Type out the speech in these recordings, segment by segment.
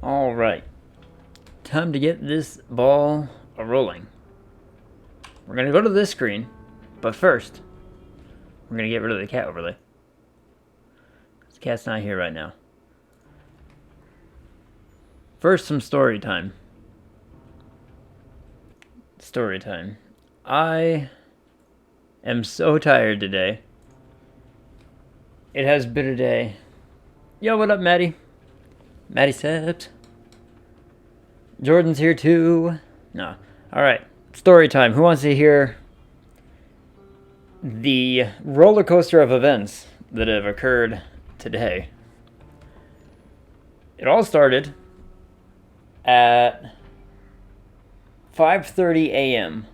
Alright. Time to get this ball a-rolling. We're gonna go to this screen, but first, we're gonna get rid of the cat overlay. The cat's not here right now. First, some story time. Story time. I am so tired today. It has been a day. Yo, what up, Maddie? Maddie Sept. Jordan's here too. No. Alright. Story time. Who wants to hear the roller coaster of events that have occurred today? It all started at 5:30 a.m.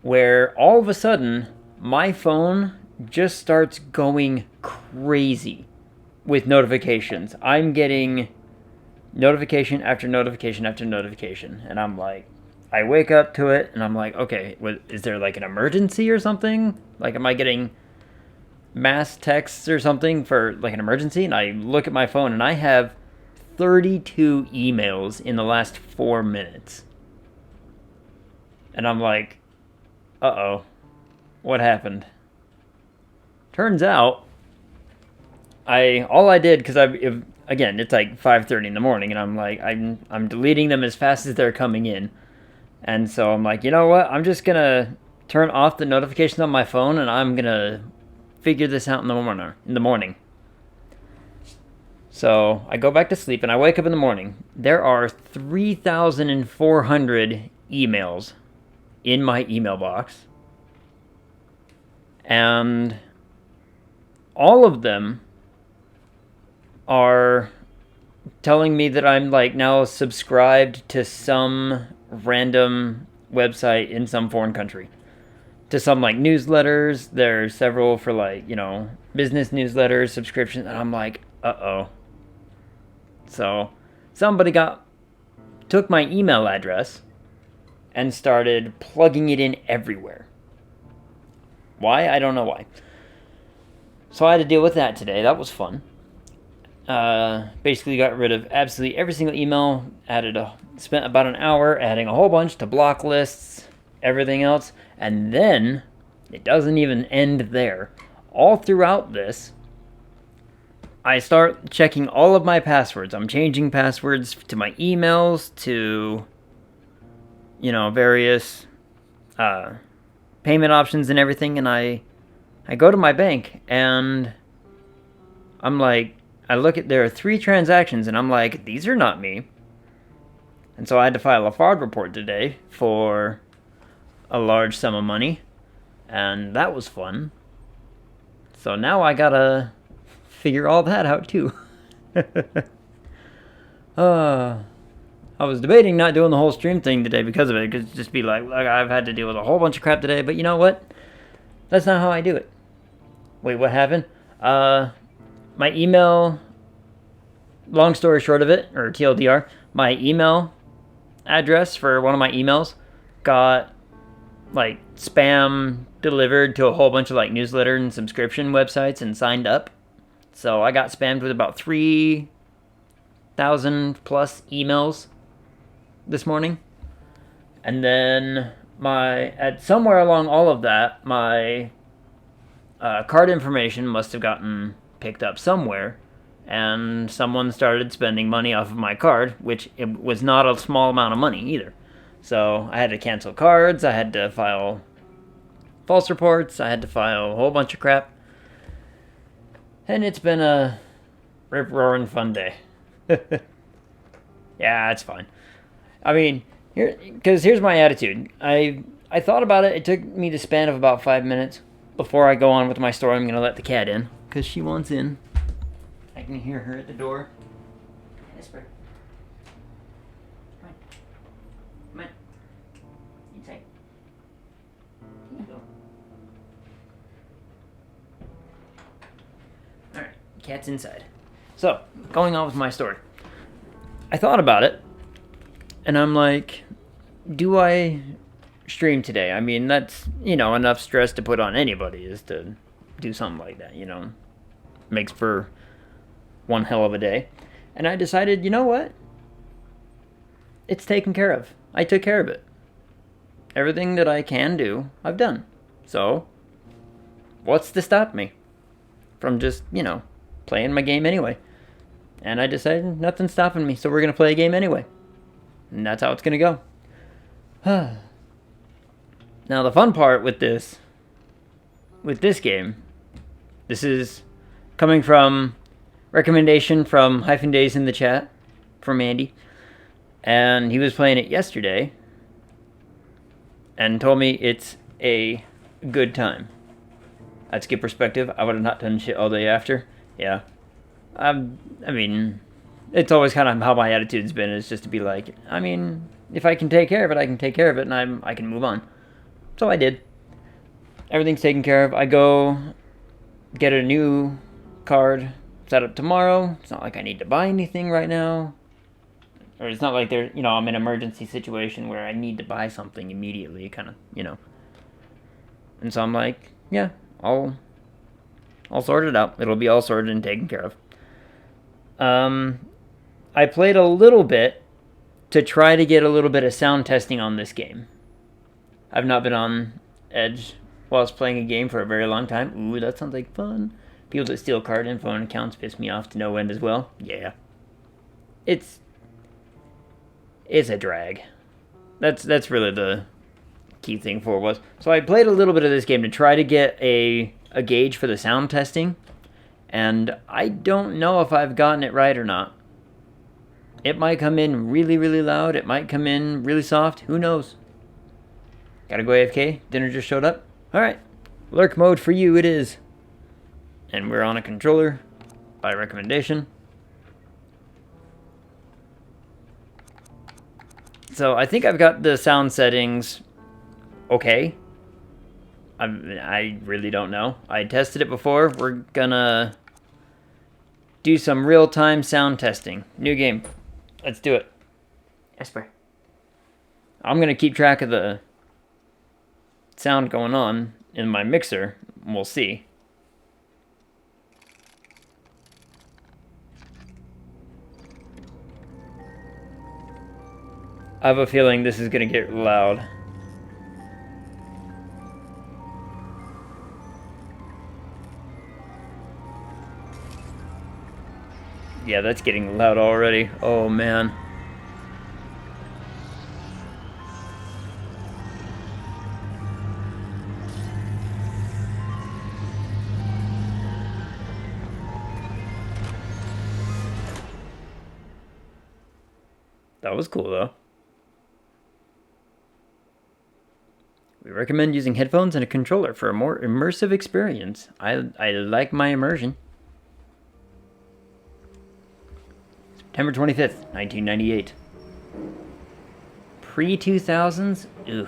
where all of a sudden my phone just starts going crazy with notifications. I'm getting notification after notification after notification, and I'm like, I wake up to it and I'm like, okay, is there like an emergency or something? Like, am I getting mass texts or something for like an emergency? And I look at my phone and I have 32 emails in the last 4 minutes. And I'm like, uh-oh, what happened? Turns out, all I did, because again, it's like 5:30 in the morning, and I'm like, I'm deleting them as fast as they're coming in. And so I'm like, you know what? I'm just gonna turn off the notifications on my phone, and I'm gonna figure this out in the morning. So I go back to sleep, and I wake up in the morning. There are 3,400 emails in my email box, and all of them are telling me that I'm like now subscribed to some random website in some foreign country, to some like newsletters. There's several for like, business newsletters, subscriptions, and I'm like, uh-oh. So somebody took my email address and started plugging it in everywhere. Why? I don't know why. So I had to deal with that today. That was fun. Basically got rid of absolutely every single email, spent about an hour adding a whole bunch to block lists, everything else, and then it doesn't even end there. All throughout this, I start checking all of my passwords. I'm changing passwords to my emails, to, various payment options and everything, and I go to my bank, and I'm like, there are 3 transactions, and I'm like, these are not me. And so I had to file a fraud report today for a large sum of money, and that was fun. So now I gotta figure all that out too. I was debating not doing the whole stream thing today because of it. It could just be like I've had to deal with a whole bunch of crap today, but you know what? That's not how I do it. Wait, what happened? My email, long story short of it, or TLDR, my email address for one of my emails got like spam delivered to a whole bunch of like newsletter and subscription websites and signed up. So I got spammed with about 3,000 plus emails this morning. And then somewhere along all of that, my card information must have gotten picked up somewhere, and someone started spending money off of my card, which it was not a small amount of money either. So I had to cancel cards, I had to file false reports, I had to file a whole bunch of crap, and it's been a rip-roaring fun day. Yeah, it's fine. I mean, here's my attitude. I thought about it. It took me the span of about 5 minutes. Before I go on with my story, I'm going to let the cat in, because she wants in. I can hear her at the door. Whisper. Come on. Come on. Inside. Here you go. Alright, cat's inside. So, going on with my story. I thought about it, and I'm like, do I stream today? I mean, that's, enough stress to put on anybody is to do something like that, Makes for one hell of a day. And I decided, you know what? It's taken care of. I took care of it. Everything that I can do, I've done. So, what's to stop me from just, playing my game anyway? And I decided nothing's stopping me, so we're going to play a game anyway. And that's how it's going to go. Now, the fun part with this game, this is coming from recommendation from Hyphen Days in the chat from Andy. And he was playing it yesterday and told me it's a good time. That's good perspective. I would have not done shit all day after. Yeah. I mean, it's always kind of how my attitude's been, is just to be like, I mean, if I can take care of it, I can take care of it, and I can move on. So I did. Everything's taken care of. I go get a new card set up tomorrow. It's not like I need to buy anything right now. Or it's not like I'm in an emergency situation where I need to buy something immediately, kind of, And so I'm like, yeah, I'll sort it out. It'll be all sorted and taken care of. I played a little bit to try to get a little bit of sound testing on this game. I've not been on Edge whilst playing a game for a very long time. Ooh, that sounds like fun. People that steal card info and accounts piss me off to no end as well. Yeah. It's a drag. That's really the key thing for it was. So I played a little bit of this game to try to get a gauge for the sound testing, and I don't know if I've gotten it right or not. It might come in really, really loud. It might come in really soft. Who knows? Gotta go AFK. Dinner just showed up. Alright. Lurk mode for you it is. And we're on a controller by recommendation. So I think I've got the sound settings okay. I really don't know. I tested it before. We're gonna do some real-time sound testing. New game. Let's do it. Esper. I'm gonna keep track of the sound going on in my mixer. We'll see. I have a feeling this is gonna get loud. Yeah, that's getting loud already. Oh man. That was cool though. We recommend using headphones and a controller for a more immersive experience. I like my immersion. September 25th, 1998. Pre-2000s? Ew.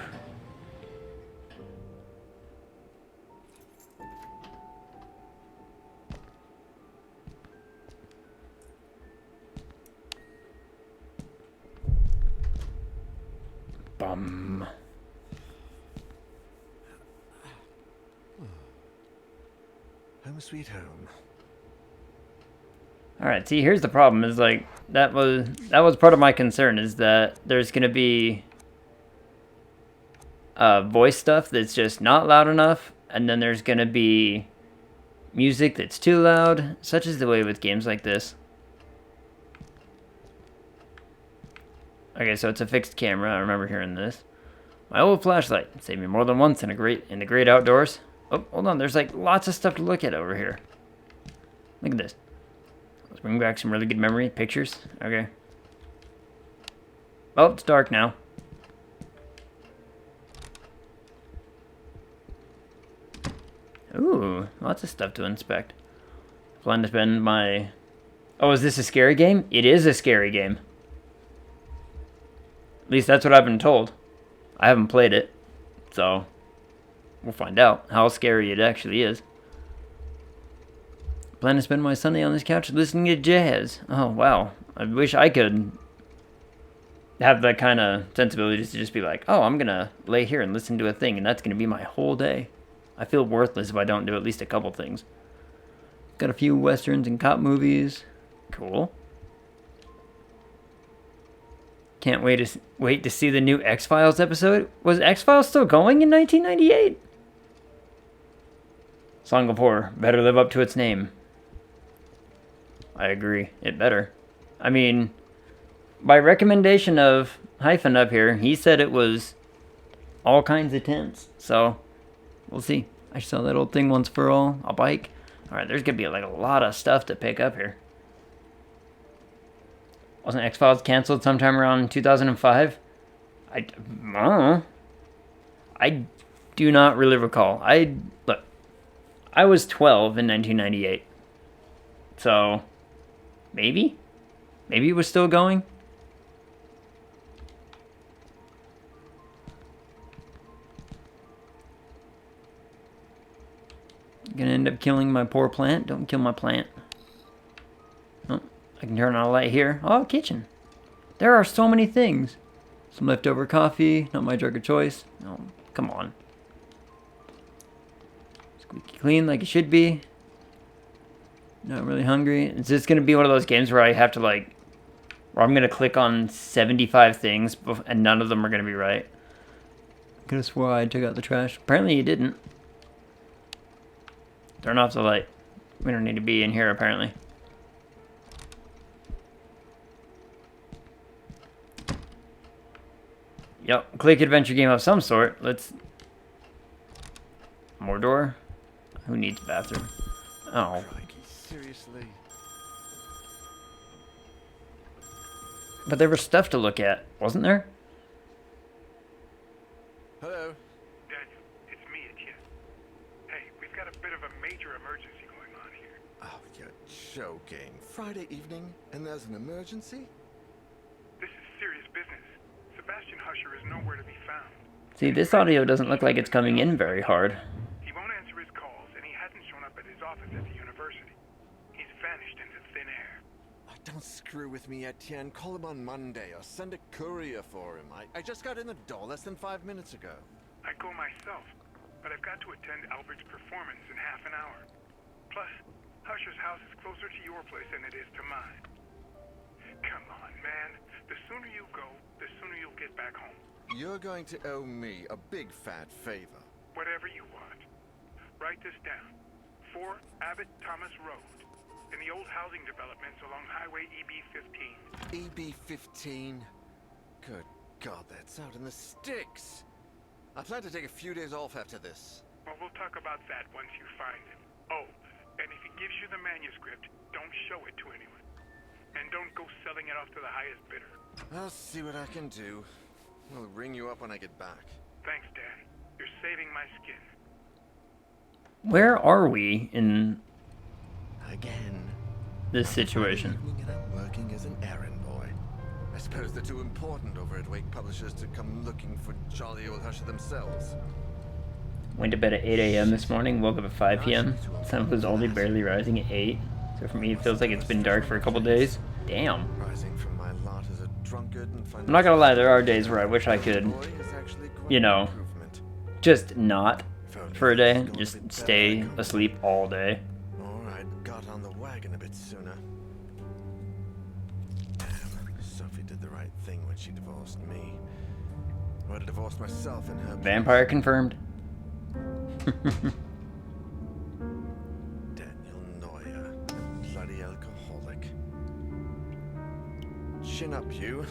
Bum. Home sweet home. Alright, see, here's the problem, is like, that was part of my concern, is that there's gonna be voice stuff that's just not loud enough, and then there's gonna be music that's too loud, such is the way with games like this. Okay, so it's a fixed camera, I remember hearing this. My old flashlight, saved me more than once in the great outdoors. Oh, hold on, there's like lots of stuff to look at over here. Look at this. Let's bring back some really good memory pictures. Okay. Oh, it's dark now. Ooh, lots of stuff to inspect. Plan to spend my... Oh, is this a scary game? It is a scary game. At least that's what I've been told. I haven't played it, so we'll find out how scary it actually is. Plan to spend my Sunday on this couch listening to jazz. Oh, wow. I wish I could have that kind of sensibility to just be like, oh, I'm going to lay here and listen to a thing, and that's going to be my whole day. I feel worthless if I don't do at least a couple things. Got a few westerns and cop movies. Cool. Can't wait to see the new X-Files episode. Was X-Files still going in 1998? Song of Horror better live up to its name. I agree. It better. I mean, by recommendation of Hyphen up here, he said it was all kinds of tense. So, we'll see. I saw that old thing once for all. A bike. Alright, there's gonna be like a lot of stuff to pick up here. Wasn't X-Files canceled sometime around 2005? I don't know. I do not really recall. Look, I was 12 in 1998. So, maybe? Maybe it was still going? Gonna end up killing my poor plant. Don't kill my plant. Oh, I can turn on a light here. Oh, kitchen. There are so many things. Some leftover coffee. Not my drug of choice. No, come on. Squeaky clean like it should be. Not really hungry. Is this gonna be one of those games where I have to where I'm gonna click on 75 things and none of them are gonna be right? Could have swore I took out the trash. Apparently you didn't. Turn off the light. We don't need to be in here, apparently. Yep, click adventure game of some sort. Let's... More door? Who needs bathroom? Oh. Crikey, seriously? But there was stuff to look at, wasn't there? Hello? Daniel, it's me, Etienne. Hey, we've got a bit of a major emergency going on here. Oh, you're joking. Friday evening, and there's an emergency? This is serious business. Sebastian Husher is nowhere to be found. See, this audio doesn't look like it's coming in very hard. He won't answer his calls, and he hasn't shown up at his office at the university. He's vanished into thin air. Oh, don't screw with me, Etienne. Call him on Monday, or send a courier for him. I just got in the door less than 5 minutes ago. I'd go myself, but I've got to attend Albert's performance in half an hour. Plus, Husher's house is closer to your place than it is to mine. Come on, man. The sooner you go, the sooner you'll get back home. You're going to owe me a big fat favor. Whatever you want. Write this down. 4 Abbott Thomas Road, in the old housing developments along Highway EB-15. EB-15? Good God, that's out in the sticks. I plan to take a few days off after this. Well, we'll talk about that once you find it. Oh, and if he gives you the manuscript, don't show it to anyone. And don't go selling it off to the highest bidder. I'll see what I can do. I'll ring you up when I get back. Thanks, Dan. You're saving my skin. Where are we in Again. this situation? Evening and I'm working as an errand boy. I suppose they're too important over at Wake Publishers to come looking for jolly old Husher themselves. Went to bed at 8 a.m. this morning, woke up at 5 p.m. Sun was only barely rising at 8. So for me, it feels like it's been dark for a couple days. Damn. Rising from my lot as a drunkard and I'm not gonna lie, there are days where I wish I could, you know, just not for a day. Just stay asleep all day. Alright, got on the wagon a bit sooner. Damn, Sophie did the right thing when she divorced me. I would have divorced myself in her... Vampire confirmed. Daniel Neuer, bloody alcoholic. Chin up, you.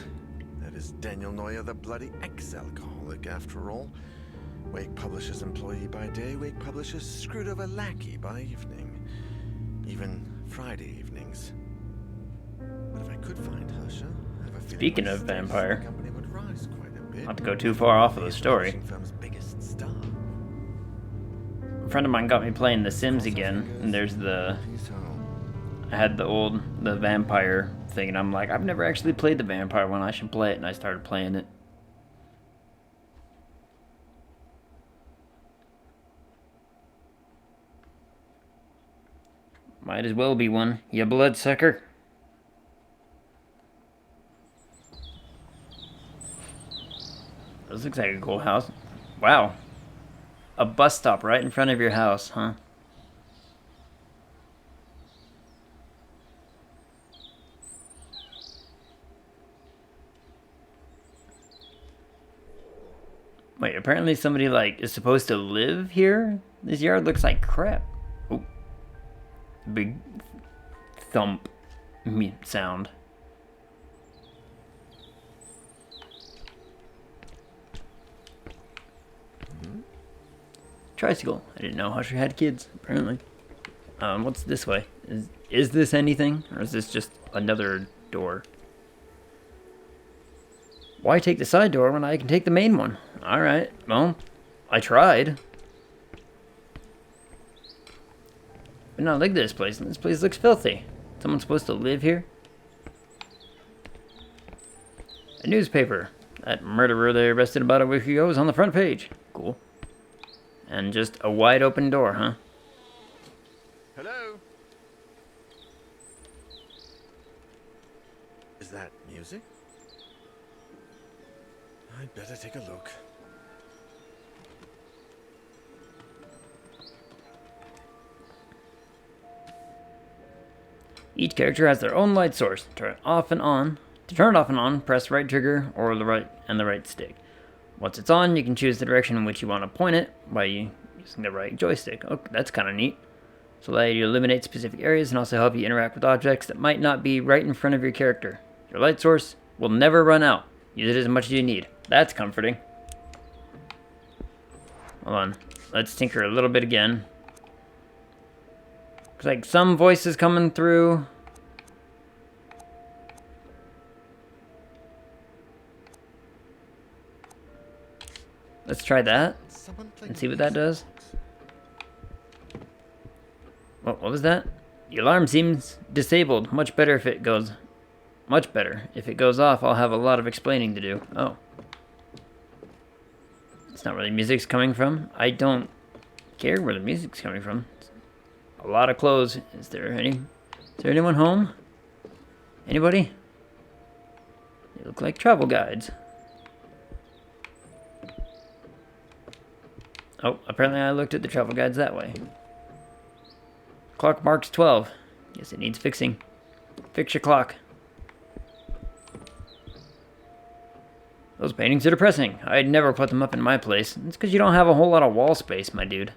That is Daniel Neuer, the bloody ex-alcoholic, after all. Wake Publishers employee by day, Wake Publishers screwed over lackey by evening. Even Friday evenings. But if I could find Husher, I have a feeling Speaking my of status in the vampire, company would rise quite a bit. not to go too far off of the story. Publishing firm's biggest star. A friend of mine got me playing The Sims again, and there's the... He's home. I had the vampire thing, and I'm like, I've never actually played the vampire one, I should play it, and I started playing it. Might as well be one, you bloodsucker. This looks like a cool house. Wow. A bus stop right in front of your house, huh? apparently somebody, like, is supposed to live here? This yard looks like crap. Oh. Big thump sound. Tricycle. I didn't know Husher had kids, apparently. What's this way? Is this anything? Or is this just another door? Why take the side door when I can take the main one? Alright, well, I tried. But no, look at this place. This place looks filthy. Someone's supposed to live here? A newspaper. That murderer they arrested about a week ago is on the front page. Cool. And just a wide open door, huh? Hello? Is that music? I'd better take a look. Each character has their own light source. Turn it off and on. To turn it off and on, press right trigger or the right stick. Once it's on, you can choose the direction in which you want to point it by using the right joystick. Oh, that's kind of neat. This will allow you to eliminate specific areas and also help you interact with objects that might not be right in front of your character. Your light source will never run out. Use it as much as you need. That's comforting. Hold on. Let's tinker a little bit again. Looks like some voices coming through. Let's try that and see what that does. What was that? The alarm seems disabled. Much better if it goes off. I'll have a lot of explaining to do. Oh. It's not where the music's coming from. I don't care where the music's coming from. A lot of clothes. Is there anyone home? Anybody? They look like travel guides. Oh, apparently I looked at the travel guides that way. Clock marks 12. Guess it needs fixing. Fix your clock. Those paintings are depressing. I'd never put them up in my place. It's because you don't have a whole lot of wall space, my dude.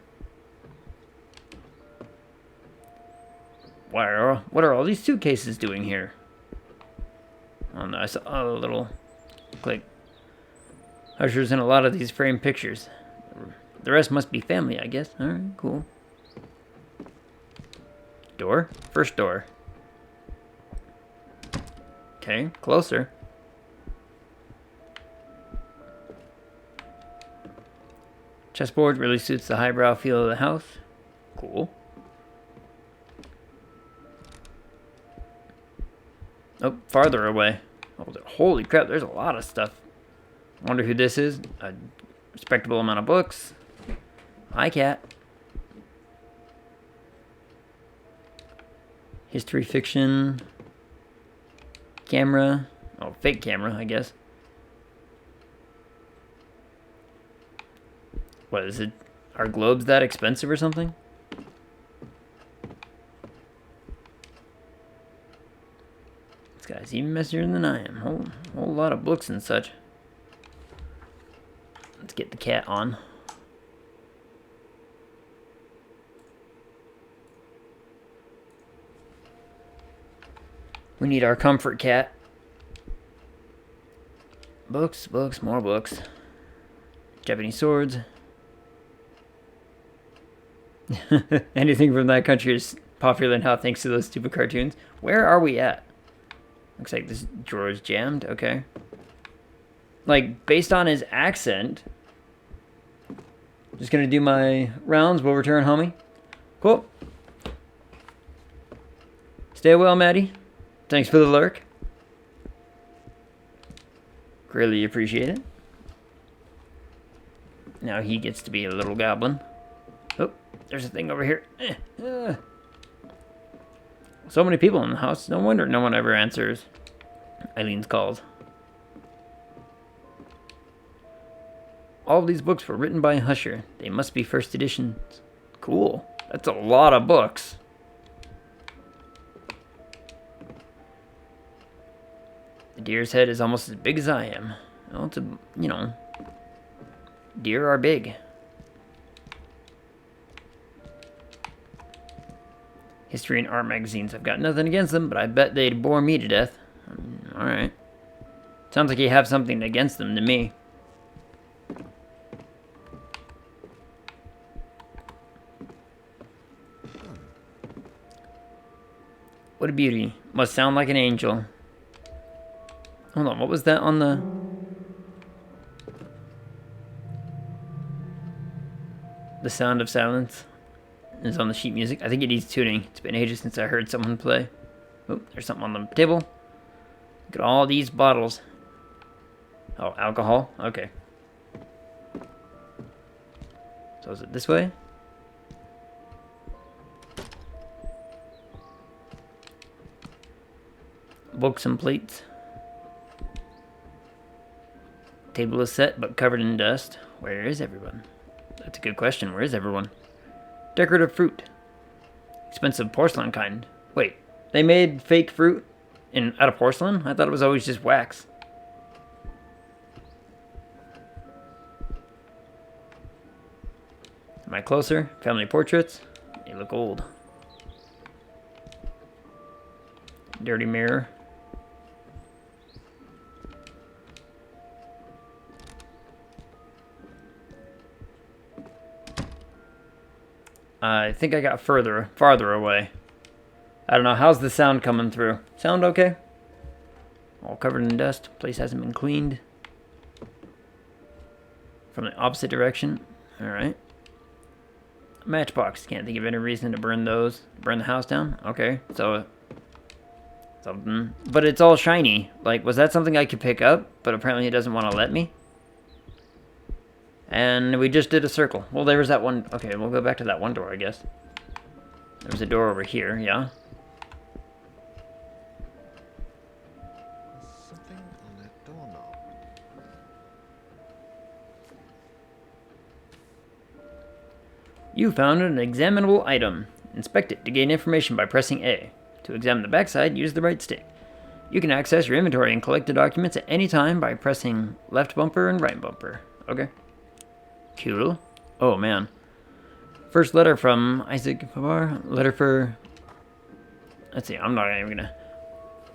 What are all these suitcases doing here? Oh no, I saw a little click. Usher's in a lot of these framed pictures. The rest must be family, I guess. Alright, cool. Door? First door. Okay, closer. Chessboard really suits the highbrow feel of the house. Cool. Oh, farther away. Oh, holy crap, there's a lot of stuff. Wonder who this is. A respectable amount of books. Hi, cat. History fiction. Camera. Oh, fake camera, I guess. What is it? Are globes that expensive or something? This guy's even messier than I am. Whole lot of books and such. Let's get the cat on. We need our comfort cat. Books, books, more books. Japanese swords. Anything from that country is popular now thanks to those stupid cartoons. Where are we at? Looks like this drawer is jammed. Okay. Like, based on his accent. Just gonna do my rounds. We'll return, homie. Cool. Stay well, Maddie. Thanks for the lurk. Greatly appreciate it. Now he gets to be a little goblin. Oh, there's a thing over here. So many people in the house. No wonder no one ever answers Eileen's calls. All of these books were written by Husher. They must be first editions. Cool. That's a lot of books. The deer's head is almost as big as I am. Well, it's a, Deer are big. History and art magazines. I've got nothing against them, but I bet they'd bore me to death. Alright. Sounds like you have something against them to me. What a beauty. Must sound like an angel. Hold on, what was that on the... The sound of silence is on the sheet music. I think it needs tuning. It's been ages since I heard someone play. Oh, there's something on the table. Look at all these bottles. Oh, alcohol? Okay. So is it this way? Books and plates. Table is set, but covered in dust. Where is everyone? That's a good question. Where is everyone? Decorative fruit. Expensive porcelain kind. Wait, they made fake fruit out of porcelain? I thought it was always just wax. Am I closer? Family portraits. They look old. Dirty mirror. I think I got farther away. I don't know. How's the sound coming through? Sound okay? All covered in dust. Place hasn't been cleaned. From the opposite direction. Alright. Matchbox. Can't think of any reason to burn those. Burn the house down? Okay. So, something. But it's all shiny. Like, was that something I could pick up? But apparently it doesn't want to let me. And we just did a circle. Well, there was that one. Okay, we'll go back to that one door, I guess. There's a door over here, yeah. Something on that doorknob. You found an examinable item. Inspect it to gain information by pressing A. To examine the backside, use the right stick. You can access your inventory and collect the documents at any time by pressing left bumper and right bumper. Okay. Cool. Oh, man. First letter from Isaac Fabar. Letter for... Let's see, I'm not even gonna...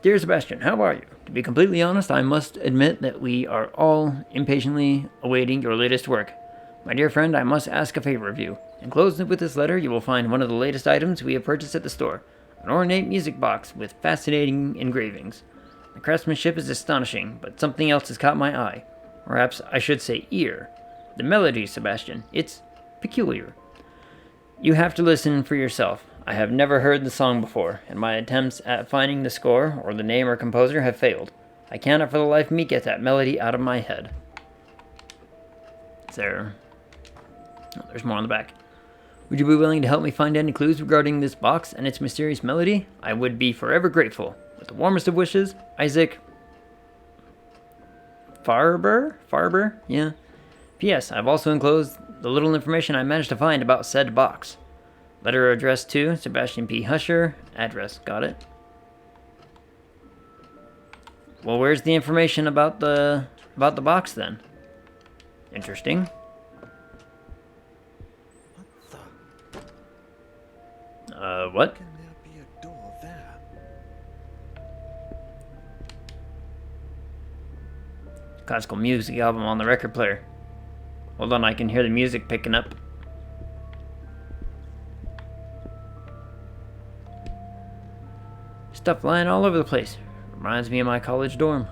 Dear Sebastian, how are you? To be completely honest, I must admit that we are all impatiently awaiting your latest work. My dear friend, I must ask a favor of you. Enclosed with this letter, you will find one of the latest items we have purchased at the store. An ornate music box with fascinating engravings. The craftsmanship is astonishing, but something else has caught my eye. Perhaps I should say ear. The melody, Sebastian. It's peculiar. You have to listen for yourself. I have never heard the song before, and my attempts at finding the score or the name or composer have failed. I cannot for the life of me get that melody out of my head. Is there... Oh, there's more on the back. Would you be willing to help me find any clues regarding this box and its mysterious melody? I would be forever grateful. With the warmest of wishes, Isaac... Farber? Yeah. P.S. I've also enclosed the little information I managed to find about said box. Letter addressed to Sebastian P. Husher. Address. Got it. Well, where's the information about the box then? Interesting. What? Can there be a door there? Classical music album on the record player. Hold on, I can hear the music picking up. Stuff lying all over the place. Reminds me of my college dorm.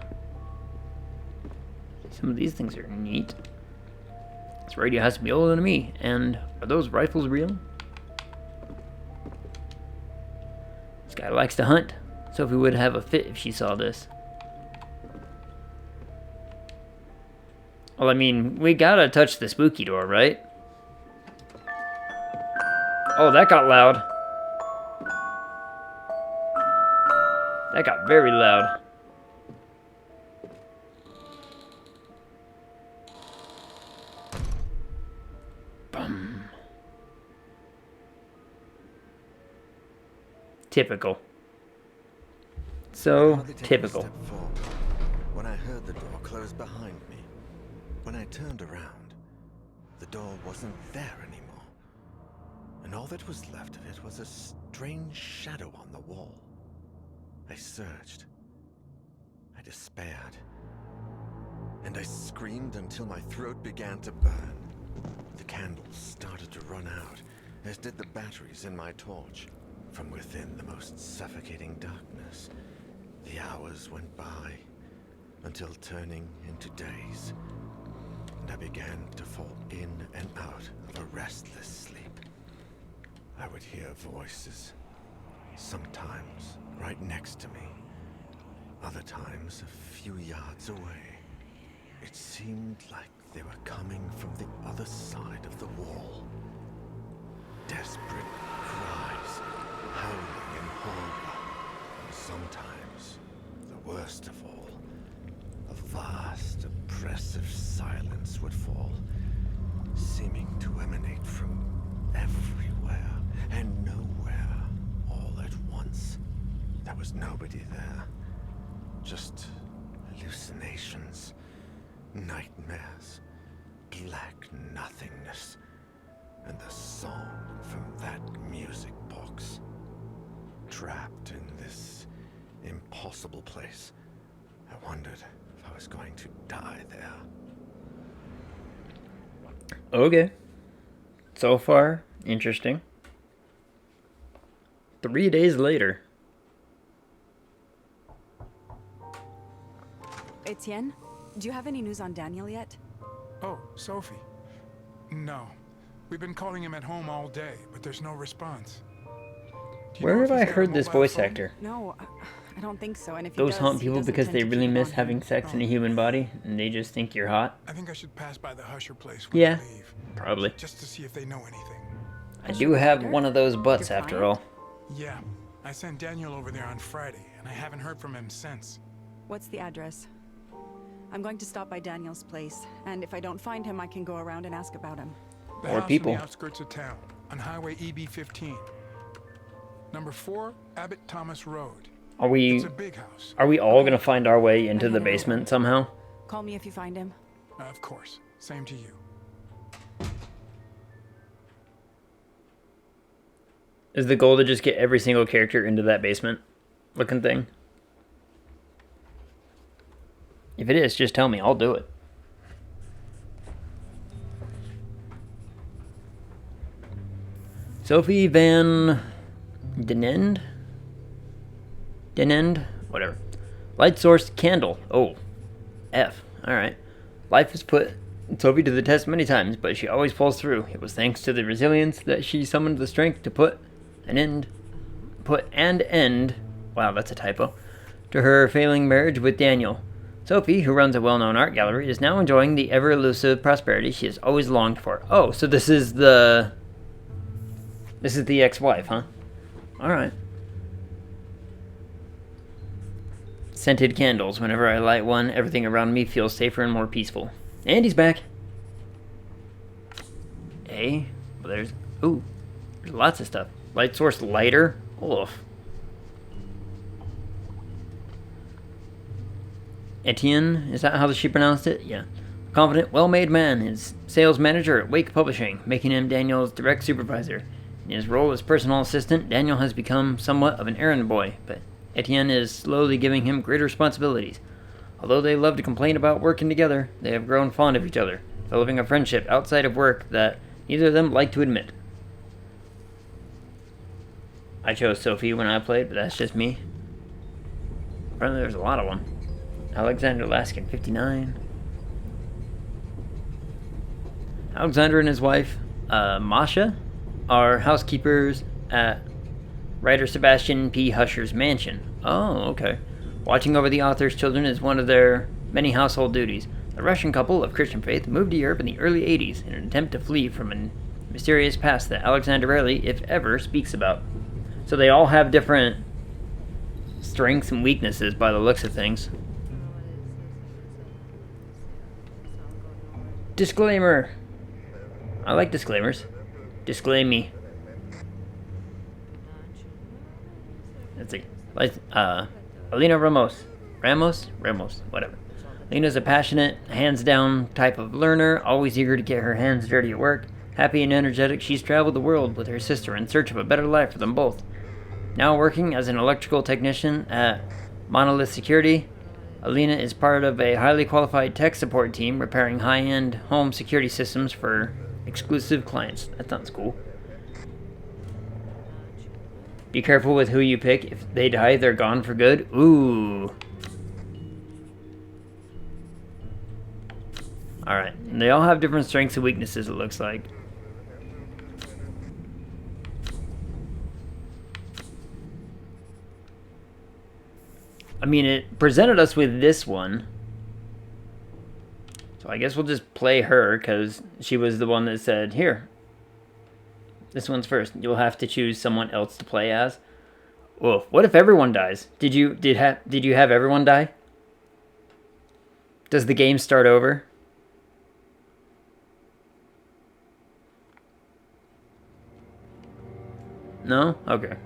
Some of these things are neat. This radio has to be older than me. And are those rifles real? This guy likes to hunt. Sophie would have a fit if she saw this. Well, I mean, we gotta touch the spooky door, right? Oh, that got loud. That got very loud. Bum. Typical. So Hardly taken a typical. step forward when I heard the door close behind me. When I turned around, The door wasn't there anymore, and all that was left of it was a strange shadow on the wall. I searched. I despaired. And I screamed until my throat began to burn. The candles started to run out, as did the batteries in my torch. From within the most suffocating darkness, the hours went by, until turning into days, and I began to fall in and out of a restless sleep. I would hear voices, sometimes right next to me, other times a few yards away. It seemed like they were coming from the other side of the wall. Desperate cries, howling in horror, and sometimes, the worst of all, a vast, oppressive silence would fall, seeming to emanate from everywhere and nowhere all at once. There was nobody there, just hallucinations, nightmares, black nothingness, and the song from that music box. Trapped in this impossible place, I wondered if I was going to die there. Okay. So far, interesting. 3 days later. Etienne, do you have any news on Daniel yet? Oh, Sophie. No. We've been calling him at home all day, but there's no response. Do you Where know have if I he's got a heard this mobile voice phone? actor? No, I don't think so. And if he Those does, haunt he people doesn't because tend they to really keep it miss on having him. sex in a human body, and they just think you're hot. I think I should pass by the Husher place when Yeah, I leave. probably. Just to see if they know anything. I do have one of those butts Your after client? all. Yeah. I sent Daniel over there on Friday, and I haven't heard from him since. What's the address? I'm going to stop by Daniel's place, and if I don't find him, I can go around and ask about him. The Or house people. in the outskirts of town, on Highway EB-15. Number 4, Abbott Thomas Road. Are we It's a big house. all gonna find our way into I'm the headed over. basement somehow? Call me if you find him. Of course. Same to you. Is the goal to just get every single character into that basement looking thing? If it is, just tell me. I'll do it. Sophie Van Denend? Denend? Whatever. Light source candle. Oh. F. Alright. Life has put Sophie to the test many times, but she always pulls through. It was thanks to the resilience that she summoned the strength to put an end, wow, that's a typo, to her failing marriage with Daniel. Sophie, who runs a well-known art gallery, is now enjoying the ever-elusive prosperity she has always longed for. Oh, so this is the ex-wife, huh? Alright. Scented candles. Whenever I light one, everything around me feels safer and more peaceful. And he's back. Hey, well, there's lots of stuff. Light source lighter. Oof. Etienne, is that how she pronounced it? Yeah. Confident, well-made man. His sales manager at Wake Publishing, making him Daniel's direct supervisor. In his role as personal assistant, Daniel has become somewhat of an errand boy, but Etienne is slowly giving him greater responsibilities. Although they love to complain about working together, they have grown fond of each other, developing a friendship outside of work that neither of them like to admit. I chose Sophie when I played, but that's just me. Apparently there's a lot of them. Alexander Laskin, 59. Alexander and his wife, Masha, are housekeepers at writer Sebastian P. Husher's mansion. Oh, okay. Watching over the author's children is one of their many household duties. The Russian couple of Christian faith moved to Europe in the early 80s in an attempt to flee from a mysterious past that Alexander rarely, if ever, speaks about. So they all have different strengths and weaknesses by the looks of things. Disclaimer. I like disclaimers. Disclaim me. Let's see. Alina Ramos, whatever. Lena's a passionate, hands-down type of learner, always eager to get her hands dirty at work. Happy and energetic, she's traveled the world with her sister in search of a better life for them both. Now working as an electrical technician at Monolith Security, Alina is part of a highly qualified tech support team repairing high-end home security systems for exclusive clients. That sounds cool. Be careful with who you pick. If they die, they're gone for good. Ooh. Alright. They all have different strengths and weaknesses, it looks like. I mean, it presented us with this one. So I guess we'll just play her, because she was the one that said, here. This one's first. You'll have to choose someone else to play as. Whoa, what if everyone dies? Did you have everyone die? Does the game start over? No? Okay.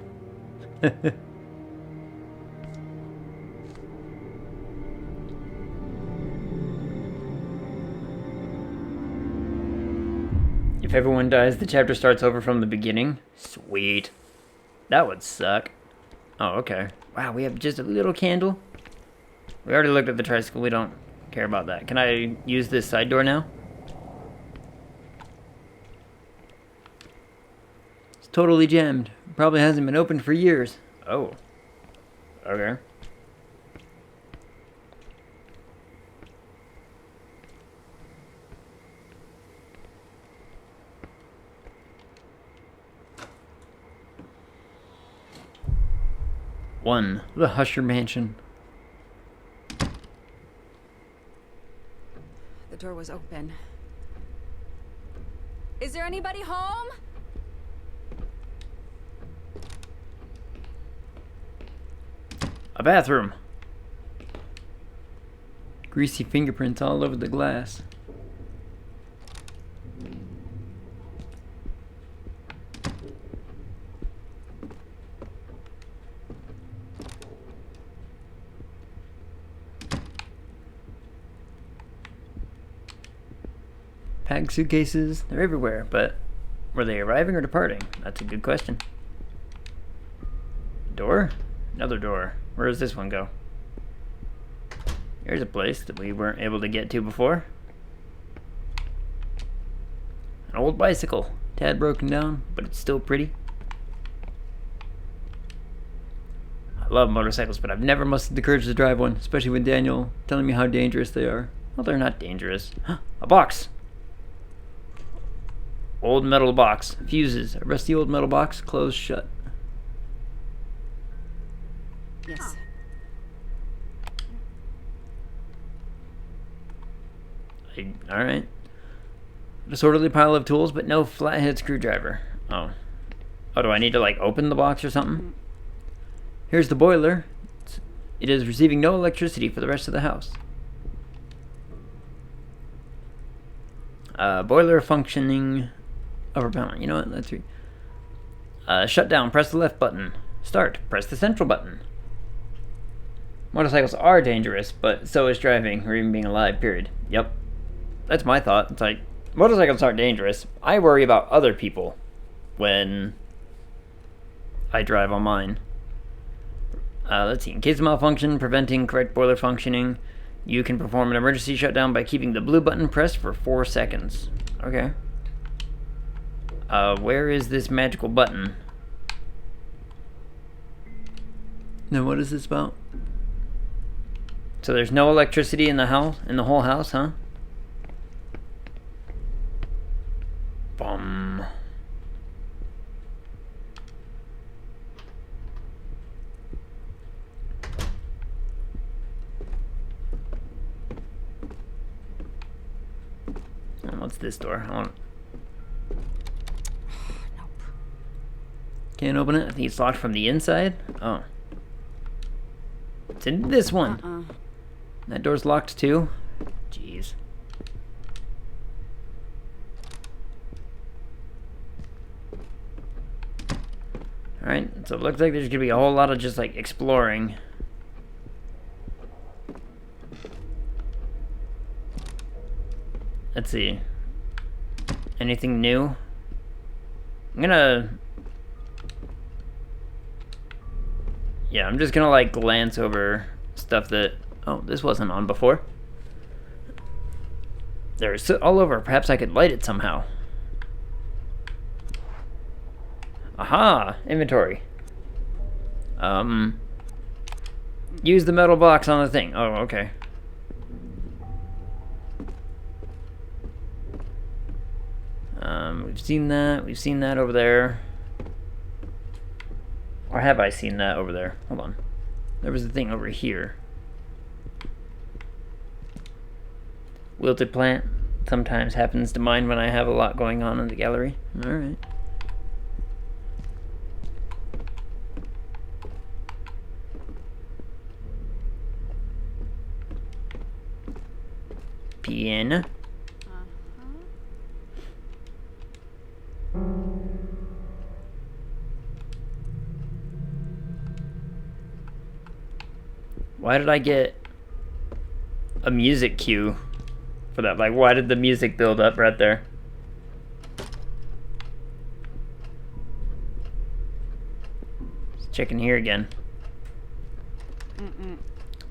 If everyone dies, the chapter starts over from the beginning. Sweet. That would suck. Oh, okay. Wow, we have just a little candle. We already looked at the tricycle. We don't care about that. Can I use this side door now? It's totally jammed. Probably hasn't been opened for years. Oh. Okay. One, the Husher Mansion. The door was open. Is there anybody home? A bathroom. Greasy fingerprints all over the glass. Packed suitcases, they're everywhere, but were they arriving or departing? That's a good question. Door? Another door. Where does this one go? Here's a place that we weren't able to get to before. An old bicycle. Tad broken down, but it's still pretty. I love motorcycles, but I've never mustered the courage to drive one, especially with Daniel telling me how dangerous they are. Well, they're not dangerous. A box! Old metal box. Fuses. A rusty old metal box closed shut. Yes. Alright. A disorderly pile of tools, but no flathead screwdriver. Oh. Oh, do I need to, like, open the box or something? Here's the boiler. It is receiving no electricity for the rest of the house. Boiler functioning... Overpowered. You know what? Let's read. Shut down. Press the left button. Start. Press the central button. Motorcycles are dangerous, but so is driving, or even being alive, period. Yep. That's my thought. It's like, motorcycles aren't dangerous. I worry about other people when I drive on mine. Let's see. In case of malfunction, preventing correct boiler functioning, you can perform an emergency shutdown by keeping the blue button pressed for 4 seconds. Okay. Where is this magical button? Now, what is this about? So there's no electricity in the house, in the whole house, huh? Bum. What's this door? I want. Nope. Can't open it. I think it's locked from the inside. Oh. It's in this one. That door's locked too. Jeez. Alright, so it looks like there's gonna be a whole lot of just like exploring. Let's see. Anything new? I'm gonna... Yeah, I'm just gonna like glance over stuff that... Oh, this wasn't on before. There's all over. Perhaps I could light it somehow. Aha! Inventory. Use the metal box on the thing. Oh, okay. We've seen that. We've seen that over there. Or have I seen that over there? Hold on. There was a thing over here. Wilted plant. Sometimes happens to mine when I have a lot going on in the gallery. Alright. Piano. Why did I get a music cue for that? Like, why did the music build up right there? Let's check in here again.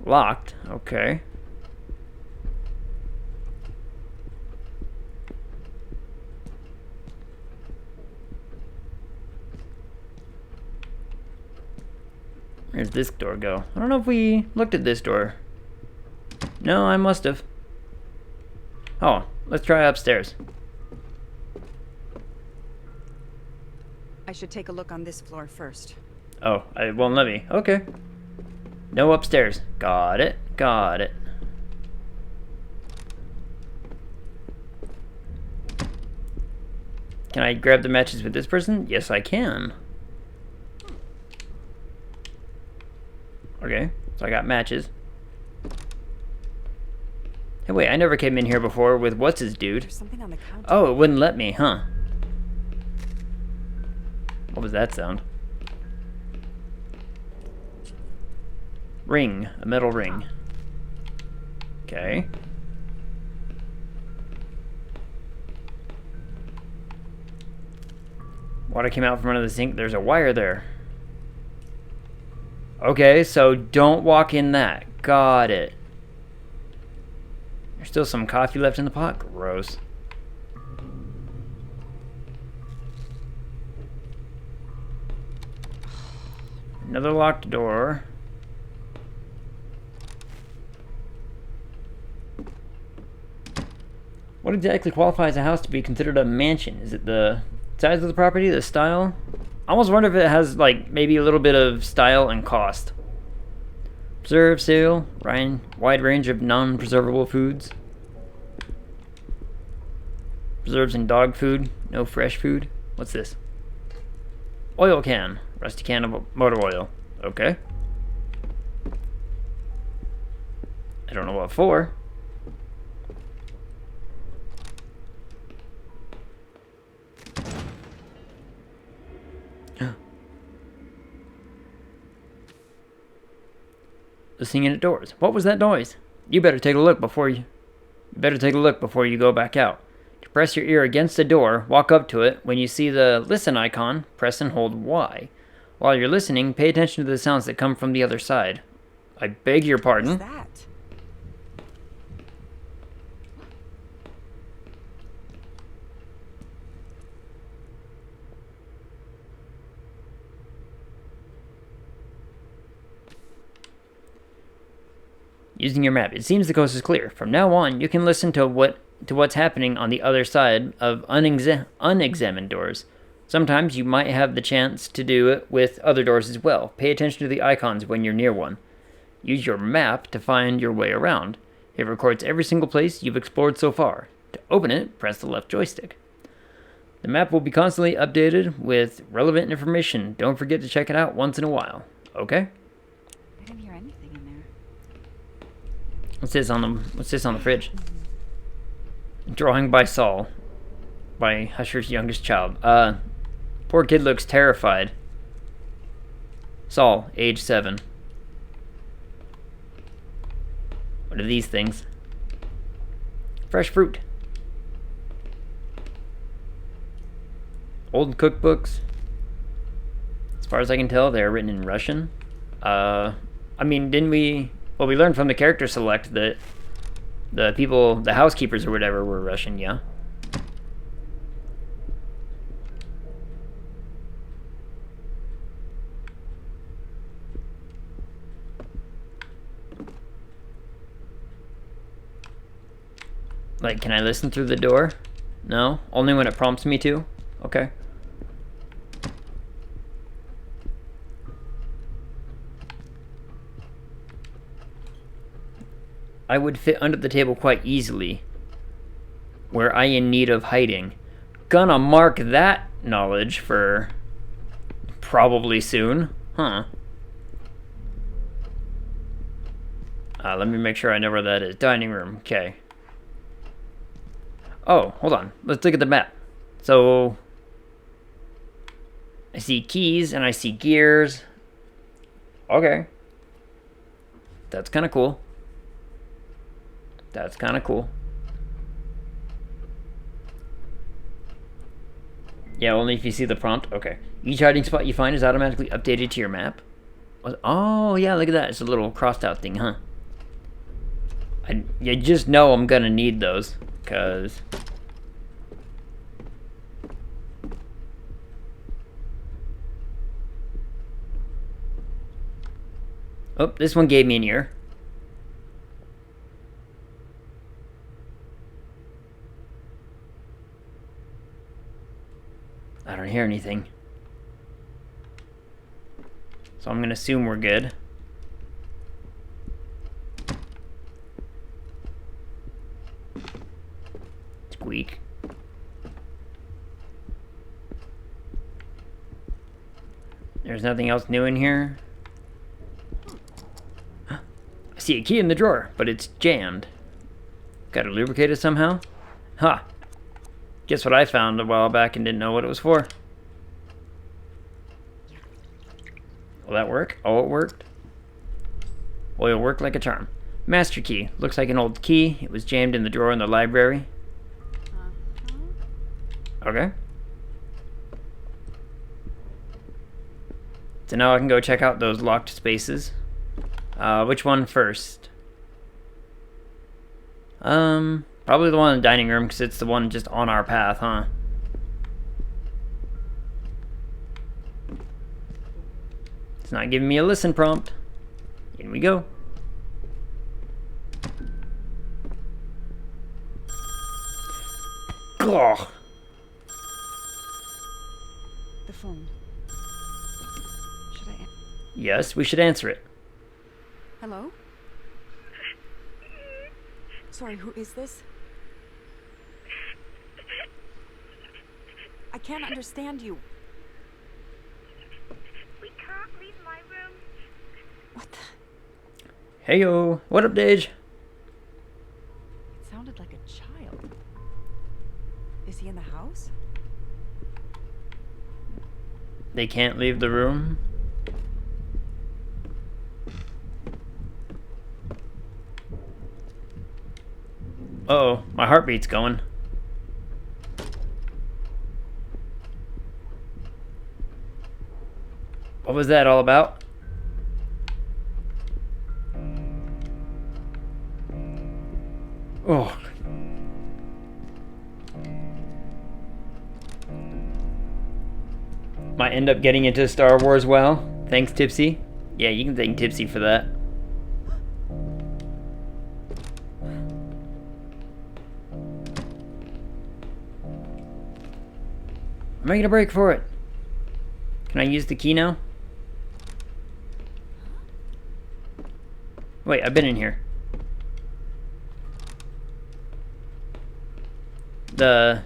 Locked. Okay. Where's this door go? I don't know if we looked at this door. No, I must have. Oh, let's try upstairs. I should take a look on this floor first. Oh, I won't let me. Okay. No upstairs. Got it. Got it. Can I grab the matches with this person? Yes, I can. Okay, so I got matches. Hey, wait, I never came in here before with what's his dude. There's something on the counter. Oh, it wouldn't let me, huh? What was that sound? Ring, a metal ring. Okay. Water came out from under the sink. There's a wire there. Okay, so don't walk in that. Got it. There's still some coffee left in the pot. Gross. Another locked door. What exactly qualifies a house to be considered a mansion? Is it the size of the property, the style? I almost wonder if it has, like, maybe a little bit of style and cost. Preserve, sale, wide range of non-preservable foods. Preserves and dog food, no fresh food. What's this? Oil can, rusty can of motor oil. Okay. I don't know what for. Listening in at doors. What was that noise? You better take a look before you go back out. To press your ear against the door, walk up to it. When you see the listen icon, press and hold Y. While you're listening, pay attention to the sounds that come from the other side. I beg your pardon. What's that? Using your map, it seems the coast is clear. From now on, you can listen to what's happening on the other side of unexamined doors. Sometimes you might have the chance to do it with other doors as well. Pay attention to the icons when you're near one. Use your map to find your way around. It records every single place you've explored so far. To open it, press the left joystick. The map will be constantly updated with relevant information. Don't forget to check it out once in a while. Okay? I didn't hear anything in there. What's this on the fridge? Drawing by Saul. By Husher's youngest child. Poor kid looks terrified. Saul, age 7. What are these things? Fresh fruit. Old cookbooks. As far as I can tell, they're written in Russian. I mean, didn't we... Well, we learned from the character select that the people, the housekeepers or whatever, were Russian, yeah? Like, can I listen through the door? No? Only when it prompts me to? Okay. I would fit under the table quite easily. Were I in need of hiding. Gonna mark that knowledge for probably soon. Huh. Let me make sure I know where that is. Dining room. Okay. Oh, hold on. Let's look at the map. So, I see keys and I see gears. Okay. That's kind of cool. That's kind of cool. Yeah, only if you see the prompt. Okay. Each hiding spot you find is automatically updated to your map. Oh, yeah, look at that. It's a little crossed out thing, huh? You just know I'm gonna need those, because... Oh, this one gave me an ear. I don't hear anything. So I'm gonna assume we're good. Squeak. There's nothing else new in here. I see a key in the drawer, but it's jammed. Gotta lubricate it somehow? Huh. Guess what I found a while back and didn't know what it was for. Will that work? Oh, it worked. Well, it'll work like a charm. Master key. Looks like an old key. It was jammed in the drawer in the library. Okay. So now I can go check out those locked spaces. Which one first? Probably the one in the dining room, because it's the one just on our path, huh? It's not giving me a listen prompt. In we go. Ugh. The phone. Should I... Yes, we should answer it. Hello? Sorry, who is this? I can't understand you. We can't leave my room. What the... Heyo, what up, Dage? It sounded like a child. Is he in the house? They can't leave the room. Uh-oh, my heartbeat's going. What was that all about? Oh. Might end up getting into Star Wars WoW. Thanks, Tipsy. Yeah, you can thank Tipsy for that. I'm making a break for it. Can I use the key now? Wait, I've been in here. The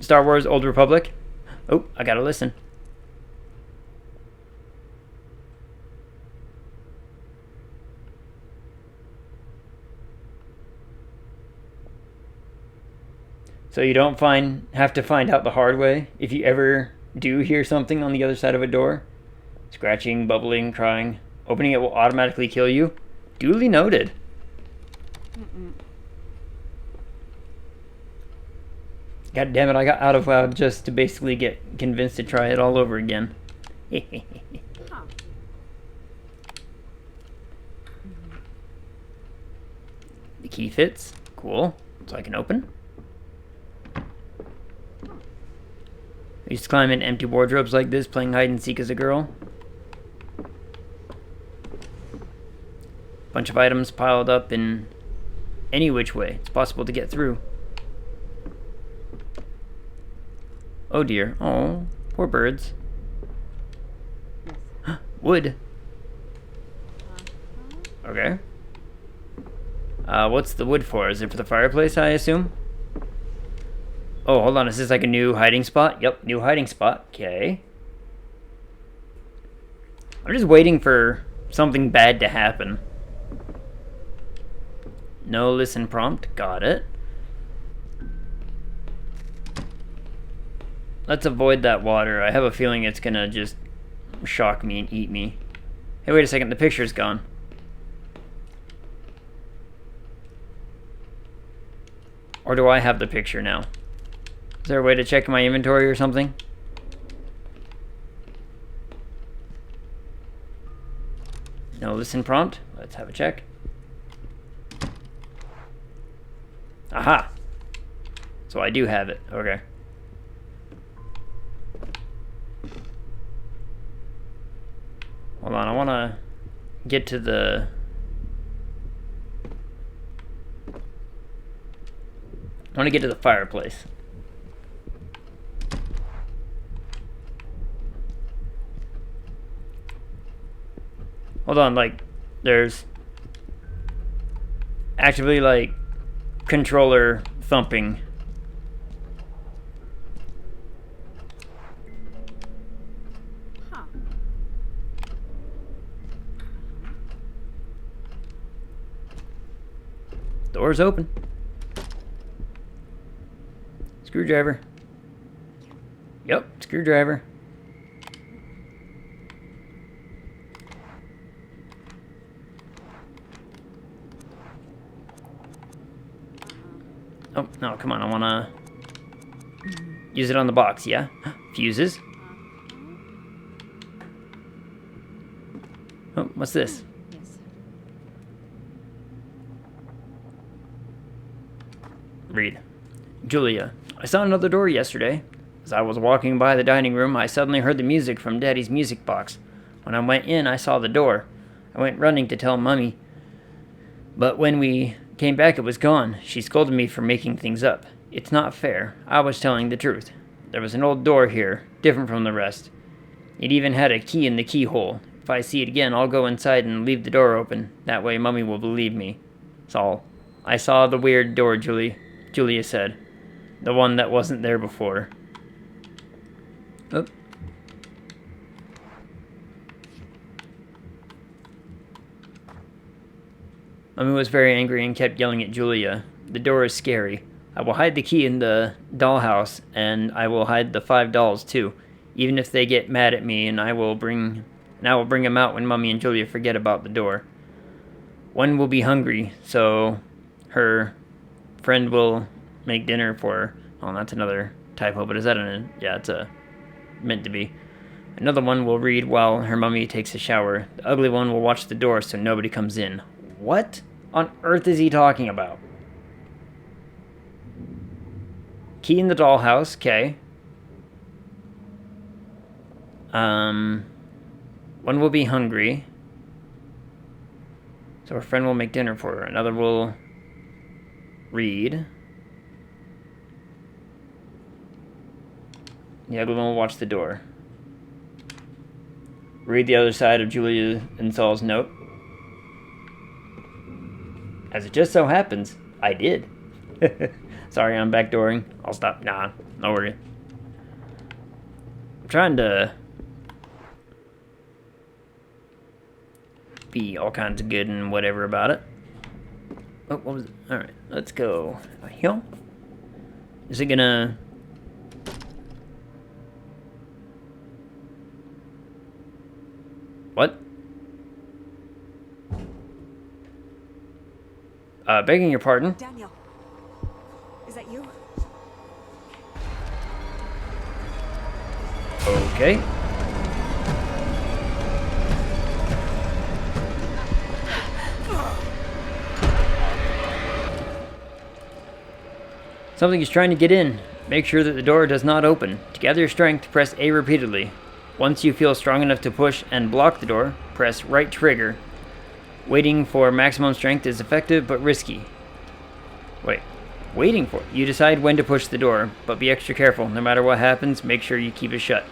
Star Wars Old Republic. Oh, I gotta listen. So you don't have to find out the hard way if you ever do hear something on the other side of a door. Scratching, bubbling, crying. Opening it will automatically kill you. Duly noted. God damn it, I got out of WoW just to basically get convinced to try it all over again. Huh. The key fits. Cool. So I can open. I used to climb in empty wardrobes like this, playing hide and seek as a girl. Bunch of items piled up in any which way it's possible to get through. Oh dear. Oh, poor birds. Wood. Okay. What's the wood for? Is it for the fireplace, I assume? Oh, hold on. Is this like a new hiding spot? Yep, new hiding spot. Okay. I'm just waiting for something bad to happen. No listen prompt. Got it. Let's avoid that water. I have a feeling it's gonna just shock me and eat me. Hey, wait a second. The picture's gone. Or do I have the picture now? Is there a way to check my inventory or something? No listen prompt. Let's have a check. Aha! So I do have it. Okay. Hold on, I want to get to the... I want to get to the fireplace. Hold on, like, there's actively, like, controller thumping. Huh. Door's open. Screwdriver. Yep, screwdriver. Oh, no, come on, I wanna use it on the box, yeah? Fuses. Oh, what's this? Yes. Read. Julia, I saw another door yesterday. As I was walking by the dining room, I suddenly heard the music from Daddy's music box. When I went in, I saw the door. I went running to tell Mummy. But when we came back, it was gone. She scolded me for making things up. It's not fair. I was telling the truth. There was an old door here, different from the rest. It even had a key in the keyhole. If I see it again, I'll go inside and leave the door open. That way Mummy will believe me. That's all. I saw the weird door, Julia said. The one that wasn't there before. Oh. Mummy was very angry and kept yelling at Julia. The door is scary. I will hide the key in the dollhouse, and I will hide the 5 dolls too. Even if they get mad at me, and I will bring them out when Mummy and Julia forget about the door. One will be hungry, so her friend will make dinner for her. Oh, that's another typo, but is that yeah, it's meant to be. Another one will read while her mummy takes a shower. The ugly one will watch the door so nobody comes in. What on earth is he talking about? Key in the dollhouse, okay. One will be hungry. So her friend will make dinner for her. Another will read. The ugly one will watch the door. Read the other side of Julia and Saul's note. As it just so happens, I did. Sorry, I'm backdooring. I'll stop. Nah, no worry. I'm trying to be all kinds of good and whatever about it. Oh, what was it? Alright, let's go here. Is it gonna... What? Begging your pardon? Daniel, is that you? Okay. Something is trying to get in. Make sure that the door does not open. To gather your strength, press A repeatedly. Once you feel strong enough to push and block the door, press right trigger. Waiting for maximum strength is effective but risky. Wait. Waiting for it. You decide when to push the door, but be extra careful. No matter what happens, make sure you keep it shut.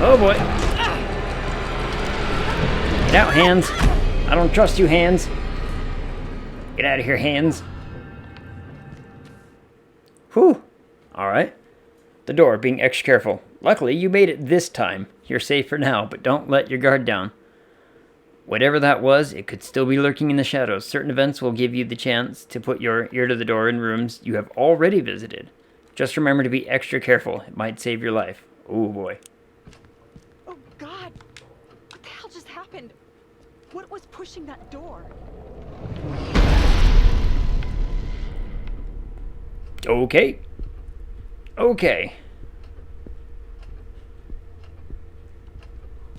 Oh boy. Get out, hands. I don't trust you, hands. Get out of here, hands. Whew. Alright. The door, being extra careful. Luckily, you made it this time. You're safe for now, but don't let your guard down. Whatever that was, it could still be lurking in the shadows. Certain events will give you the chance to put your ear to the door in rooms you have already visited. Just remember to be extra careful. It might save your life. Oh boy. Oh, God. What the hell just happened? What was pushing that door? Okay. Okay.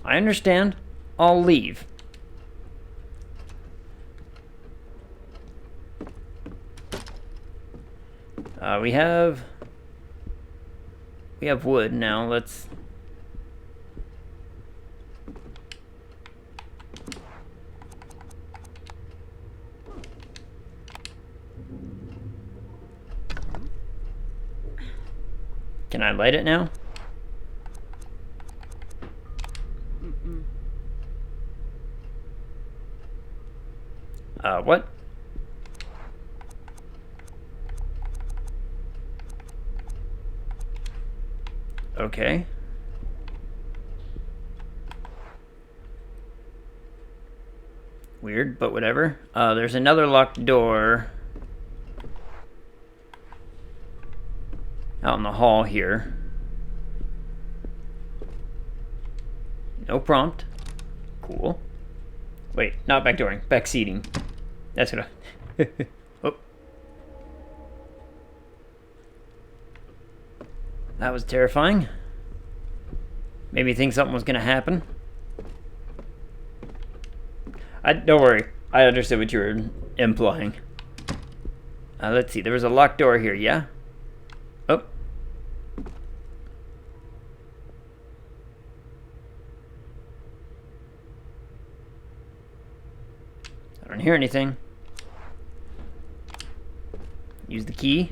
I understand. I'll leave. We have wood now. Let's... Can I light it now? What? Okay. Weird, but whatever. There's another locked door out in the hall here. No prompt. Cool. Wait, not backdooring, backseating. That's what I... Oh. That was terrifying. Made me think something was gonna happen. Don't worry. I understood what you were implying. Let's see. There was a locked door here, yeah? Oh. I don't hear anything. Use the key.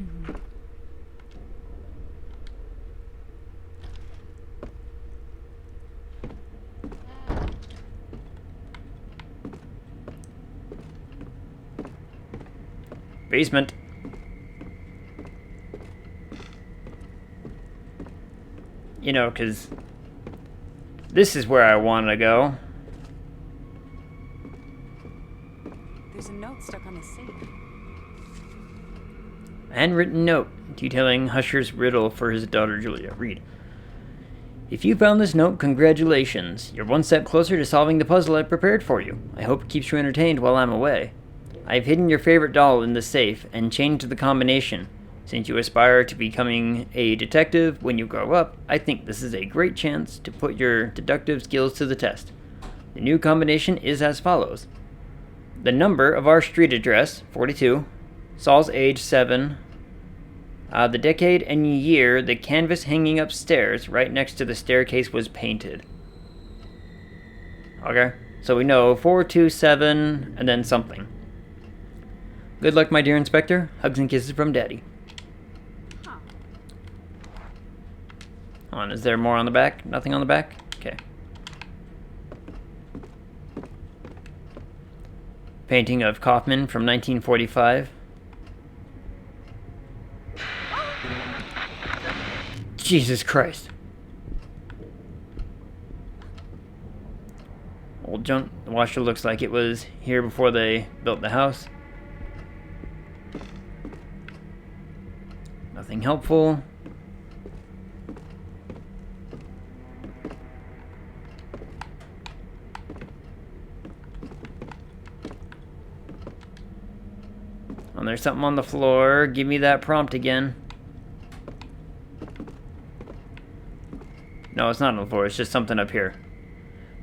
Basement. You know, because this is where I want to go. There's a note stuck on the safe. A handwritten note detailing Husher's riddle for his daughter Julia. Read. If you found this note, congratulations. You're one step closer to solving the puzzle I prepared for you. I hope it keeps you entertained while I'm away. I've hidden your favorite doll in the safe and changed the combination. Since you aspire to becoming a detective when you grow up, I think this is a great chance to put your deductive skills to the test. The new combination is as follows. The number of our street address, 42. Saul's age, 7. The decade and year the canvas hanging upstairs right next to the staircase was painted. Okay, so we know 427 and then something. Good luck, my dear Inspector. Hugs and kisses from Daddy. Huh. Hold on, is there more on the back? Nothing on the back? Okay. Painting of Kaufman from 1945. Jesus Christ. Old junk washer looks like it was here before they built the house. Nothing helpful. there's something on the floor. Give me that prompt again. No, it's not on the floor. It's just something up here.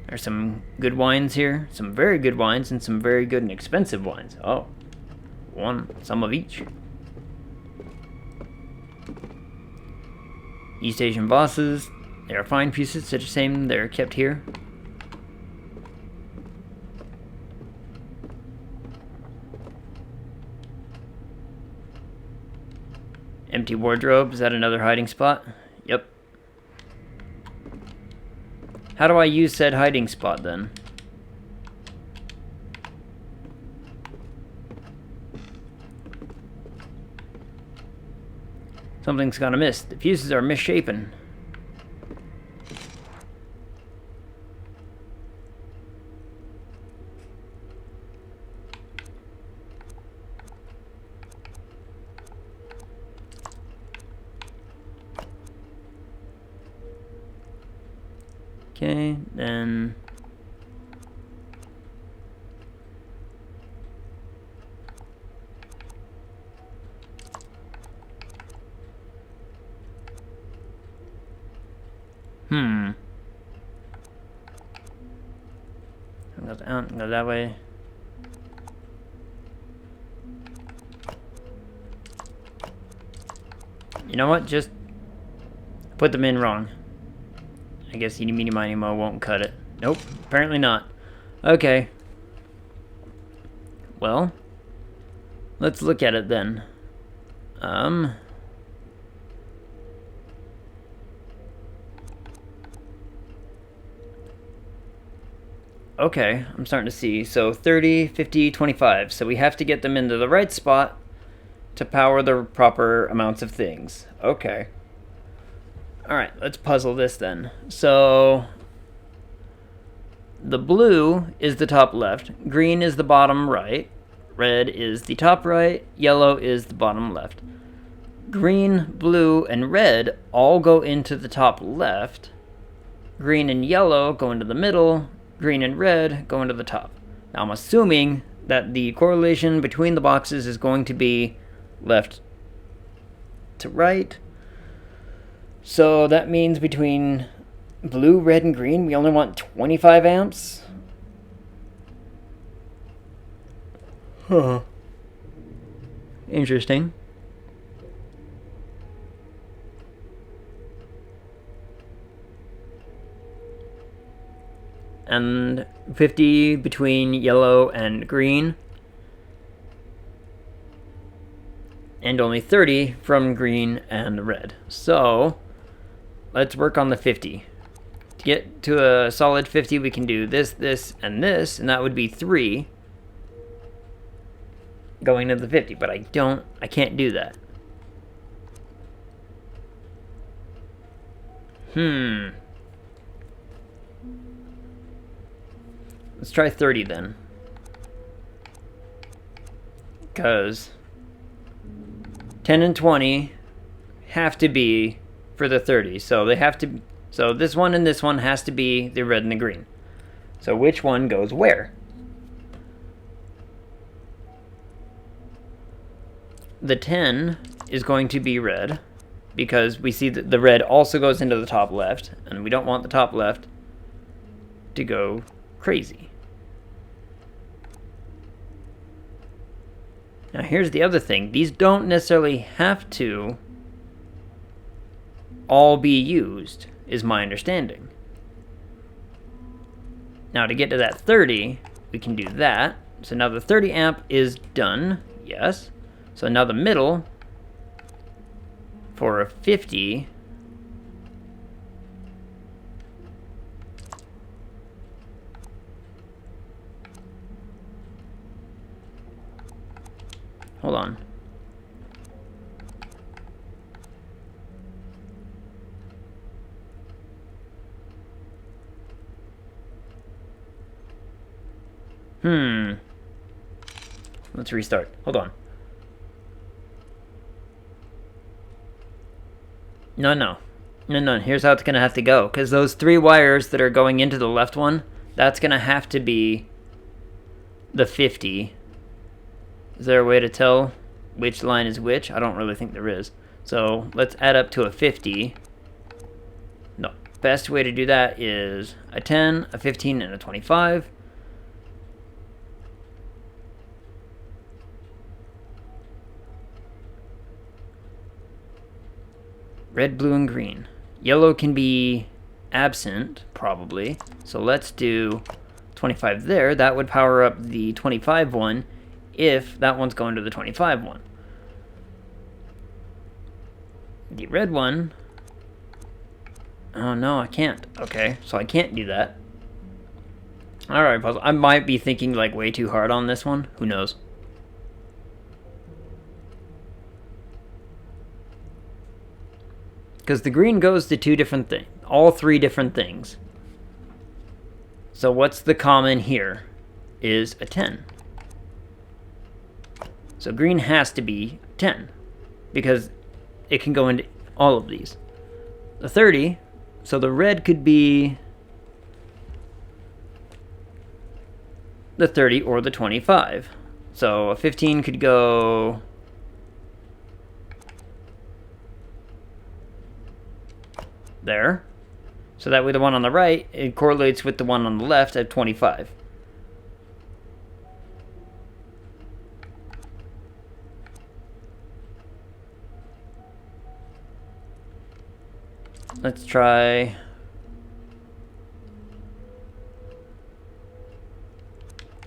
There's some good wines here. Some very good wines and some very good and expensive wines. Oh. Some of each. East Asian bosses. They are fine pieces, such the same. They're kept here. Empty wardrobe. Is that another hiding spot? Yep. How do I use said hiding spot then? Something's gone amiss. The fuses are misshapen. Okay, then... Go that way. You know what? Just put them in wrong. I guess eeny meeny miny mo won't cut it. Nope, apparently not. Okay. Well, let's look at it then. Okay, I'm starting to see. So 30, 50, 25. So we have to get them into the right spot to power the proper amounts of things. Okay. Alright, let's puzzle this then. So the blue is the top left, green is the bottom right, red is the top right, yellow is the bottom left. Green, blue, and red all go into the top left. Green and yellow go into the middle. Green and red go into the top. Now I'm assuming that the correlation between the boxes is going to be left to right. So that means between blue, red, and green, we only want 25 amps. Huh. Interesting. And 50 between yellow and green. And only 30 from green and red. So let's work on the 50. To get to a solid 50, we can do this, this, and this, and that would be 3 going to the 50, but I can't do that. Let's try 30 then. Because 10 and 20 have to be for the 30. So they have to, so this one and this one has to be the red and the green. So which one goes where? The 10 is going to be red because we see that the red also goes into the top left, and we don't want the top left to go crazy. Now here's the other thing. These don't necessarily have to all be used, is my understanding. Now to get to that 30, we can do that. So now the 30 amp is done, yes. So now the middle for a 50 hold on. Let's restart. Hold on. No. Here's how it's going to have to go. Because those 3 wires that are going into the left one, that's going to have to be the 50. Is there a way to tell which line is which. I don't really think there is. So let's add up to a 50. No, best way to do that is a 10, a 15, and a 25. Red, blue, and green. Yellow can be absent, probably. So let's do 25 there. That would power up the 25 one if that one's going to the 25 one. The red one... Oh, no, I can't. Okay, so I can't do that. Alright, puzzle. I might be thinking, like, way too hard on this one. Who knows? Because the green goes to two different things. All three different things. So what's the common here? Is a 10. So green has to be 10. Because it can go into all of these. The 30, so the red could be the 30 or the 25. So a 15 could go there. So that way the one on the right, it correlates with the one on the left at 25. Let's try...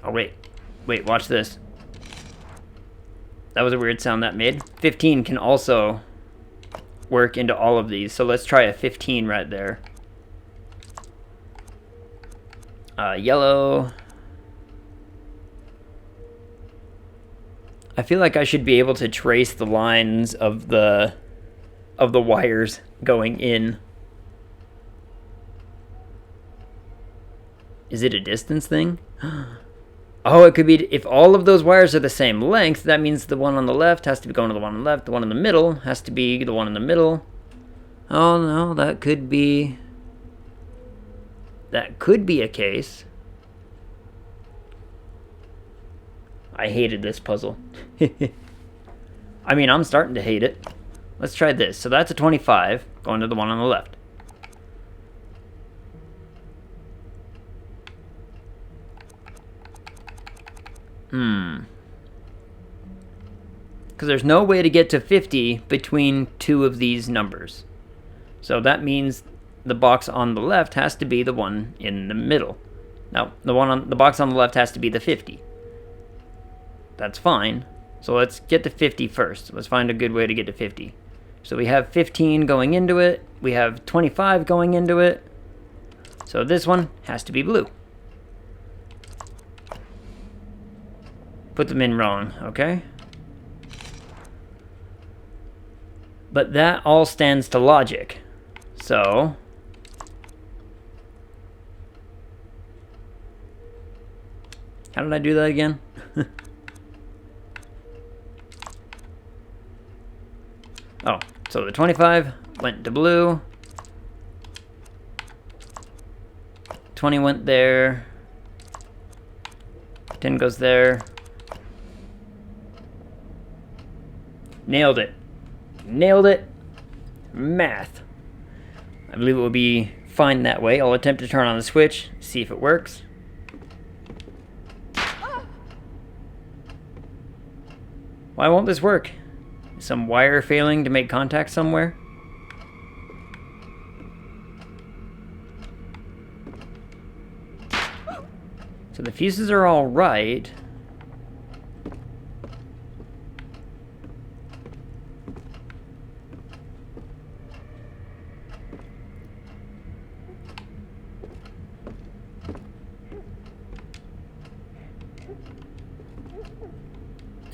Oh, wait. Wait, watch this. That was a weird sound that made. 15 can also work into all of these. So let's try a 15 right there. Yellow. I feel like I should be able to trace the lines of the wires going in. Is it a distance thing? Oh, it could be, if all of those wires are the same length, that means the one on the left has to be going to the one on the left, the one in the middle has to be the one in the middle. Oh no, that could be a case. I hated this puzzle. I mean, I'm starting to hate it. Let's try this. So that's a 25 going to the one on the left. Because there's no way to get to 50 between two of these numbers. So that means the box on the left has to be the one in the middle. Now, the box on the left has to be the 50. That's fine. So let's get to 50 first. Let's find a good way to get to 50. So we have 15 going into it. We have 25 going into it. So this one has to be blue. Put them in wrong, okay? But that all stands to logic. So... how did I do that again? Oh, so the 25 went to blue. 20 went there. 10 goes there. Nailed it. Nailed it. Math. I believe it will be fine that way. I'll attempt to turn on the switch, see if it works. Why won't this work? Is some wire failing to make contact somewhere? So the fuses are all right.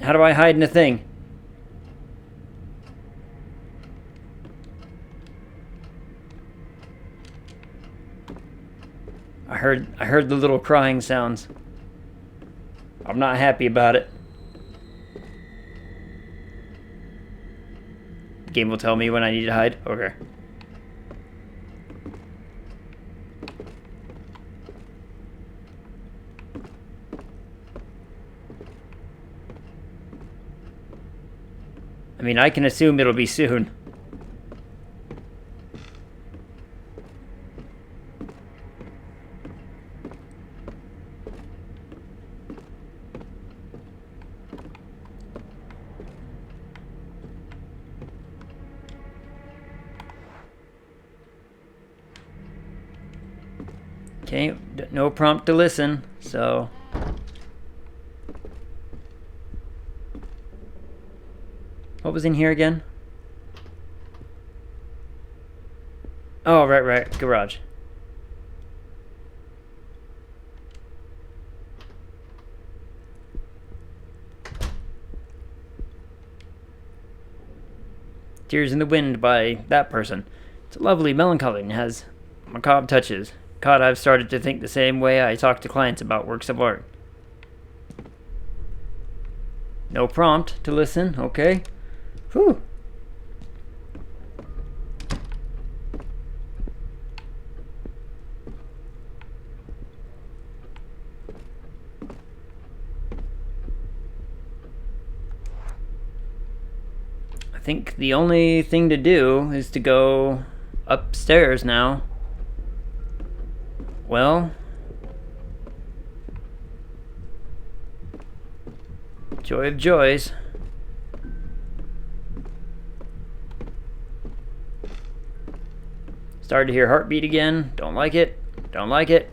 How do I hide in a thing? I heard the little crying sounds. I'm not happy about it. The game will tell me when I need to hide. Okay. I mean, I can assume it'll be soon. Okay, no prompt to listen, so... What was in here again? Oh, right, garage. Tears in the Wind by that person. It's lovely, melancholy, and has macabre touches. God, I've started to think the same way I talk to clients about works of art. No prompt to listen, okay? Whew. I think the only thing to do is to go upstairs now. Well, joy of joys. Started to hear heartbeat again. Don't like it. Don't like it.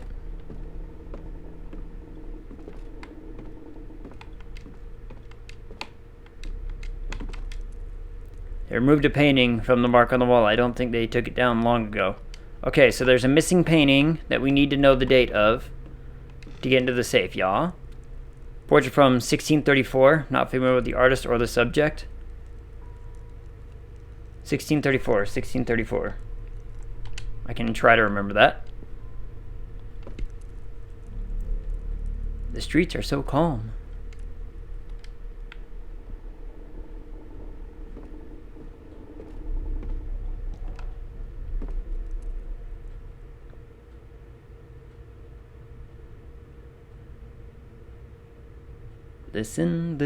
They removed a painting from the mark on the wall. I don't think they took it down long ago. Okay, so there's a missing painting that we need to know the date of to get into the safe, y'all. Portrait from 1634. Not familiar with the artist or the subject. 1634. I can try to remember that. The streets are so calm. Listen,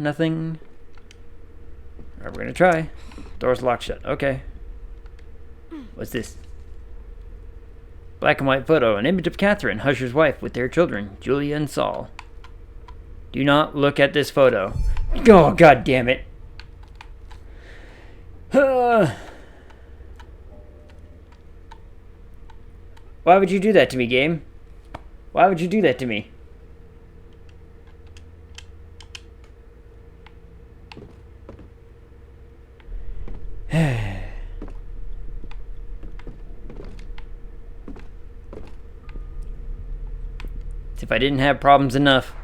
nothing. Alright, we're gonna try. Door's locked shut. Okay. What's this? Black and white photo. An image of Catherine, Husher's wife, with their children, Julia and Saul. Do not look at this photo. Oh, god damn it. Why would you do that to me, game? Why would you do that to me? As if I didn't have problems enough.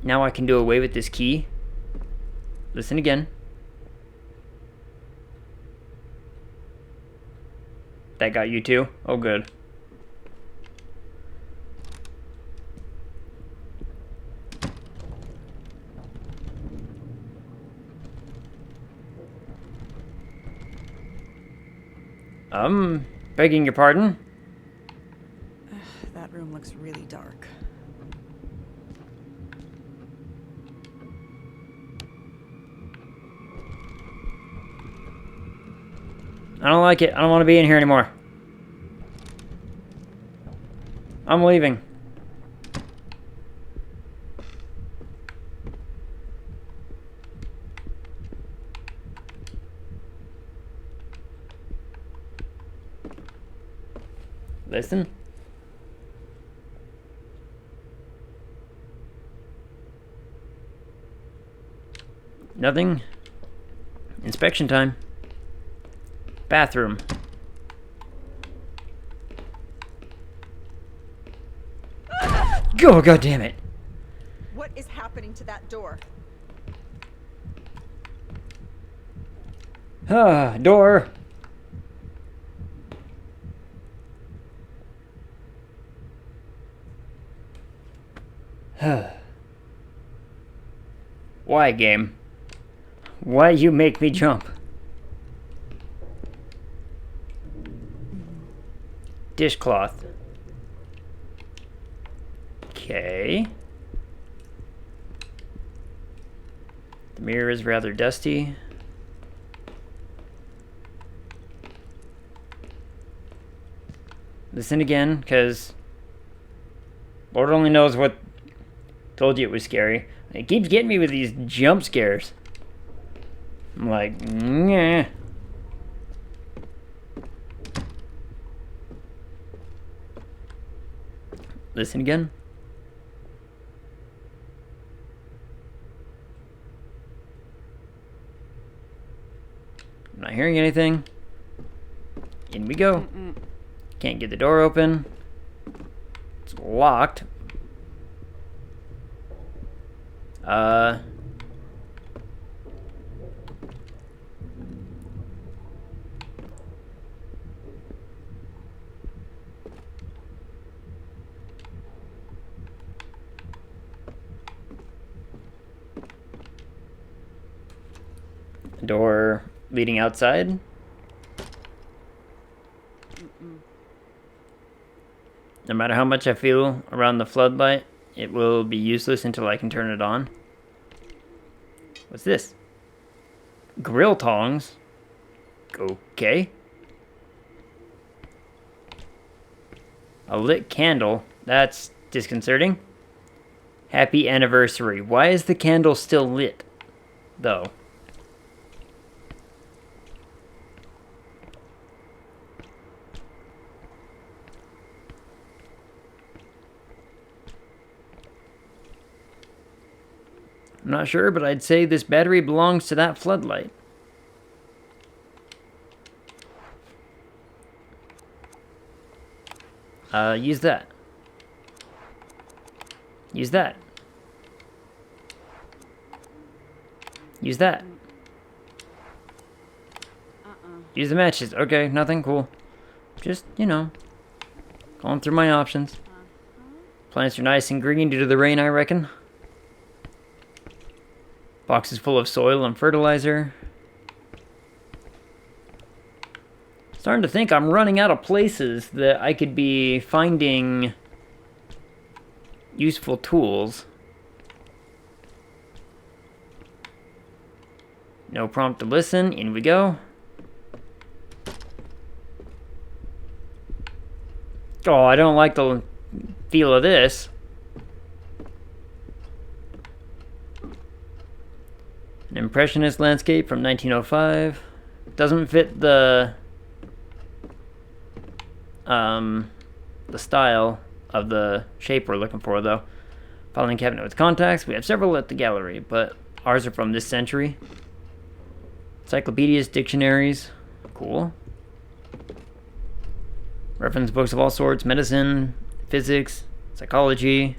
Now I can do away with this key. Listen again. That got you too? Oh, good. Begging your pardon? That room looks really dark. I don't like it. I don't want to be in here anymore. I'm leaving. Listen. Nothing. Inspection time. Bathroom. Oh, god damn it. What is happening to that door? Door. Why, game? Why you make me jump? Dishcloth. Okay. The mirror is rather dusty. Listen again, because Lord only knows what told you it was scary. It keeps getting me with these jump scares. I'm like, nah. Listen again. I'm not hearing anything. In we go. Can't get the door open. It's locked. Door leading outside. No matter how much I feel around the floodlight, it will be useless until I can turn it on. What's this? Grill tongs? Okay. A lit candle? That's disconcerting. Happy anniversary. Why is the candle still lit, though? I'm not sure, but I'd say this battery belongs to that floodlight. Use that. Use that. Use that. Use the matches. Okay, nothing, cool. Just, you know, going through my options. Plants are nice and green due to the rain, I reckon. Box is full of soil and fertilizer. Starting to think I'm running out of places that I could be finding useful tools. No prompt to listen. In we go. Oh, I don't like the feel of this. An impressionist landscape from 1905. Doesn't fit the style of the shape we're looking for, though. Filing cabinet with contacts. We have several at the gallery, but ours are from this century. Encyclopedias, dictionaries. Cool. Reference books of all sorts. Medicine, physics, psychology.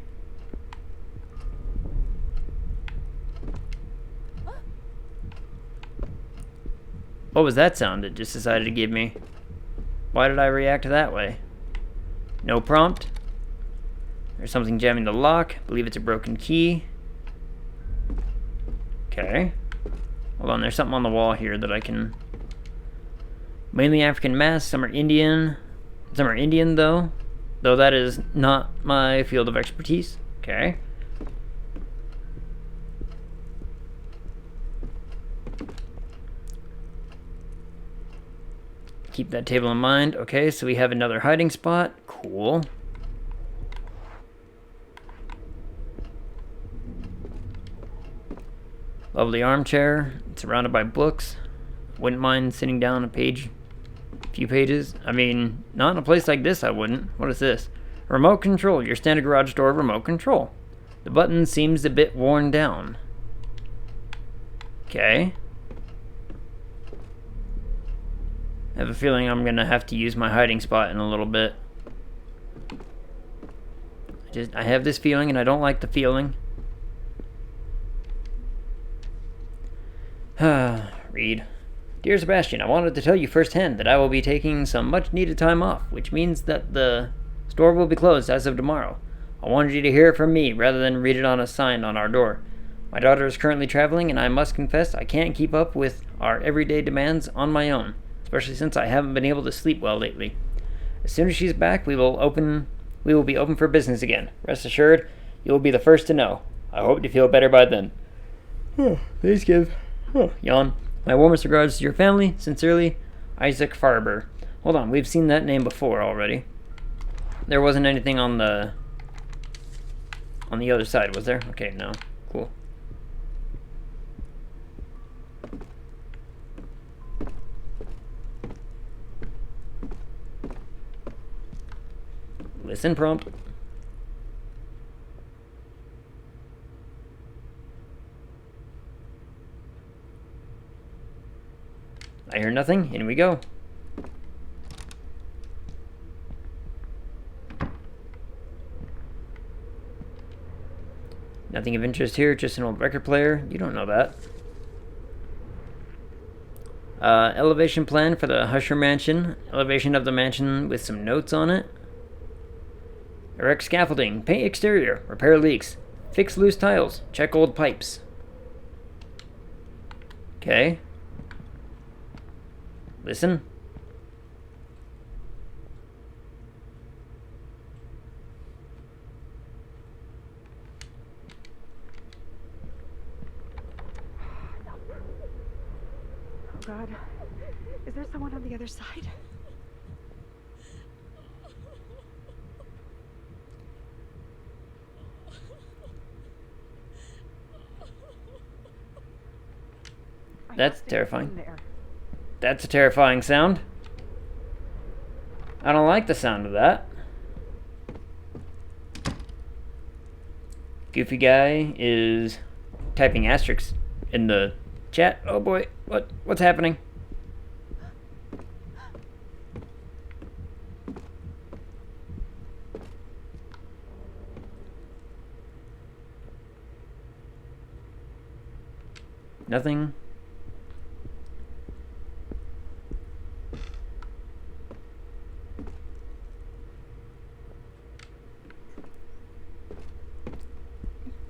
What was that sound it just decided to give me? Why did I react that way? No prompt. There's something jamming the lock. I believe it's a broken key. Okay. Hold on, there's something on the wall here that I can... Mainly African masks, some are Indian. Some are Indian, though. Though that is not my field of expertise. Okay. Keep that table in mind. Okay, so we have another hiding spot. Cool. Lovely armchair. Surrounded by books. Wouldn't mind sitting down a few pages. I mean, not in a place like this I wouldn't. What is this? Remote control. Your standard garage door remote control. The button seems a bit worn down. Okay. I have a feeling I'm gonna have to use my hiding spot in a little bit. I have this feeling and I don't like the feeling. Read. Dear Sebastian, I wanted to tell you firsthand that I will be taking some much needed time off, which means that the store will be closed as of tomorrow. I wanted you to hear it from me rather than read it on a sign on our door. My daughter is currently traveling and I must confess I can't keep up with our everyday demands on my own, especially since I haven't been able to sleep well lately. As soon as she's back, we will open we will be open for business again. Rest assured, you will be the first to know. I hope to feel better by then. Please give. Yawn. My warmest regards to your family. Sincerely, Isaac Farber. Hold on, we've seen that name before already. There wasn't anything on the other side, was there? Okay, no. Cool. Listen prompt. I hear nothing. In we go. Nothing of interest here, just an old record player. You don't know that. Elevation plan for the Husher Mansion. Elevation of the mansion with some notes on it. Erect scaffolding. Paint exterior. Repair leaks. Fix loose tiles. Check old pipes. Okay. Listen. Oh God. Is there someone on the other side? That's terrifying. That's a terrifying sound. I don't like the sound of that. Goofy guy is typing asterisks in the chat. Oh boy, what's happening? Nothing.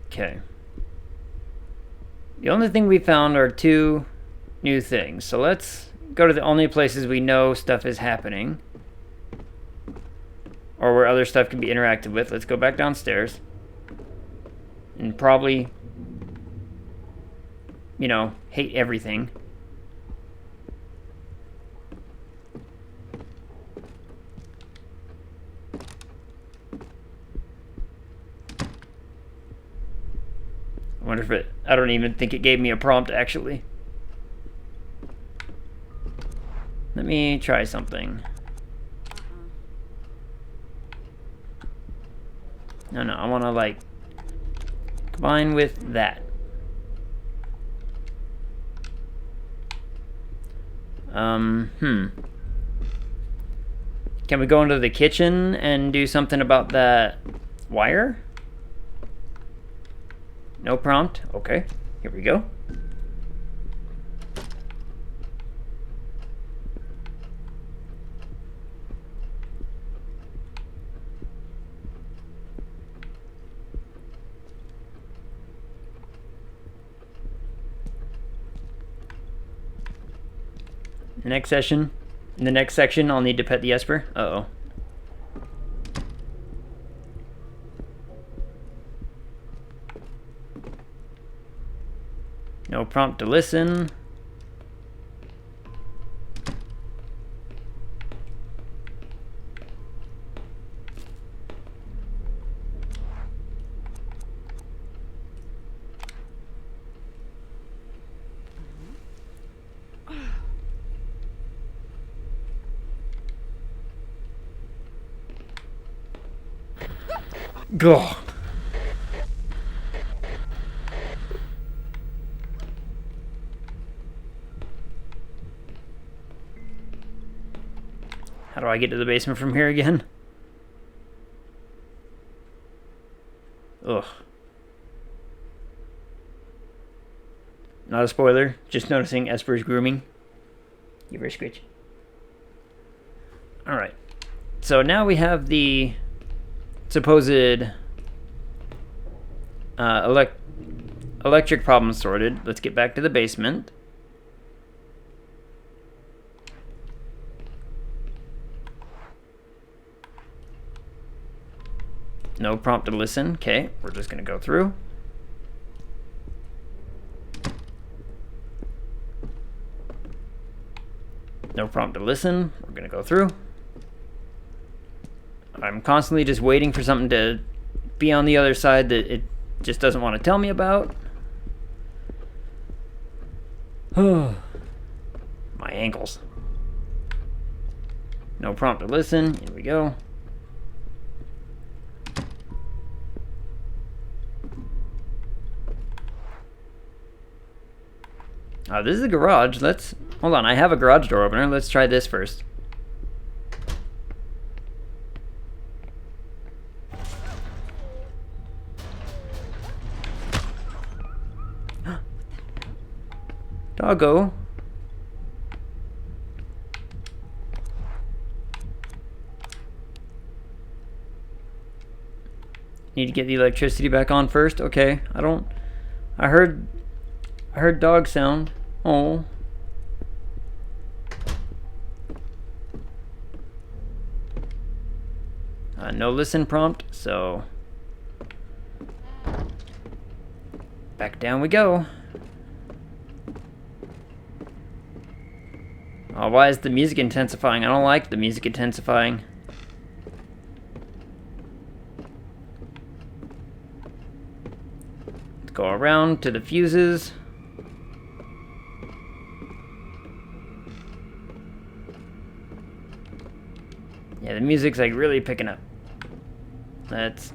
Okay. The only thing we found are 2 new things. So let's go to the only places we know stuff is happening. Or where other stuff can be interacted with. Let's go back downstairs. And probably, you know, hate everything. I wonder if it... I don't even think it gave me a prompt, actually. Let me try something. No, I want to, like, combine with that. Can we go into the kitchen and do something about that wire? No prompt? Okay, here we go. In the next section, I'll need to pet the Esper. Uh-oh. No prompt to listen. Go. How do I get to the basement from here again? Ugh. Not a spoiler, just noticing Esper's grooming. Give her a scritch. Alright. So now we have the supposed electric problem sorted. Let's get back to the basement. no prompt to listen. Okay, we're just gonna go through. No prompt to listen. We're gonna go through. I'm constantly just waiting for something to be on the other side that it just doesn't want to tell me about. My ankles. No prompt to listen. Here we go. This is a garage. Let's... Hold on, I have a garage door opener. Let's try this first. Doggo. Need to get the electricity back on first. Okay, I heard dog sound. Oh. No listen prompt, so back down we go. Oh, why is the music intensifying? I don't like the music intensifying. Let's go around to the fuses. Yeah, the music's like really picking up. Let's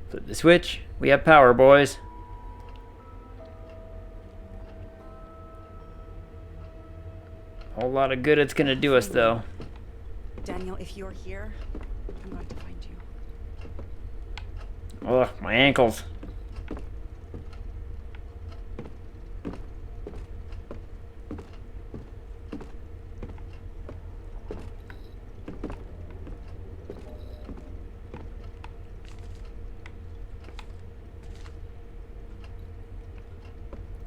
flip the switch. We have power, boys. A whole lot of good it's gonna do us, though. Daniel, if you're here, I'm going to find you. Ugh, my ankles.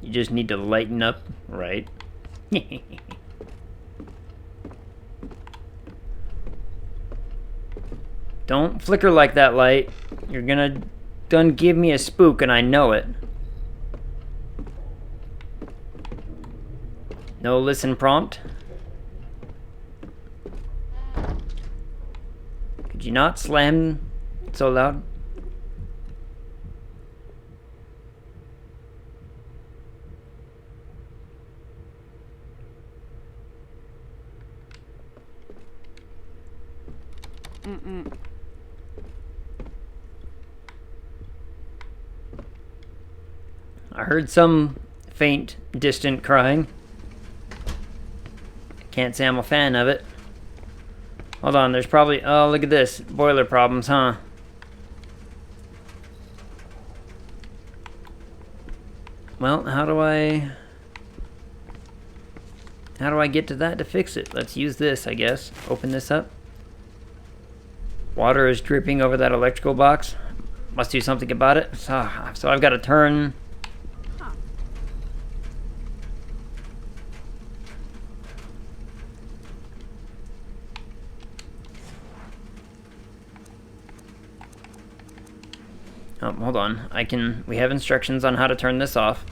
You just need to lighten up, right? Don't flicker like that, light. You're gonna done give me a spook and I know it. No listen prompt. Could you not slam so loud? I heard some faint, distant crying. Can't say I'm a fan of it. Hold on, there's probably... Oh, look at this. Boiler problems, huh? Well, how do I get to that to fix it? Let's use this, I guess. Open this up. Water is dripping over that electrical box. Must do something about it. So I've got to turn... Oh, hold on. We have instructions on how to turn this off.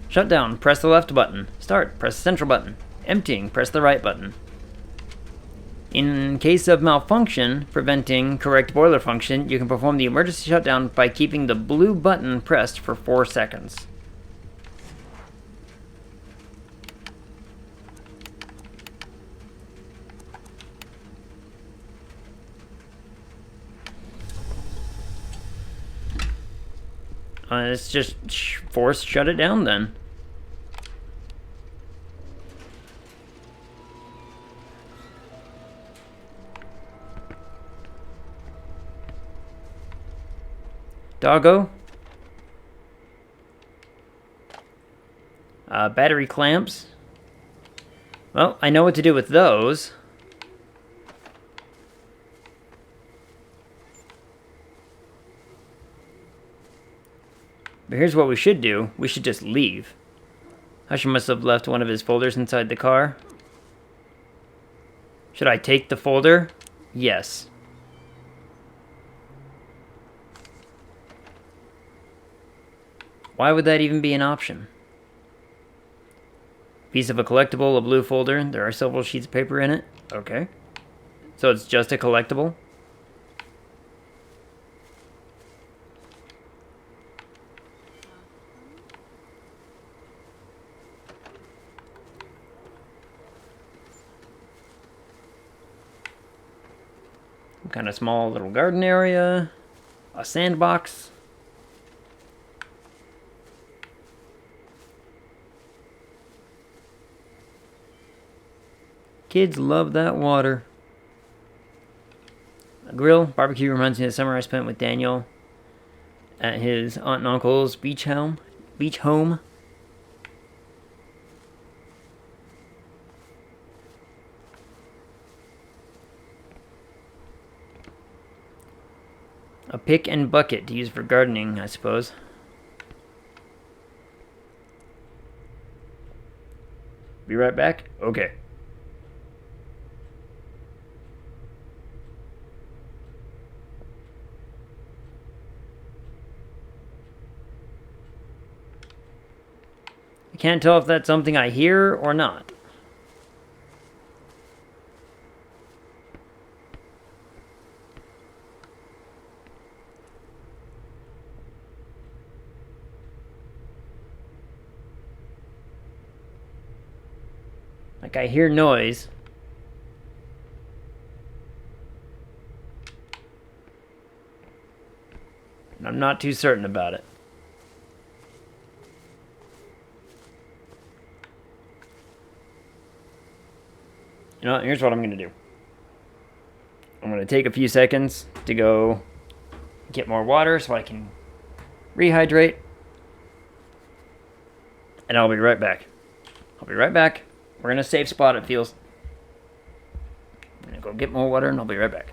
Shut down, press the left button. Start, press the central button. Emptying, press the right button. In case of malfunction, preventing correct boiler function, you can perform the emergency shutdown by keeping the blue button pressed for 4 seconds. Let's just force shut it down then. Doggo. Battery clamps. Well, I know what to do with those. But here's what we should do. We should just leave. Husher must have left one of his folders inside the car. Should I take the folder? Yes. Why would that even be an option? Piece of a collectible, a blue folder. There are several sheets of paper in it. Okay. So it's just a collectible? Some kind of small little garden area. A sandbox. Kids love that water. A grill. Barbecue reminds me of the summer I spent with Daniel at his aunt and uncle's beach home. A pick and bucket to use for gardening, I suppose. Be right back? Okay. I can't tell if that's something I hear or not. Like, I hear noise. And I'm not too certain about it. You know, here's what I'm going to do. I'm going to take a few seconds to go get more water so I can rehydrate. And I'll be right back. We're in a safe spot, it feels. I'm going to go get more water and I'll be right back.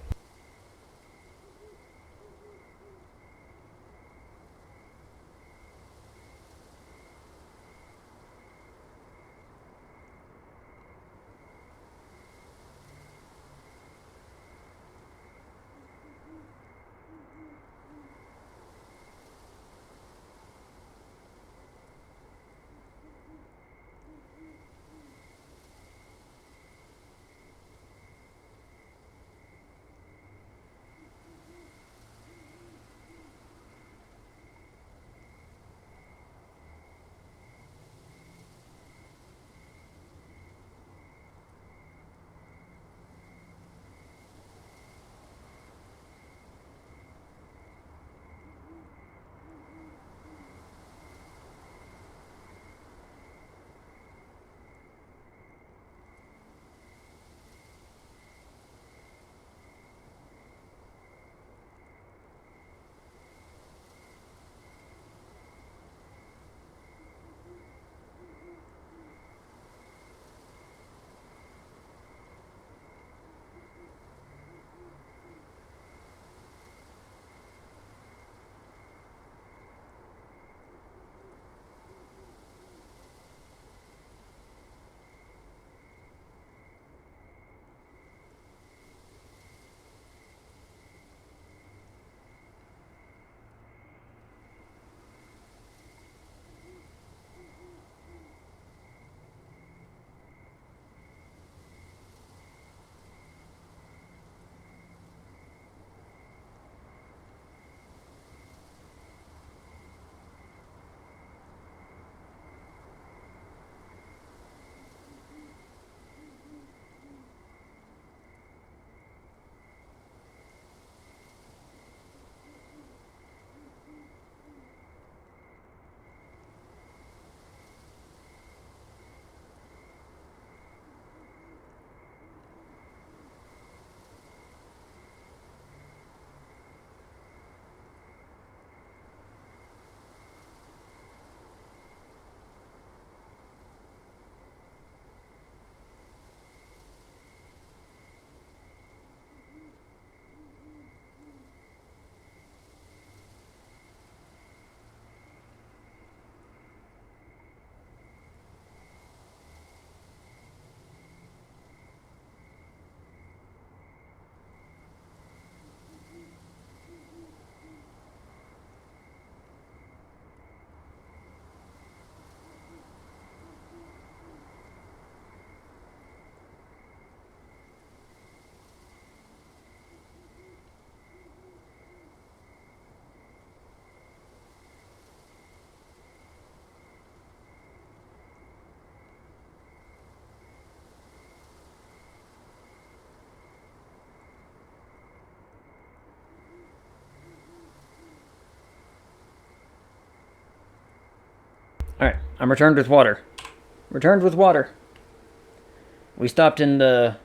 Alright, I'm returned with water. Returned with water. We stopped in the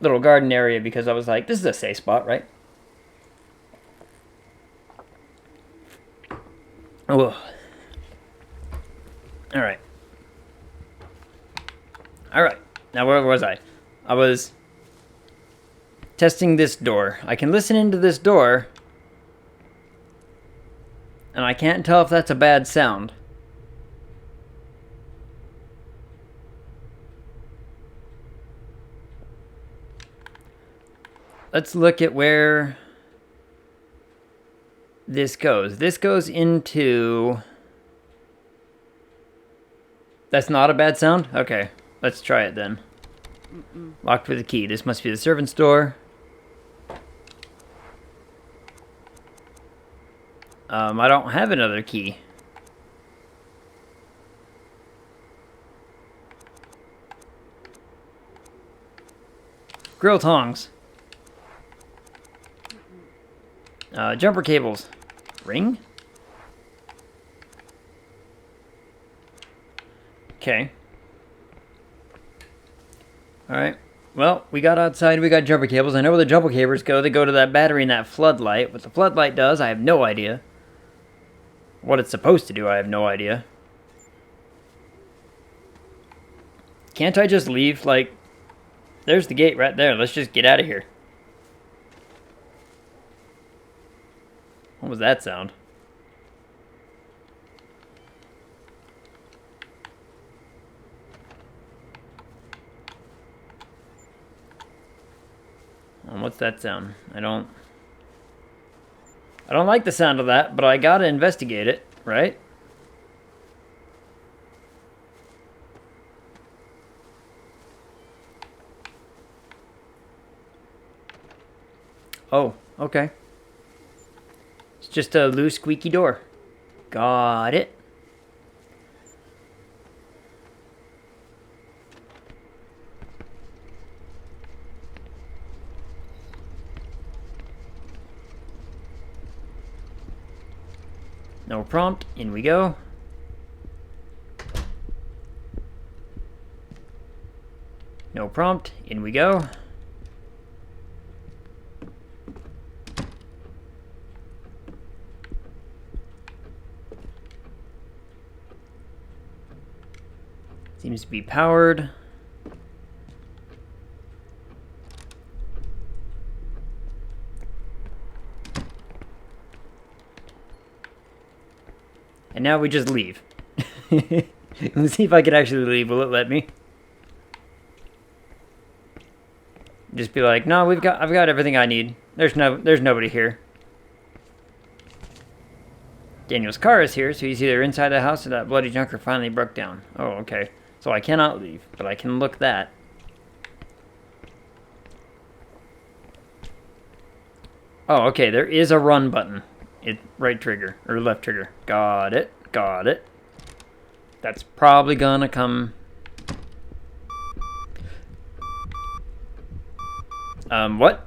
little garden area because I was like, this is a safe spot, right? Oh. Alright. Alright. Now where was I? I was testing this door. I can listen into this door, and I can't tell if that's a bad sound. Let's look at where this goes. This goes into... That's not a bad sound? Okay, let's try it then. Locked with a key. This must be the servant's door. I don't have another key. Grill tongs. Jumper cables. Ring? Okay. Alright. Well, we got outside, we got jumper cables. I know where the jumper cables go. They go to that battery and that floodlight. What the floodlight does, I have no idea. What it's supposed to do, I have no idea. Can't I just leave? Like, there's the gate right there. Let's just get out of here. What was that sound? What's that sound? I don't like the sound of that, but I gotta investigate it, right? Oh, okay. It's just a loose, squeaky door. Got it. No prompt, in we go. No prompt, in we go. Seems to be powered. And now we just leave. Let's see if I can actually leave. Will it let me? Just be like, no, I've got everything I need. There's nobody here. Daniel's car is here, so he's either inside the house or that bloody junker finally broke down. Oh, okay. So I cannot leave, but I can look that. Oh, okay, there is a run button. Right trigger, or left trigger. Got it, got it. That's probably gonna come... what?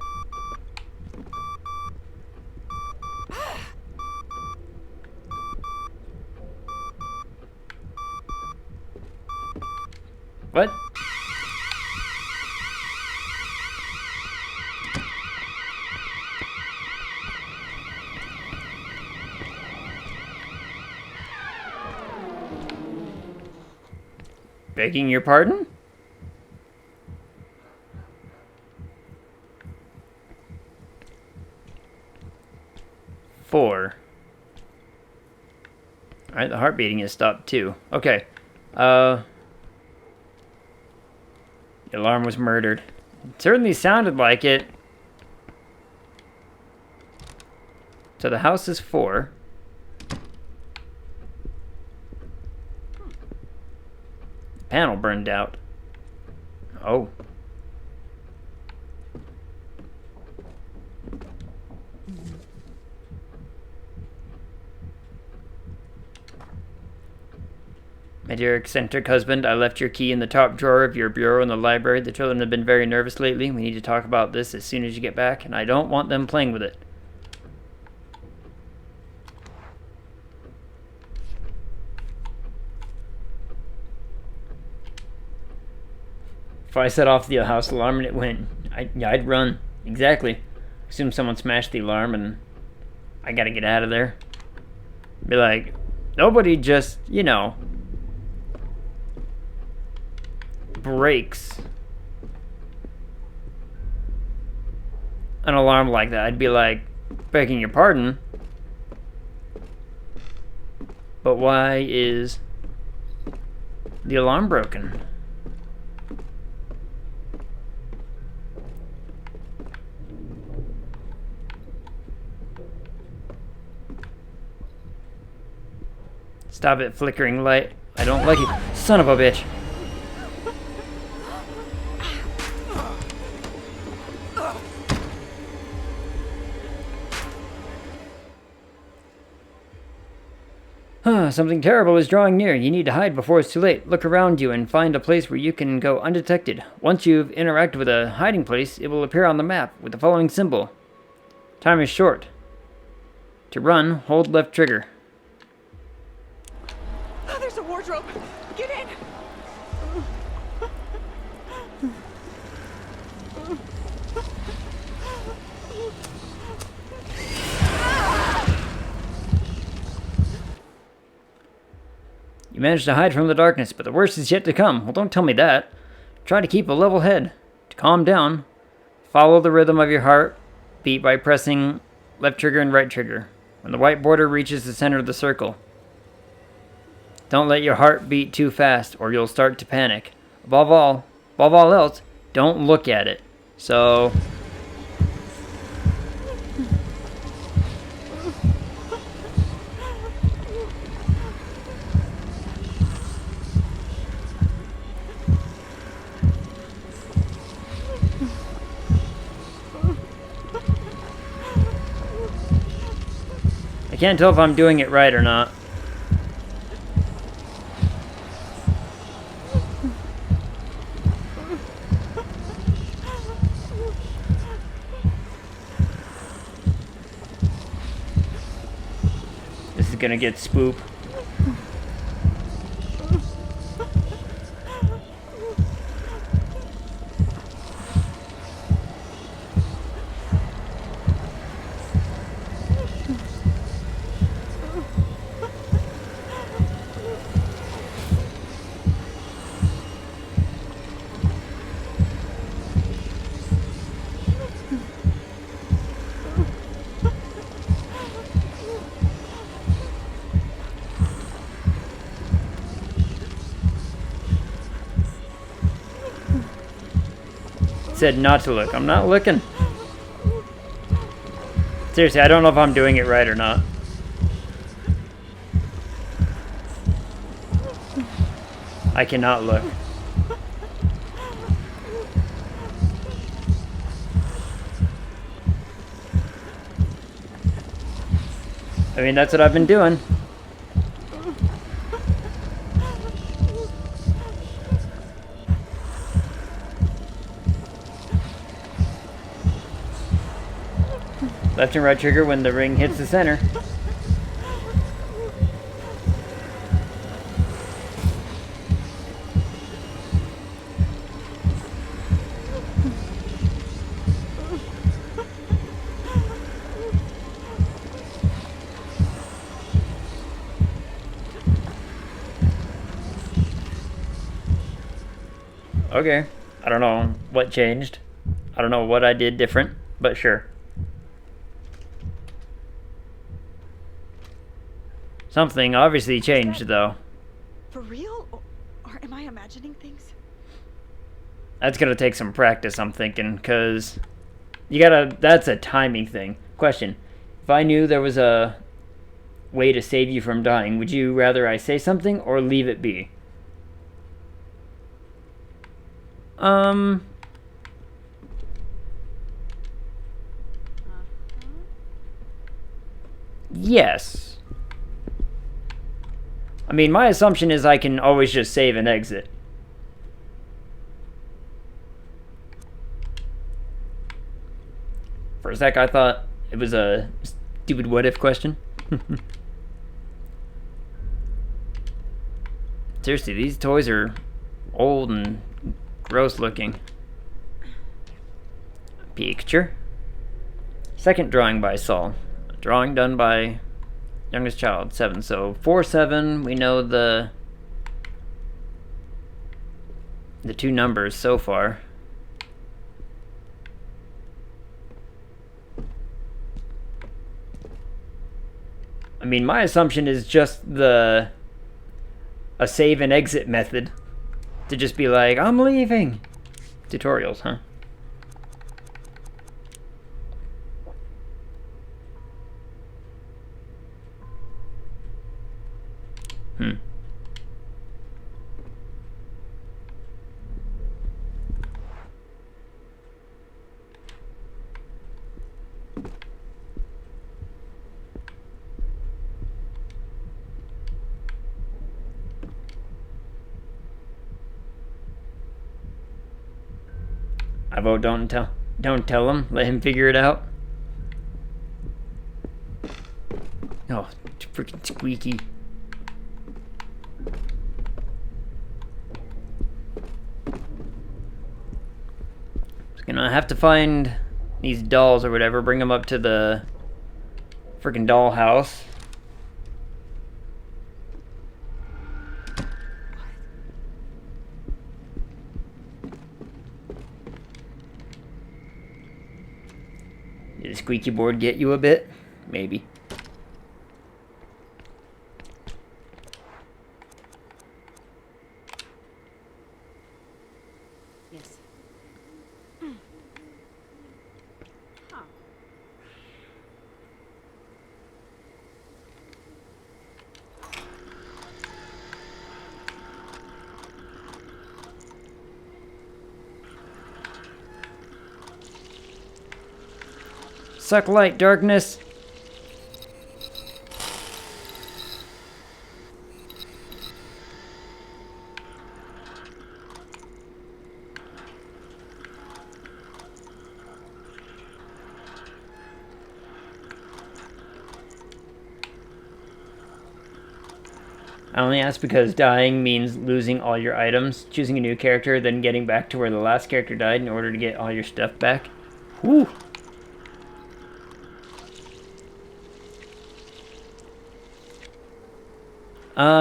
What? Begging your pardon? Four. Alright, the heart beating has stopped too. Okay. The alarm was murdered. It certainly sounded like it. So the house is 4. The panel burned out. Oh. My dear eccentric husband, I left your key in the top drawer of your bureau in the library. The children have been very nervous lately. We need to talk about this as soon as you get back, and I don't want them playing with it. If I set off the house alarm and it went, I'd run. Exactly. Assume someone smashed the alarm and I gotta get out of there. Be like, nobody just, you know, breaks an alarm like that. I'd be like, begging your pardon, but why is the alarm broken? Stop it, flickering light. I don't like it. Son of a bitch. Something terrible is drawing near. You need to hide before it's too late. Look around you and find a place where you can go undetected. Once you've interacted with a hiding place, it will appear on the map with the following symbol. Time is short. To run, hold left trigger. Oh, there's a wardrobe. Get in. You managed to hide from the darkness, but the worst is yet to come. Well, don't tell me that. Try to keep a level head. To calm down, follow the rhythm of your heartbeat by pressing left trigger and right trigger. When the white border reaches the center of the circle, don't let your heart beat too fast or you'll start to panic. Above all else, don't look at it. So I can't tell if I'm doing it right or not. This is gonna get spook. Said not to look. I'm not looking. Seriously, I don't know if I'm doing it right or not. I cannot look. I mean, that's what I've been doing. Left and right trigger when the ring hits the center. Okay. I don't know what changed. I don't know what I did different, but sure. Something obviously changed, though. For real? Or am I imagining things? That's gonna take some practice, I'm thinking, because you gotta... That's a timing thing. Question. If I knew there was a way to save you from dying, would you rather I say something or leave it be? Yes. I mean, my assumption is I can always just save and exit. For a sec, I thought it was a stupid what-if question. Seriously, these toys are old and Gross looking. Picture. Second drawing by Saul. Drawing done by youngest child, 7. So 4, 7. We know the two numbers so far. I mean, my assumption is just a save and exit method to just be like, I'm leaving. Tutorials, huh? I vote don't tell him. Let him figure it out. Oh, freaking squeaky. Just gonna have to find these dolls or whatever, bring them up to the freaking doll house. Did the squeaky board get you a bit? Maybe. Yes. Huh. Suck light, darkness. I only ask because dying means losing all your items, choosing a new character, then getting back to where the last character died in order to get all your stuff back. Whew.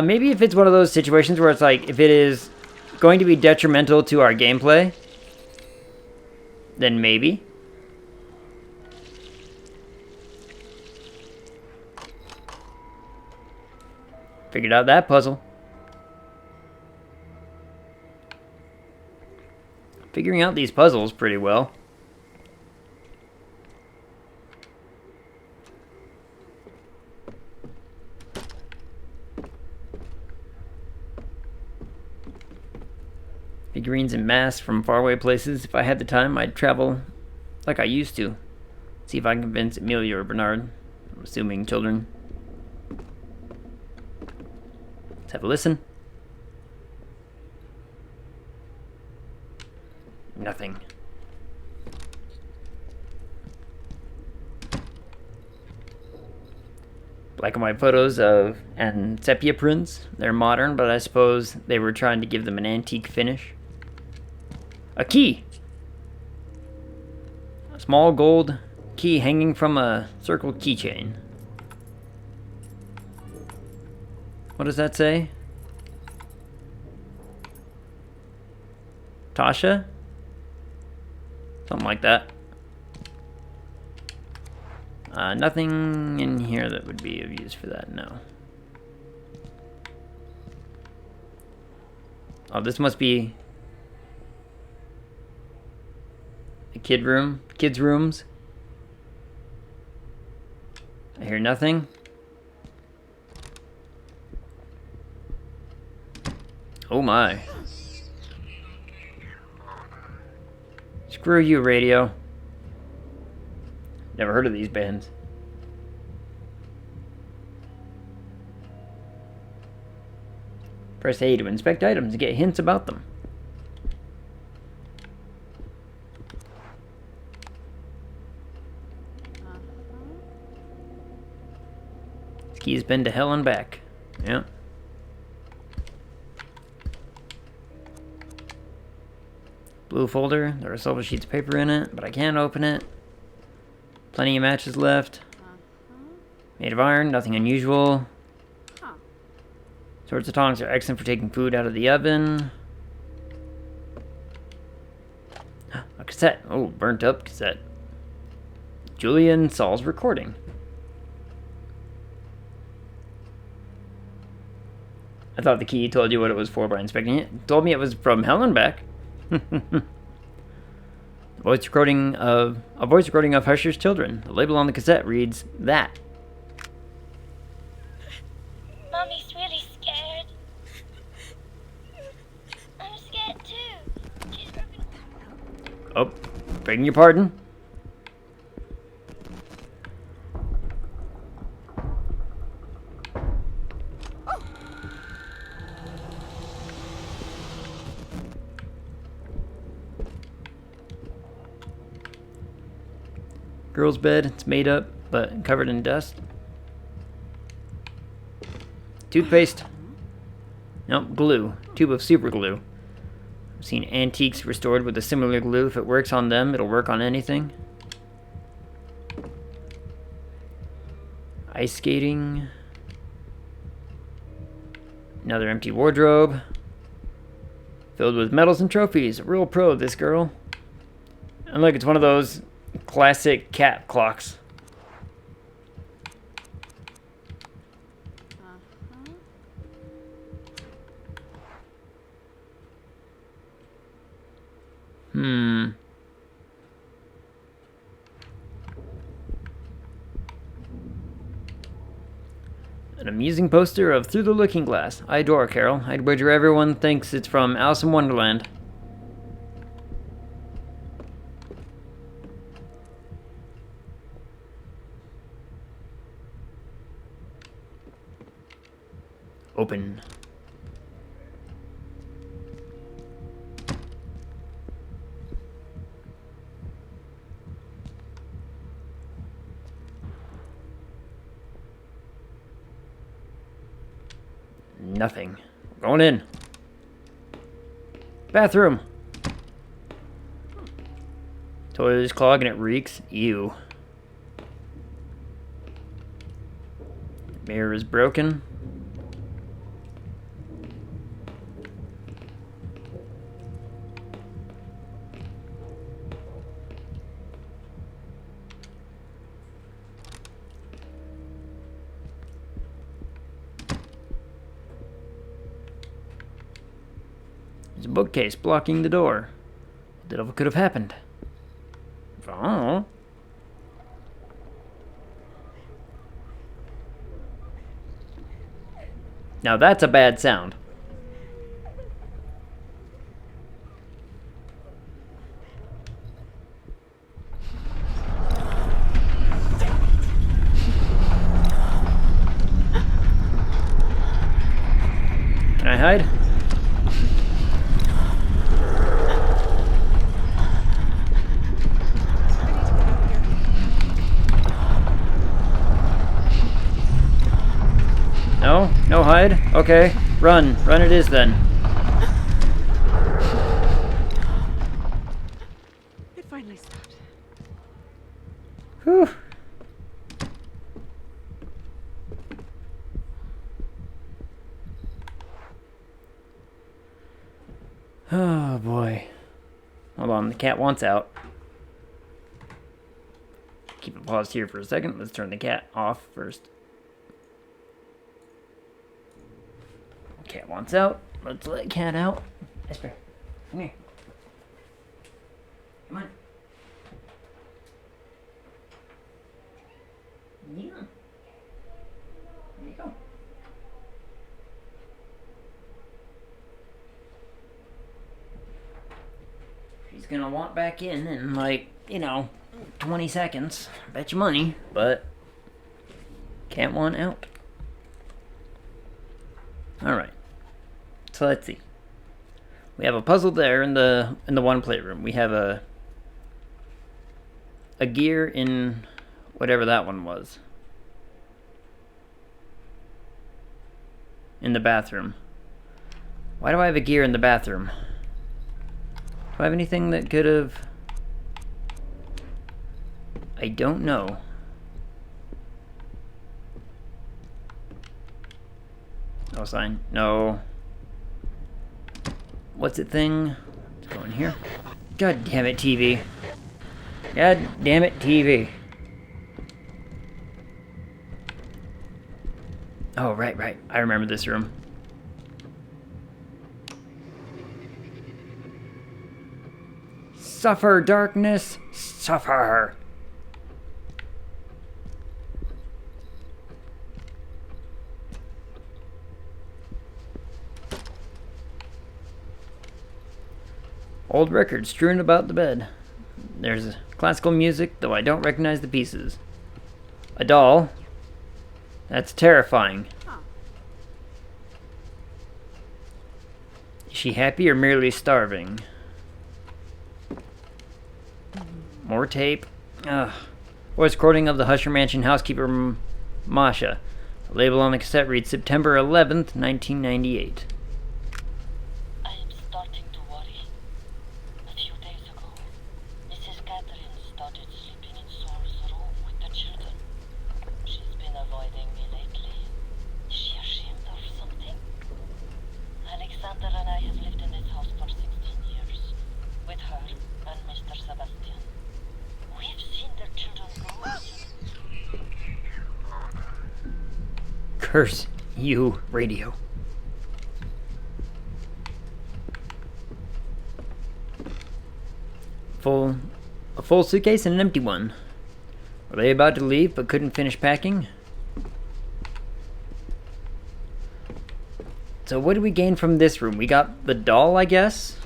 Maybe if it's one of those situations where it's like, if it is going to be detrimental to our gameplay, then maybe. Figured out that puzzle. Figuring out these puzzles pretty well. Figurines and masks from faraway places. If I had the time, I'd travel like I used to. See if I can convince Amelia or Bernard. I'm assuming children. Let's have a listen. Nothing. Black and white photos of and sepia prints. They're modern, but I suppose they were trying to give them an antique finish. A key! A small gold key hanging from a circled keychain. What does that say? Tasha? Something like that. Nothing in here that would be of use for that, no. Oh, this must be a kid room, kids' rooms. I hear nothing. Oh my. Screw you, radio. Never heard of these bands. Press A to inspect items and get hints about them. This key's been to hell and back. Yeah. Blue folder. There are several sheets of paper in it, but I can't open it. Plenty of matches left. Made of iron, nothing unusual. Swords of tongs are excellent for taking food out of the oven. A cassette. Oh, burnt up cassette. Julia and Saul's recording. I thought the key told you what it was for by inspecting it. It told me it was from hell and back. A voice recording of Husher's Children. The label on the cassette reads that. Mommy's really scared. I'm scared too. She's broken. Oh, begging your pardon. Girl's bed, it's made up, but covered in dust. Toothpaste. Nope, glue. Tube of super glue. I've seen antiques restored with a similar glue. If it works on them, it'll work on anything. Ice skating. Another empty wardrobe. Filled with medals and trophies. A real pro, this girl. And look, it's one of those classic cat clocks. An amusing poster of Through the Looking Glass. I adore Carol. I'd wager everyone thinks it's from Alice in Wonderland. Open. Nothing. Going in. Bathroom. Toilet is clogged and it reeks. Ew. Mirror is broken. There's a bookcase blocking the door. What the devil could have happened? Oh. Now that's a bad sound. Can I hide? No? No hide? Okay. Run. Run it is then. It finally stopped. Whew. Oh boy. Hold on, the cat wants out. Keep it paused here for a second. Let's turn the cat off first. Cat wants out. Let's let cat out. Esper, come here. Come on. Yeah. There you go. She's gonna want back in like, 20 seconds. Bet you money, but can't want out. Alright. So let's see. We have a puzzle there in the one playroom. We have a gear in whatever that one was. In the bathroom. Why do I have a gear in the bathroom? I have anything that could have... I don't know. No sign. No. What's it thing? Let's go in here. God damn it, TV. God damn it, TV. Oh, right. I remember this room. Suffer, darkness, suffer. Old records strewn about the bed. There's classical music, though I don't recognize the pieces. A doll. That's terrifying. Is she happy or merely starving? More tape. Ugh. Voice recording of the Husher Mansion housekeeper Masha. The label on the cassette reads September 11th, 1998. I am starting to worry. A few days ago, Mrs. Catherine started sleeping in Saul's room with the children. She's been avoiding me lately. Is she ashamed of something? Alexander and I have lived in this house for 16 years, with her and Mr. Sebastian. We've seen their children grow up. Curse you, radio. A full suitcase and an empty one. Were they about to leave but couldn't finish packing? So what did we gain from this room? We got the doll, I guess?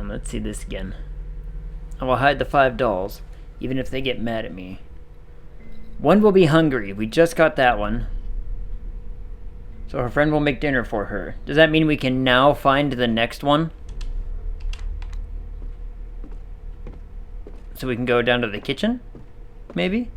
Let's see this again. I will hide the 5 dolls, even if they get mad at me. One will be hungry. We just got that one. So her friend will make dinner for her. Does that mean we can now find the next one? So we can go down to the kitchen? Maybe?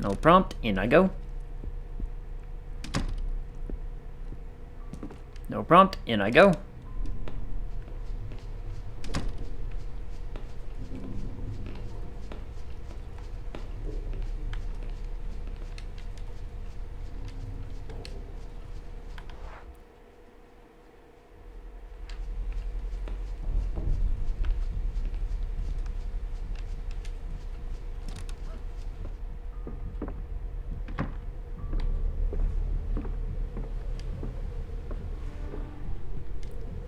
No prompt, in I go. No prompt, in I go.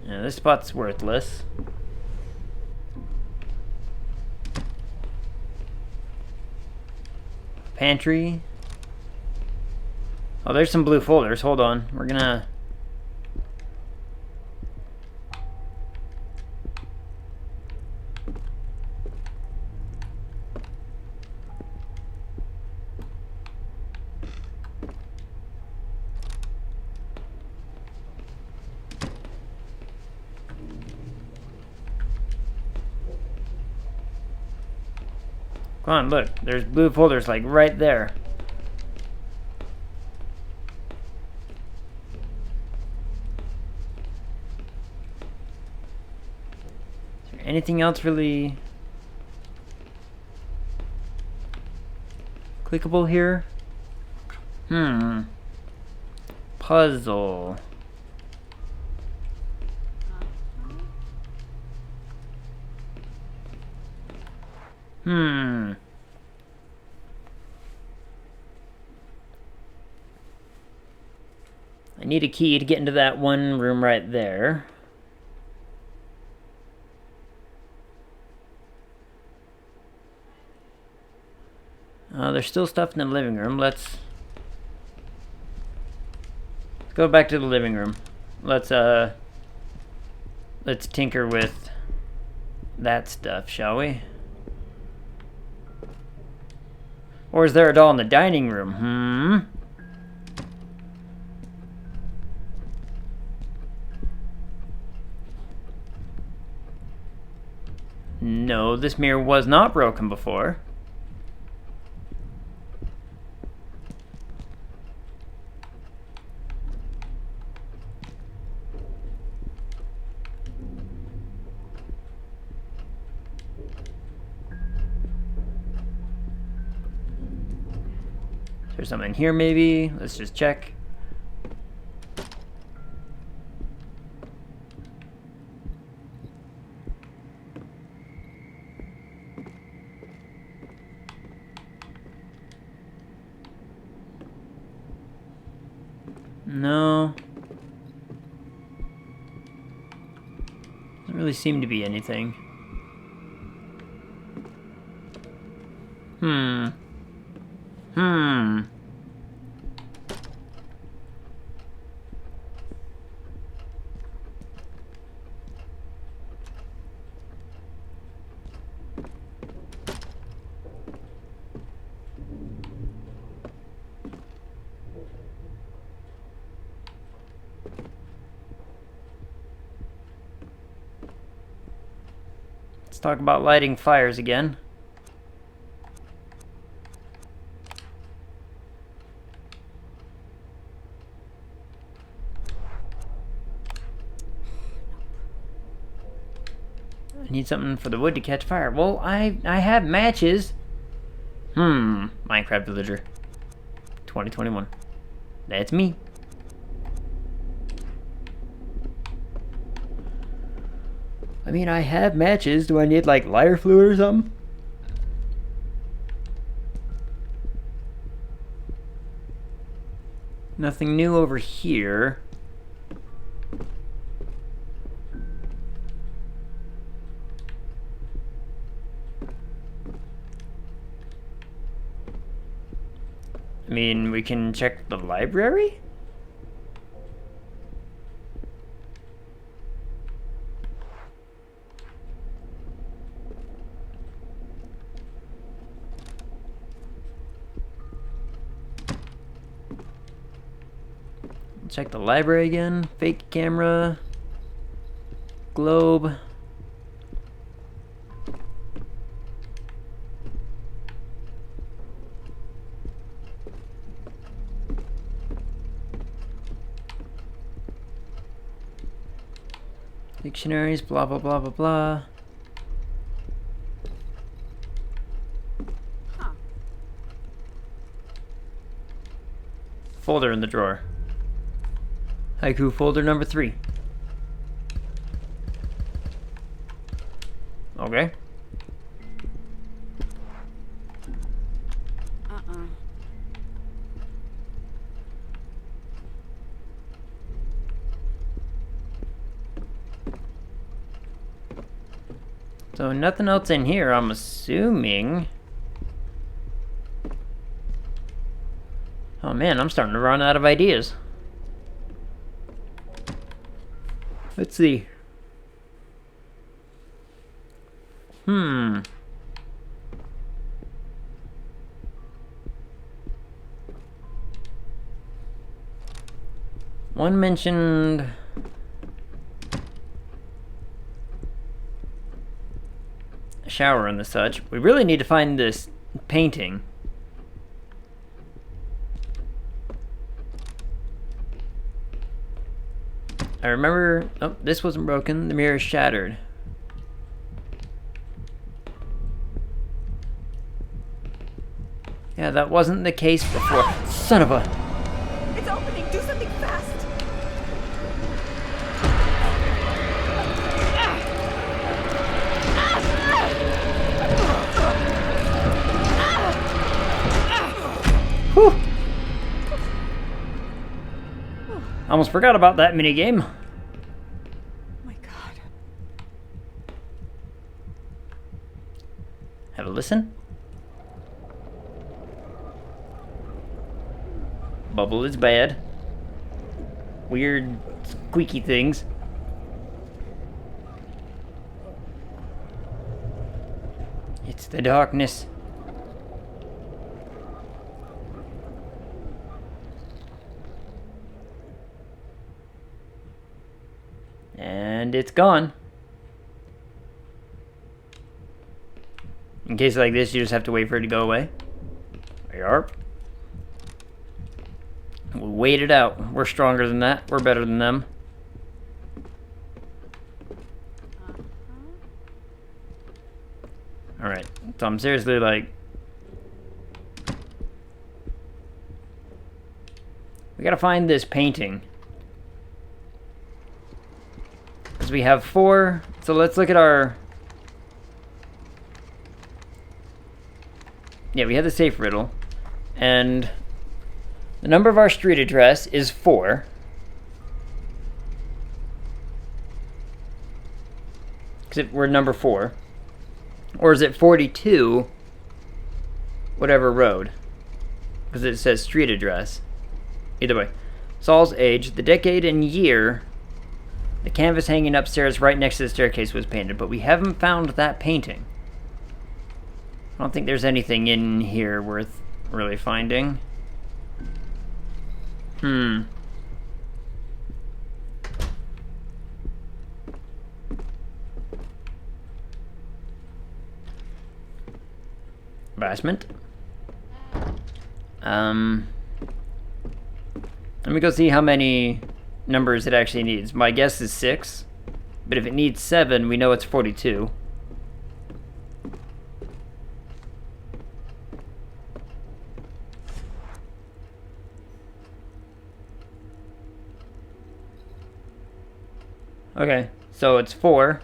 Yeah, this spot's worthless. Pantry. Oh, there's some blue folders. Hold on. We're gonna... Come on, look. There's blue folders, like, right there. Is there anything else really clickable here? Puzzle. I need a key to get into that one room right there. There's still stuff in the living room. Let's go back to the living room. Let's tinker with that stuff, shall we? Or is there a doll in the dining room? No, this mirror was not broken before. There's something in here maybe. Let's just check. No. Doesn't really seem to be anything. Let's talk about lighting fires again. I need something for the wood to catch fire. Well, I have matches. Minecraft Villager 2021. That's me. I mean, I have matches. Do I need, like, lighter fluid or something? Nothing new over here. I mean, we can check the library? Check the library again. Fake camera. Globe. Dictionaries, blah blah blah blah blah. Folder in the drawer. Haiku folder number 3. Okay. So nothing else in here, I'm assuming. Oh man, I'm starting to run out of ideas. Let's see. One mentioned a shower and the such. We really need to find this painting. I remember... Oh, this wasn't broken. The mirror is shattered. Yeah, that wasn't the case before. Son of a... It's opening! Do something fast! Almost forgot about that minigame. Oh my god. Have a listen. Bubble is bad. Weird squeaky things. It's the darkness. And it's gone. In cases like this, you just have to wait for it to go away. Yarp. We wait it out. We're stronger than that. We're better than them. Alright. So I'm seriously like... we gotta find this painting. Because we have 4... so let's look at our... yeah, we have the safe riddle. And... the number of our street address is 4. Because we're number 4. Or is it 42? Whatever road. Because it says street address. Either way. Saul's age, the decade and year. The canvas hanging upstairs right next to the staircase was painted. But we haven't found that painting. I don't think there's anything in here worth really finding. Basement. Let me go see how many numbers it actually needs. My guess is 6. But if it needs 7, we know it's 42. Okay, so it's 4,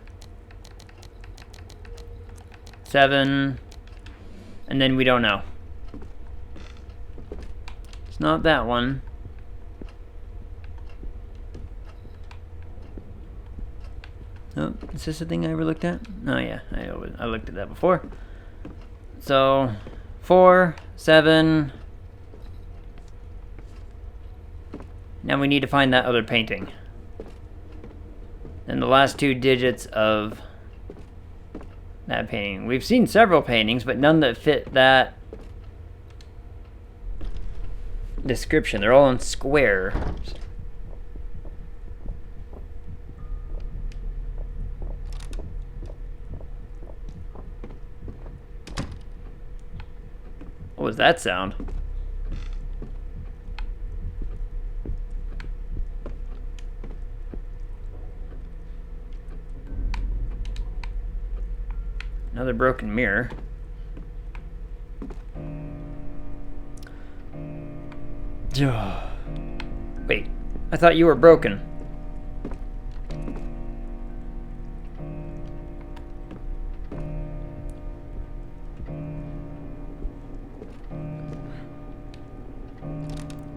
7, and then we don't know. It's not that one. Oh, is this the thing I ever looked at? Oh yeah, I looked at that before. So, 4, 7. Now we need to find that other painting. And the last 2 digits of that painting. We've seen several paintings, but none that fit that description. They're all in squares. What was that sound? Another broken mirror. Wait, I thought you were broken.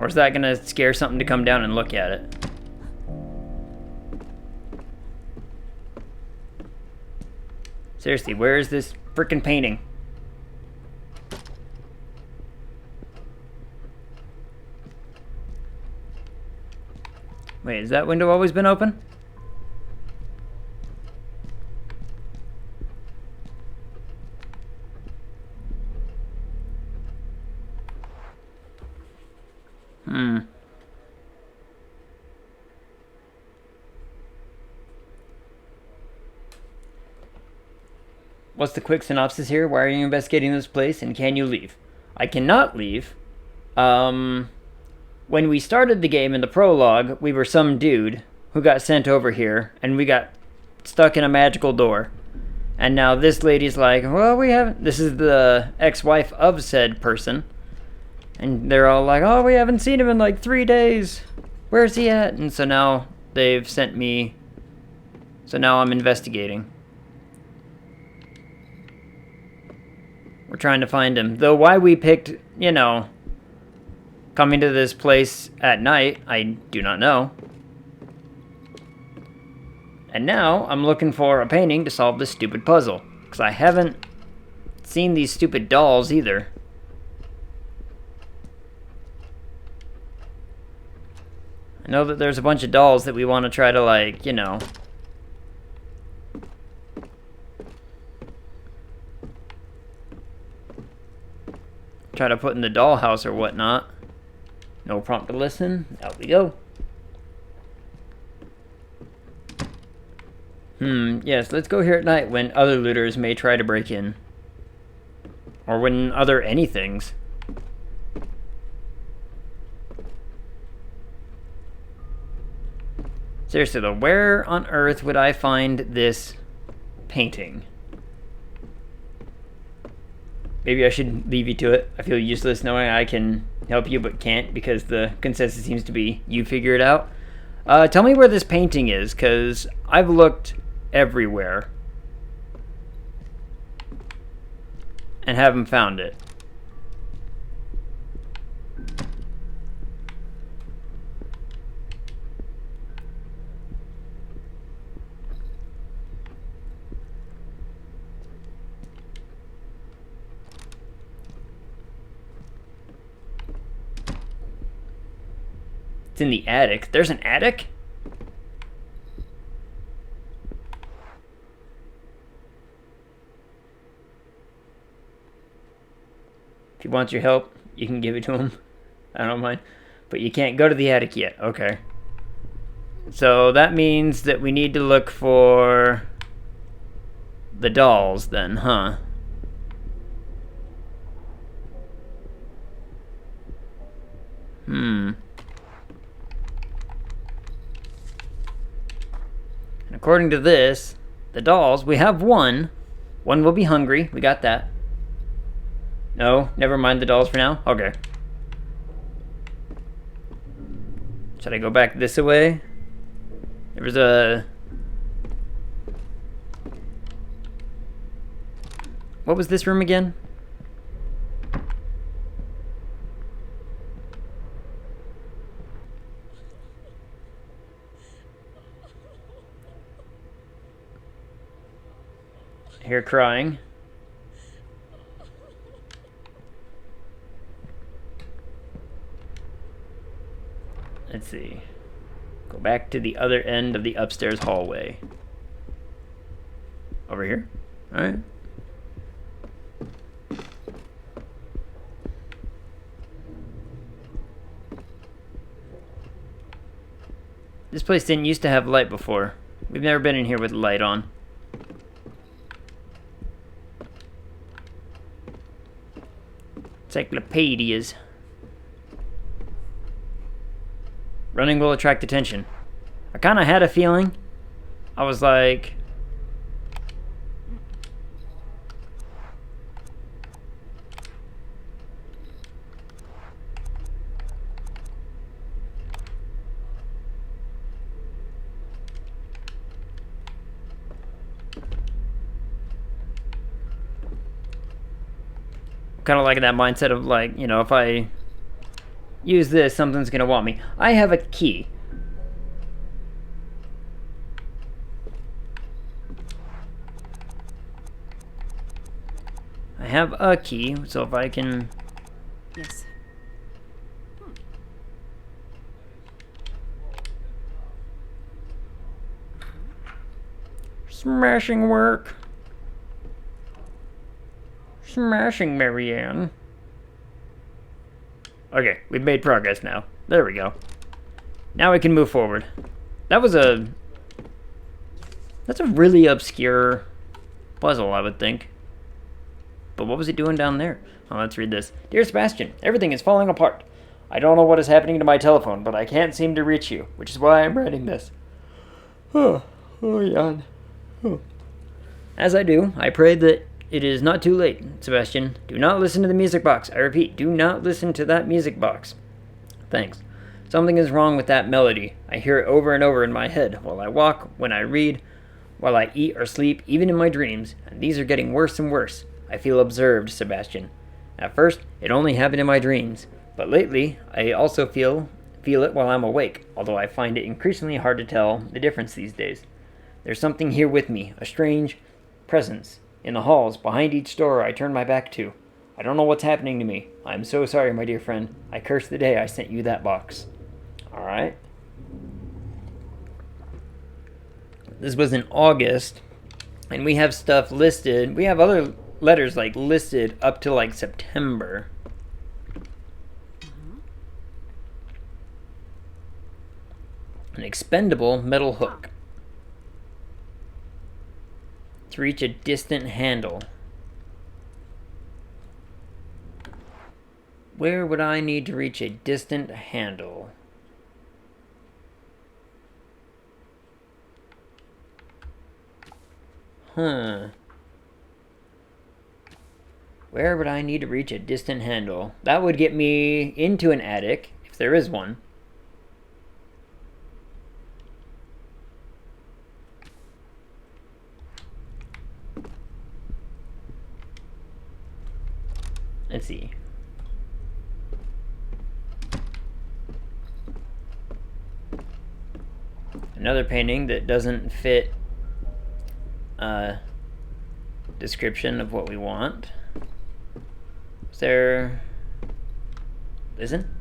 Or is that gonna scare something to come down and look at it? Seriously, where is this frickin' painting? Wait, has that window always been open? What's the quick synopsis here? Why are you investigating this place, and can you leave? I cannot leave. When we started the game in the prologue, we were some dude who got sent over here, and we got stuck in a magical door. And now this lady's like, well, we haven't... this is the ex-wife of said person. And they're all like, oh, we haven't seen him in like 3 days. Where's he at? And so now they've sent me... so now I'm investigating. We're trying to find him. Though why we picked, you know, coming to this place at night? I do not know. And now I'm looking for a painting to solve this stupid puzzle. Because I haven't seen these stupid dolls either. I know that there's a bunch of dolls that we want to try to, like, you know... try to put in the dollhouse or whatnot. No prompt to listen. Out we go. Yes, let's go here at night when other looters may try to break in. Or when other anythings. Seriously though, where on earth would I find this painting? Maybe I should leave you to it. I feel useless knowing I can help you but can't because the consensus seems to be you figure it out. Tell me where this painting is, because I've looked everywhere and haven't found it. It's in the attic. There's an attic? If he wants your help, you can give it to him. I don't mind. But you can't go to the attic yet. Okay. So that means that we need to look for the dolls then, huh? According to this, the dolls, we have one. One will be hungry. We got that. No, never mind the dolls for now. Okay. Should I go back this way? There was a... What was this room again? I hear crying. Let's see. Go back to the other end of the upstairs hallway. Over here? Alright. This place didn't used to have light before. We've never been in here with the light on. Encyclopedias. Running will attract attention. I kind of had a feeling. I was like... kind of like that mindset of like, you know, if I use this, something's gonna want me. I have a key. I have a key, so if I can... Yes. Smashing work. Smashing, Marianne. Okay, we've made progress now. There we go. Now we can move forward. That's a really obscure puzzle, I would think. But what was it doing down there? Oh, let's read this. Dear Sebastian, everything is falling apart. I don't know what is happening to my telephone, but I can't seem to reach you, which is why I'm writing this. Oh, yawn. Oh. As I do, I pray that it is not too late, Sebastian. Do not listen to the music box. I repeat, do not listen to that music box. Thanks. Something is wrong with that melody. I hear it over and over in my head, while I walk, when I read, while I eat or sleep, even in my dreams, and these are getting worse and worse. I feel observed, Sebastian. At first, it only happened in my dreams. But lately, I also feel it while I'm awake, although I find it increasingly hard to tell the difference these days. There's something here with me, a strange presence, in the halls, behind each door I turn my back to. I don't know what's happening to me. I'm so sorry, my dear friend. I curse the day I sent you that box. Alright. This was in August, and we have stuff listed. We have other letters, like, listed up to, like, September. An expendable metal hook. To reach a distant handle. Where would I need to reach a distant handle? Where would I need to reach a distant handle? That would get me into an attic, if there is one. Let's see. Another painting that doesn't fit description of what we want. Is there... Listen?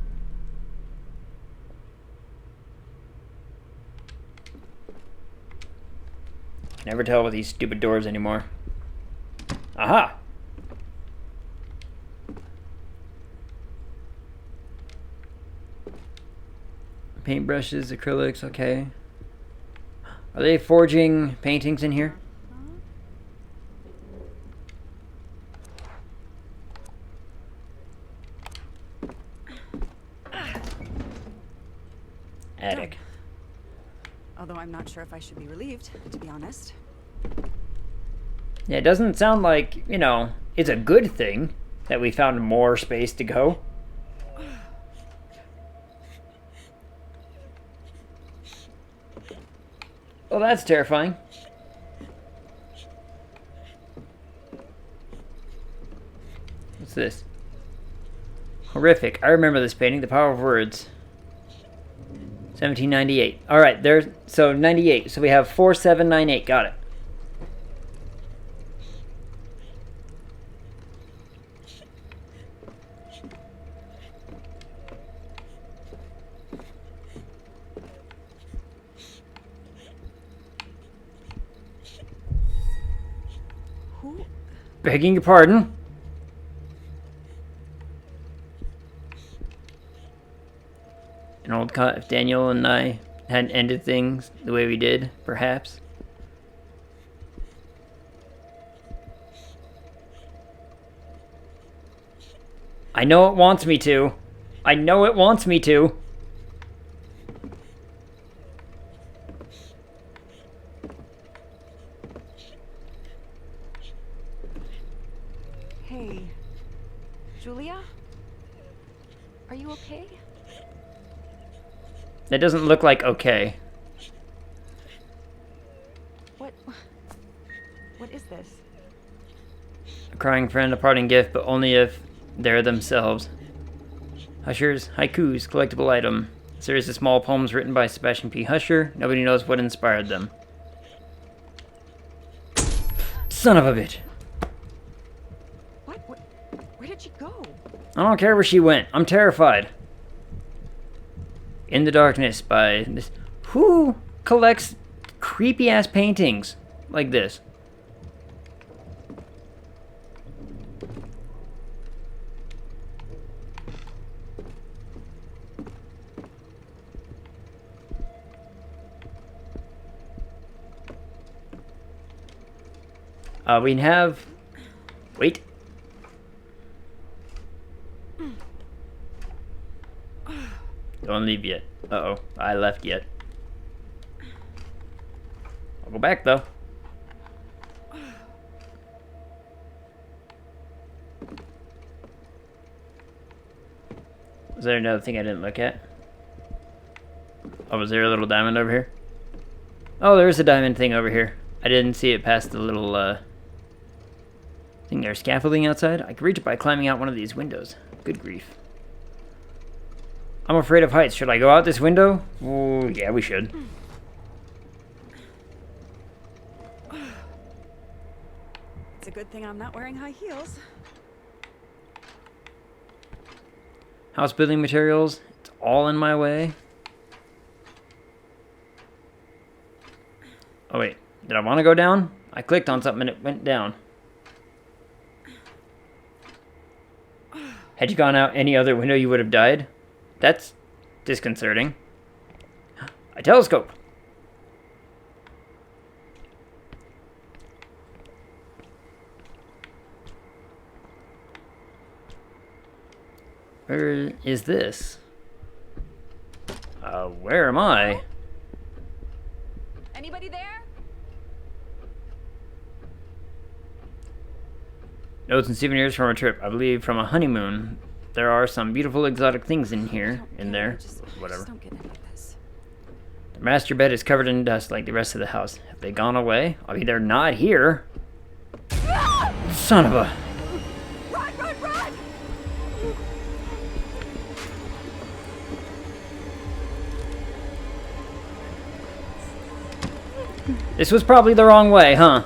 Can never tell with these stupid doors anymore. Aha! Paintbrushes, acrylics, okay. Are they forging paintings in here? Attic. Although I'm not sure if I should be relieved, to be honest. Yeah, it doesn't sound like, you know, it's a good thing that we found more space to go. Well, that's terrifying. What's this? Horrific. I remember this painting, The Power of Words. 1798. Alright, there's... So, 98. So we have 4798. Got it. Who? Begging your pardon. An old cut if Daniel and I hadn't ended things the way we did, perhaps. I know it wants me to. I know it wants me to. Hey, Julia? Are you okay? That doesn't look like okay. What is this? A crying friend, a parting gift, but only if they're themselves. Husher's haikus, collectible item. A series of small poems written by Sebastian P. Husher. Nobody knows what inspired them. Son of a bitch. What? Where did she go? I don't care where she went. I'm terrified. In the Darkness by this. Who collects creepy ass paintings like this? We have. Wait. Don't leave yet. Uh-oh. I left yet. I'll go back, though. Was there another thing I didn't look at? Oh, was there a little diamond over here? Oh, there is a diamond thing over here. I didn't see it past the little, thing there. Scaffolding outside? I could reach it by climbing out one of these windows. Good grief. I'm afraid of heights. Should I go out this window? Ooh, yeah, we should. It's a good thing I'm not wearing high heels. House building materials. It's all in my way. Oh, wait. Did I want to go down? I clicked on something and it went down. Had you gone out any other window, you would have died? That's disconcerting. A telescope. Where is this? Where am I? Anybody there? Notes and souvenirs from a trip. I believe from a honeymoon. There are some beautiful exotic things in here, in there. Whatever. I just don't get any of this. The master bed is covered in dust like the rest of the house. Have they gone away? I mean, they're not here. Son of a... Run, run, run! This was probably the wrong way, huh?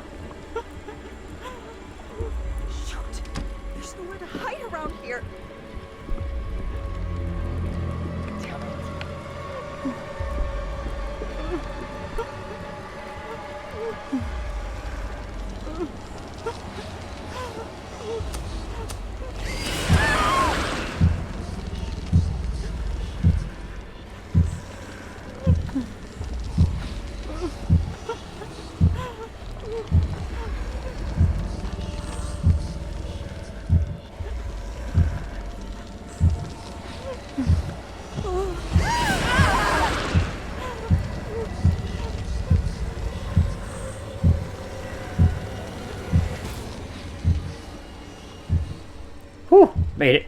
Shoot! There's nowhere to hide around here. Damn it. Whew, made it.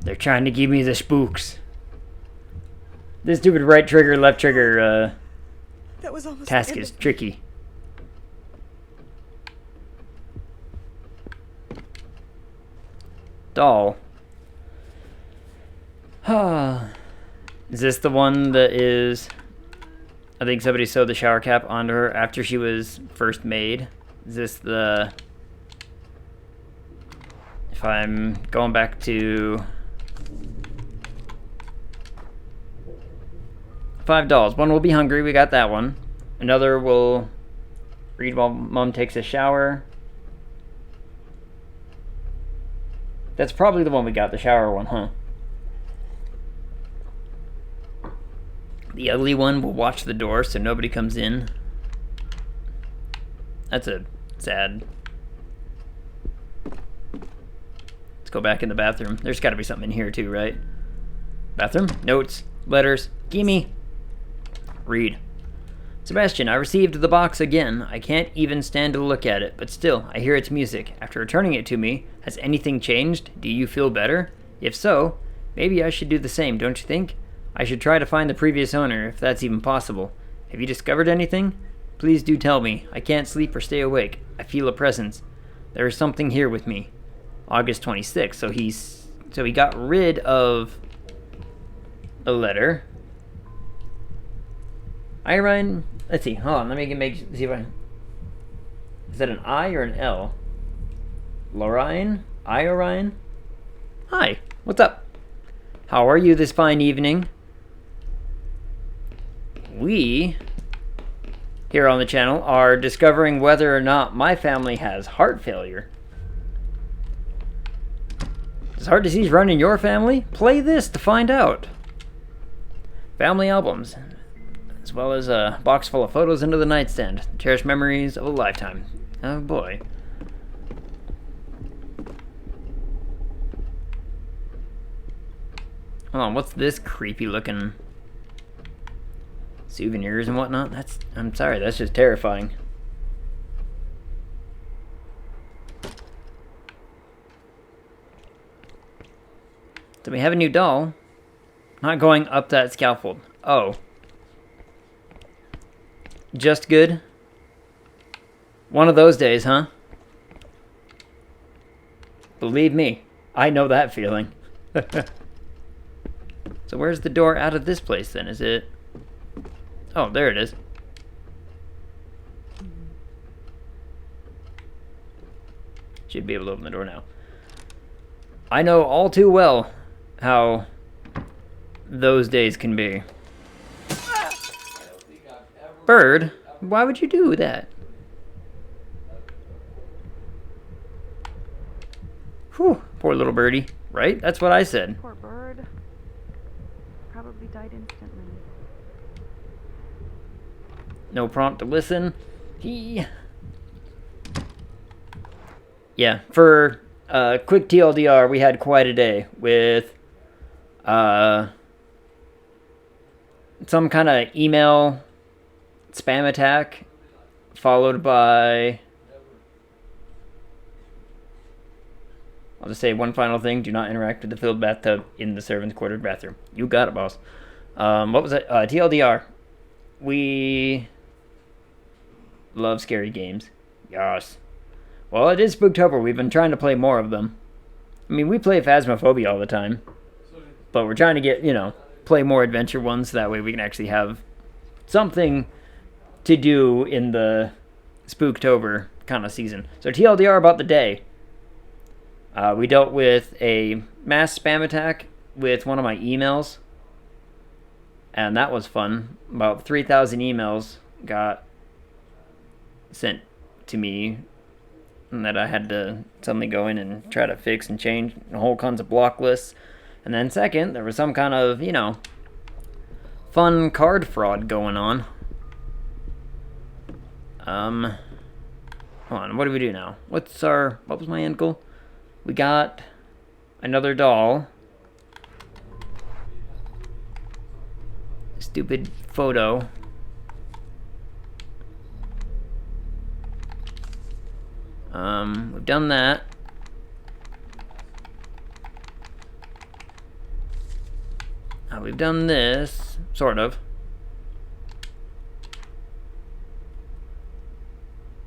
They're trying to give me the spooks. This stupid right trigger, left trigger That was almost task the end is of- tricky. Doll. Is this the one that is... I think somebody sewed the shower cap onto her after she was first made. Is this the... If I'm going back to... 5 dolls. One will be hungry. We got that one. Another will read while Mom takes a shower. That's probably the one we got, the shower one, huh? The ugly one will watch the door so nobody comes in. That's a sad... Let's go back in the bathroom. There's got to be something in here too, right? Bathroom? Notes. Letters. Gimme. Read. Sebastian, I received the box again. I can't even stand to look at it, but still, I hear its music. After returning it to me, has anything changed? Do you feel better? If so, maybe I should do the same, don't you think? I should try to find the previous owner, if that's even possible. Have you discovered anything? Please do tell me. I can't sleep or stay awake. I feel a presence. There is something here with me. August 26th, so he got rid of a letter. Irine, let's see, hold on, let me see if I... Is that an I or an L? Lorine? Iorine? Hi, what's up? How are you this fine evening? We, here on the channel, are discovering whether or not my family has heart failure. Does heart disease run in your family? Play this to find out. Family albums, as well as a box full of photos into the nightstand. Cherished memories of a lifetime. Oh boy. Hold on, what's this creepy looking souvenirs and whatnot? I'm sorry, that's just terrifying. So we have a new doll. Not going up that scaffold. Oh. Just good. One of those days, huh? Believe me, I know that feeling. So where's the door out of this place then? Is it... Oh, there it is. Should be able to open the door now. I know all too well how those days can be. Bird? Why would you do that? Whew, poor little birdie. Right? That's what I said. Poor bird. Probably died instantly. No prompt to listen. Yeah, for quick TLDR, we had quite a day with some kind of email spam attack, followed by... I'll just say one final thing. Do not interact with the filled bathtub in the servants' quartered bathroom. You got it, boss. What was it? TLDR. We love scary games. Yes. Well, it is Spooktober. We've been trying to play more of them. I mean, we play Phasmophobia all the time. But we're trying to get, play more adventure ones. So that way we can actually have something to do in the Spooktober kind of season. So TLDR about the day. We dealt with a mass spam attack with one of my emails. And that was fun. About 3,000 emails got sent to me and that I had to suddenly go in and try to fix and change a whole tons of block lists. And then second, there was some kind of, fun card fraud going on. Hold on, what do we do now? What was my end goal? We got another doll. Stupid photo. We've done that. We've done this, sort of.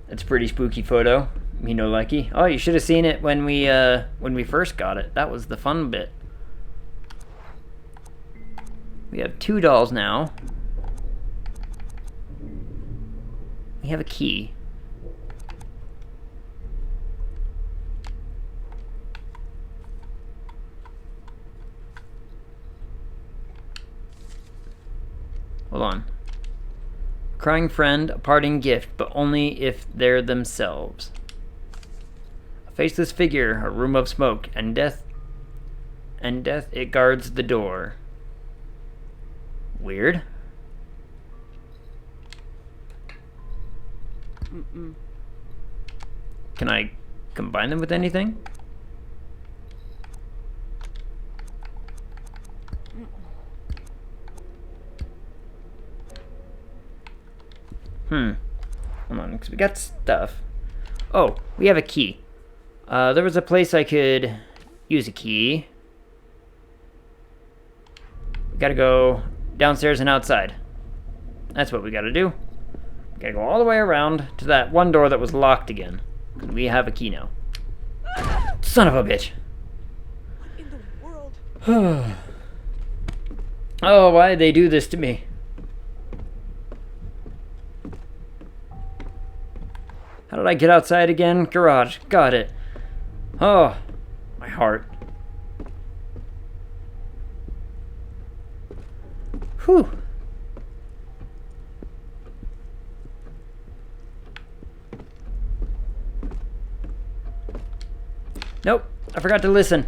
It's a pretty spooky photo. Me no likey. Oh, you should have seen it when we first got it. That was the fun bit. We have 2 dolls now. We have a key. Hold on. Crying friend, a parting gift, but only if they're themselves. A faceless figure, a room of smoke, and death it guards the door. Weird. Can I combine them with anything? Hold on, because we got stuff. Oh, we have a key. There was a place I could use a key. We gotta go downstairs and outside. That's what we gotta do. We gotta go all the way around to that one door that was locked again. Because we have a key now. Son of a bitch. What in the world? Oh, why did they do this to me? How did I get outside again? Garage. Got it. Oh, my heart. Whew. Nope, I forgot to listen.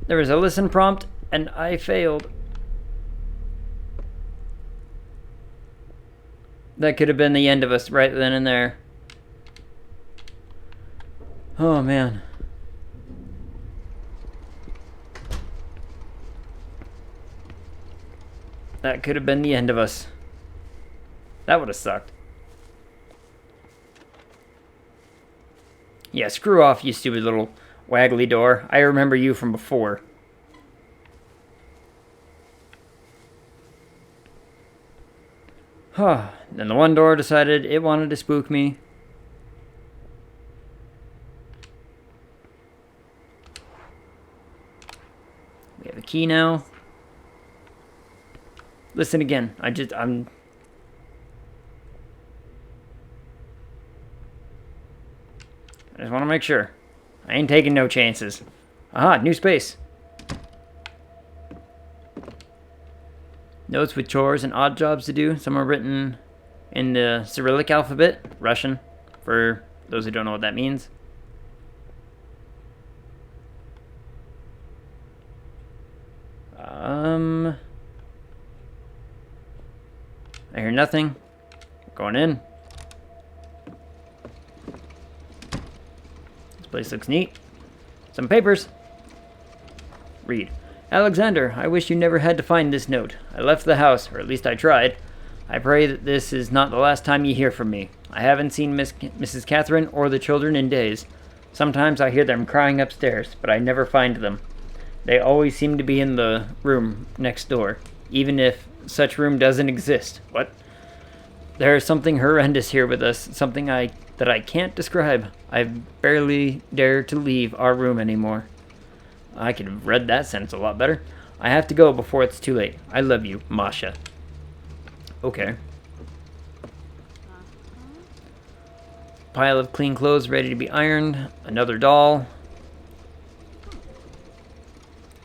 There was a listen prompt, and I failed. That could have been the end of us right then and there. Oh, man. That could have been the end of us. That would have sucked. Yeah, screw off, you stupid little waggly door. I remember you from before. Then the one door decided it wanted to spook me. have a key now. Listen again. I just want to make sure. I ain't taking no chances. Aha, new space. Notes with chores and odd jobs to do. Some are written in the Cyrillic alphabet, Russian, for those who don't know what that means. I hear nothing. Going in. This place looks neat. Some papers. Read. Alexander, I wish you never had to find this note. I left the house, or at least I tried. I pray that this is not the last time you hear from me. I haven't seen Mrs. Catherine or the children in days. Sometimes I hear them crying upstairs, but I never find them. They always seem to be in the room next door, even if such room doesn't exist. What? There is something horrendous here with us, something that I can't describe. I barely dare to leave our room anymore. I could have read that sentence a lot better. I have to go before it's too late. I love you, Masha. Okay. Pile of clean clothes ready to be ironed. Another doll.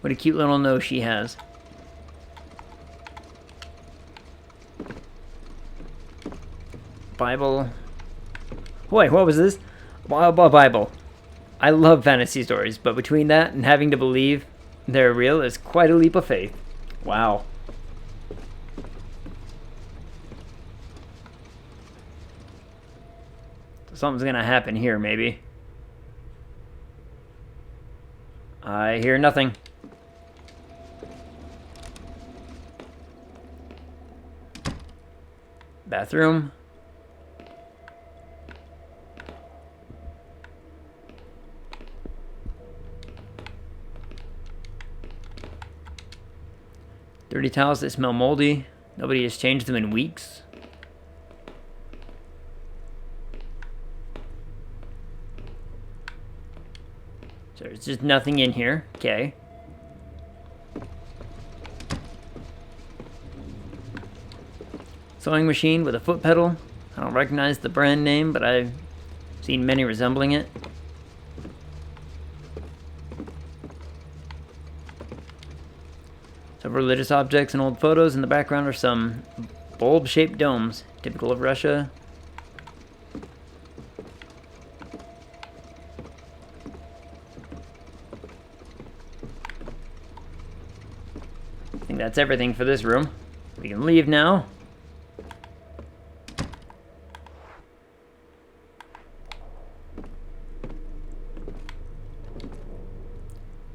What a cute little nose she has. Bible. Wait, what was this? Bible. I love fantasy stories, but between that and having to believe they're real is quite a leap of faith. Wow. Something's gonna happen here, maybe. I hear nothing. Bathroom. Dirty towels that smell moldy. Nobody has changed them in weeks. So there's just nothing in here. Okay. Sewing machine with a foot pedal. I don't recognize the brand name, but I've seen many resembling it. Some religious objects and old photos. In the background are some bulb-shaped domes, typical of Russia. I think that's everything for this room. We can leave now.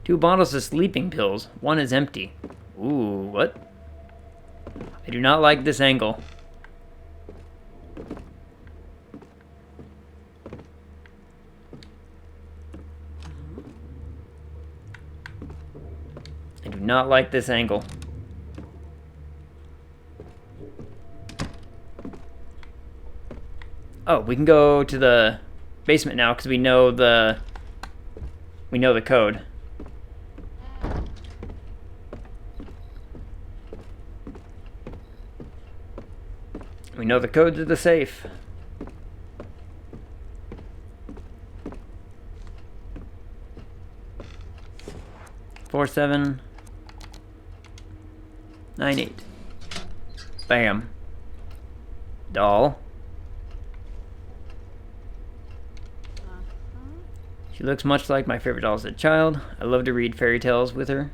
Two bottles of sleeping pills. One is empty. Ooh, what? I do not like this angle. I do not like this angle. Oh, we can go to the basement now because we know the code. We know the code to the safe. Four 7 9 8. Bam. Doll. She looks much like my favorite doll as a child. I love to read fairy tales with her.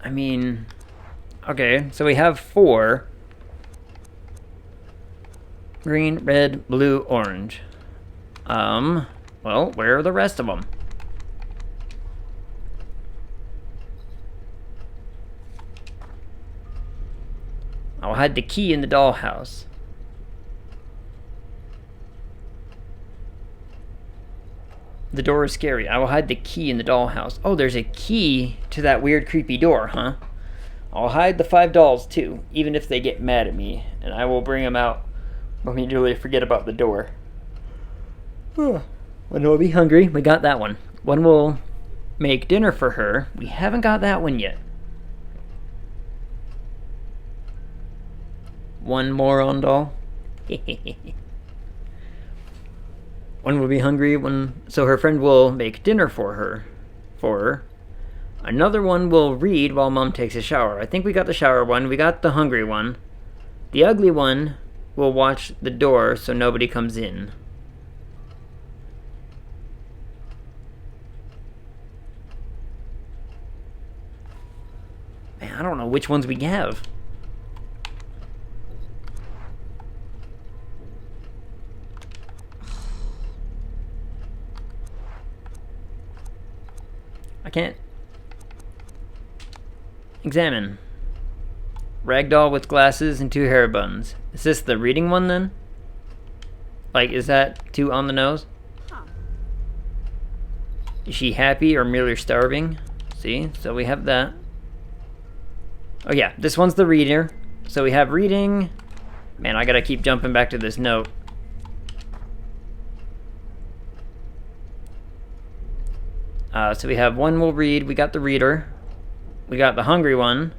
I mean, okay, so we have 4. Green, red, blue, orange. Well, where are the rest of them? I'll hide the key in the dollhouse. The door is scary. I will hide the key in the dollhouse. Oh, there's a key to that weird, creepy door, huh? I'll hide the 5 dolls, too, even if they get mad at me, and I will bring them out immediately forget about the door. One will be hungry. We got that one. One will make dinner for her. We haven't got that one yet. One moron doll. One will be hungry. So her friend will make dinner for her. Another one will read while Mom takes a shower. I think we got the shower one. We got the hungry one. The ugly one will watch the door so nobody comes in. Man, I don't know which ones we have. I can't examine. Ragdoll with glasses and 2 hair buns. Is this the reading one then? Like, is that too on the nose? Huh. Is she happy or merely starving? See, so we have that. Oh yeah, this one's the reader. So we have reading. Man, I gotta keep jumping back to this note. So we have one will read. We got the reader. We got the hungry one.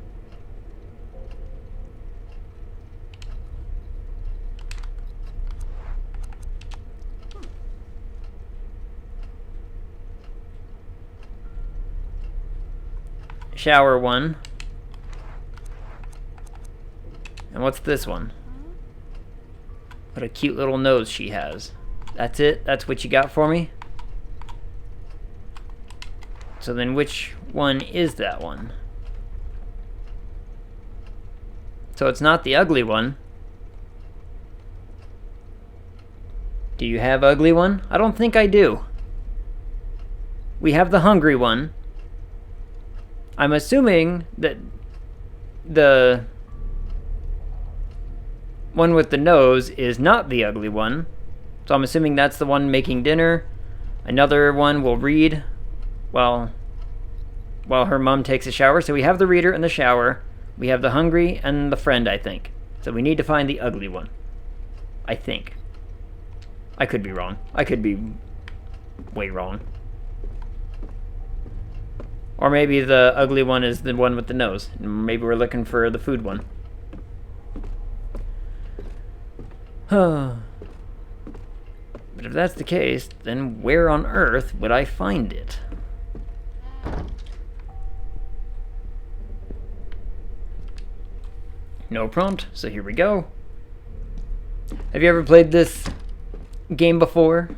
Shower one. And what's this one? What a cute little nose she has. That's it? That's what you got for me? So then which one is that one? So it's not the ugly one. Do you have ugly one? I don't think I do. We have the hungry one. I'm assuming that the one with the nose is not the ugly one. So I'm assuming that's the one making dinner. Another one will read while her mom takes a shower. So we have the reader and the shower. We have the hungry and the friend, I think. So we need to find the ugly one. I think. I could be wrong. I could be way wrong. Or maybe the ugly one is the one with the nose. Maybe we're looking for the food one. But if that's the case, then where on earth would I find it? No prompt, so here we go. Have you ever played this game before?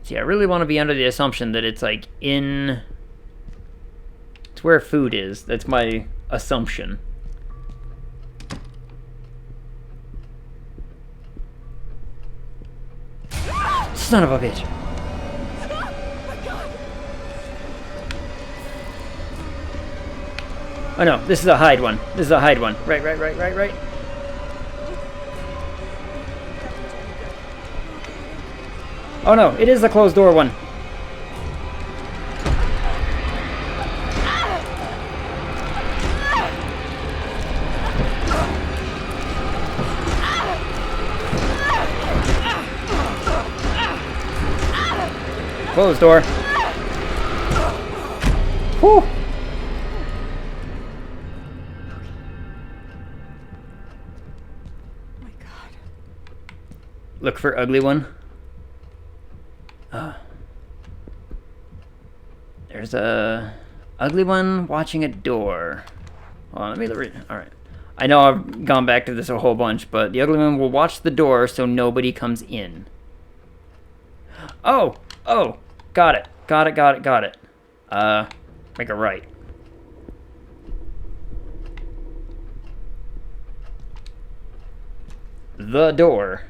See, I really want to be under the assumption that it's like in... It's where food is. That's my assumption. Son of a bitch. Oh no, this is a hide one. This is a hide one. Right. Oh no, it is the closed door one. Closed door. Whew. My God. Look for ugly one. There's a ugly one watching a door. Hold on, let me read. Alright. I know I've gone back to this a whole bunch, but the ugly one will watch the door so nobody comes in. Oh! Got it. Make a right. The door.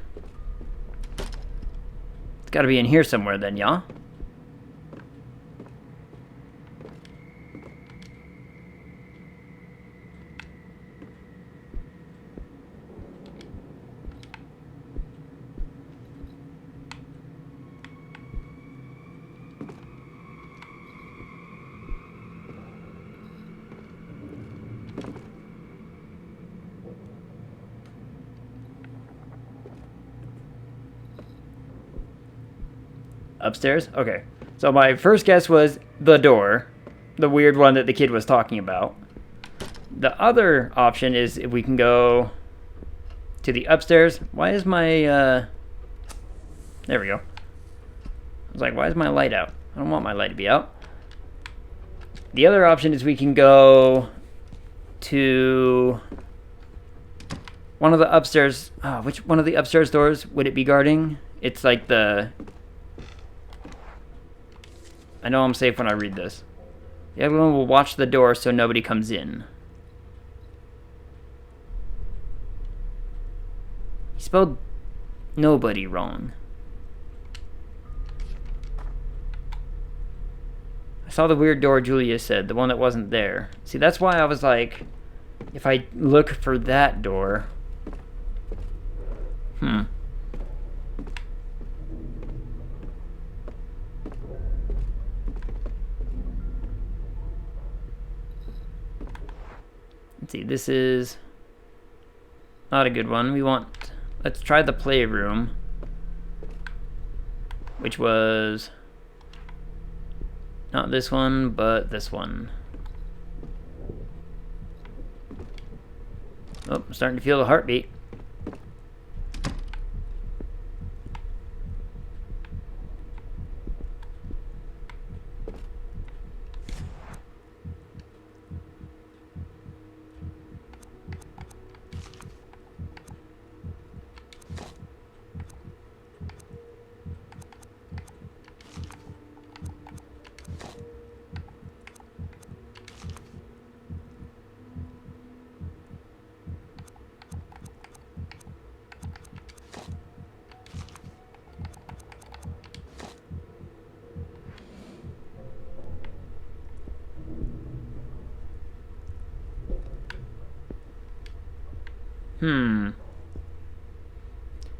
It's gotta be in here somewhere then, yeah? Upstairs? Okay. So my first guess was the door. The weird one that the kid was talking about. The other option is if we can go to the upstairs. Why is my, there we go. I was like, why is my light out? I don't want my light to be out. The other option is we can go to one of the upstairs. Oh, which one of the upstairs doors would it be guarding? It's like the... I know I'm safe when I read this. The other one will watch the door so nobody comes in. He spelled nobody wrong. I saw the weird door Julia said, the one that wasn't there. See, that's why I was like, if I look for that door... Let's see, this is not a good one. We want... Let's try the playroom. Which was... Not this one, but this one. Oh, I'm starting to feel the heartbeat.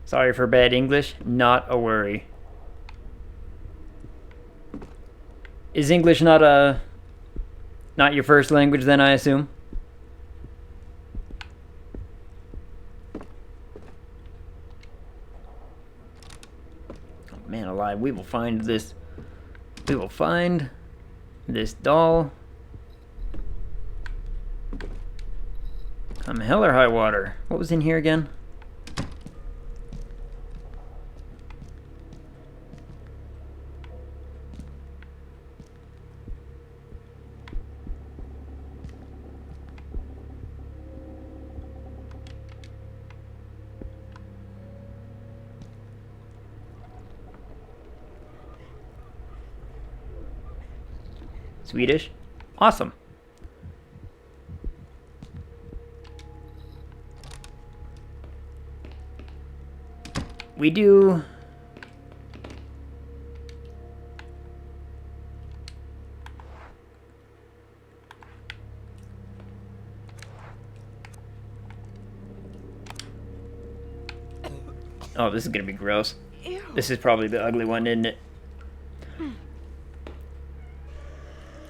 Sorry for bad English. Not a worry. Is English not your first language then, I assume? Oh man alive, we will find this. We will find this doll. Come hell or high water. What was in here again? Swedish? Awesome. We do... Oh, this is gonna be gross. Ew. This is probably the ugly one, isn't it?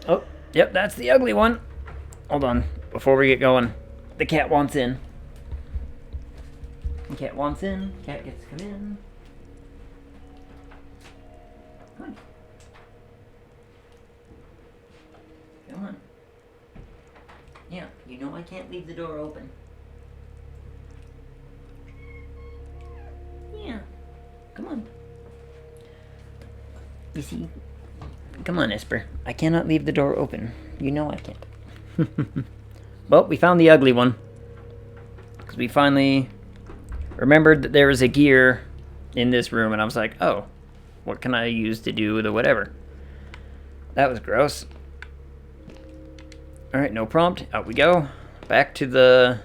Oh, yep, that's the ugly one. Hold on, before we get going. The cat wants in. The cat wants in. Cat gets to come in. Come on. Come on. Yeah, you know I can't leave the door open. Yeah. Come on. You see? Come on, Esper. I cannot leave the door open. You know I can't. Well, we found the ugly one. Because we finally remembered that there was a gear in this room, and I was like, oh, what can I use to do the whatever? That was gross. Alright, no prompt. Out we go. Back to the...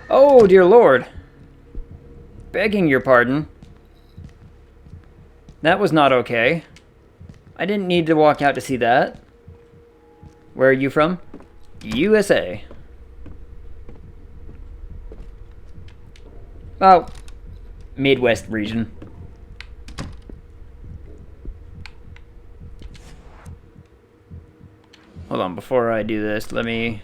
Oh, dear Lord. Begging your pardon. That was not okay. I didn't need to walk out to see that. Where are you from? USA. Oh, Midwest region. Hold on, before I do this, let me...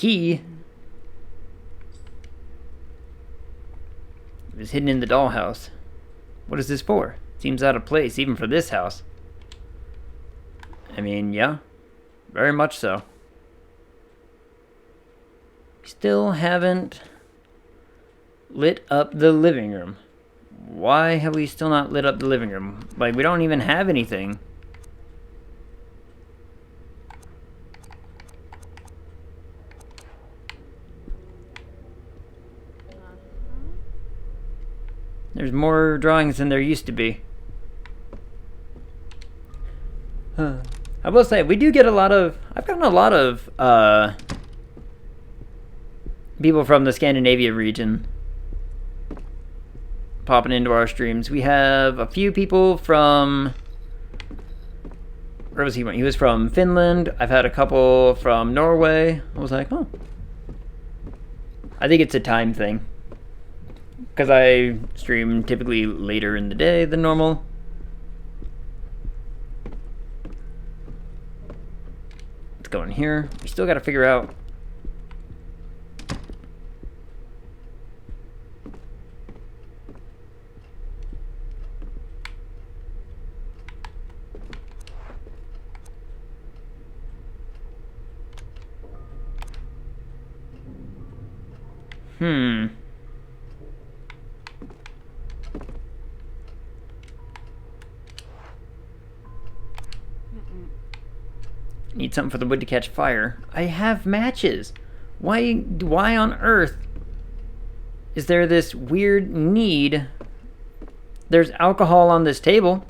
key. It was hidden in the dollhouse. What is this for? Seems out of place, even for this house. I mean, yeah. Very much so. Still haven't lit up the living room. Why have we still not lit up the living room? Like, we don't even have anything. There's more drawings than there used to be. I will say, we do get a lot of... I've gotten a lot of people from the Scandinavia region popping into our streams. We have a few people from... Where was he? He was from Finland. I've had a couple from Norway. I was like, oh. I think it's a time thing. Because I stream typically later in the day than normal. Let's go in here. We still got to figure out... Need something for the wood to catch fire. I have matches. Why on earth is there this weird need? There's alcohol on this table.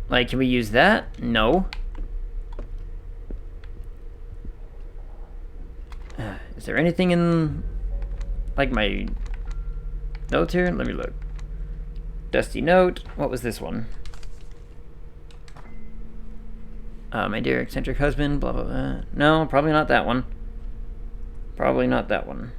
Like, can we use that? No. Is there anything in, like, my notes here? Let me look. Dusty note. What was this one? My dear eccentric husband, blah, blah, blah. No, probably not that one. Probably not that one.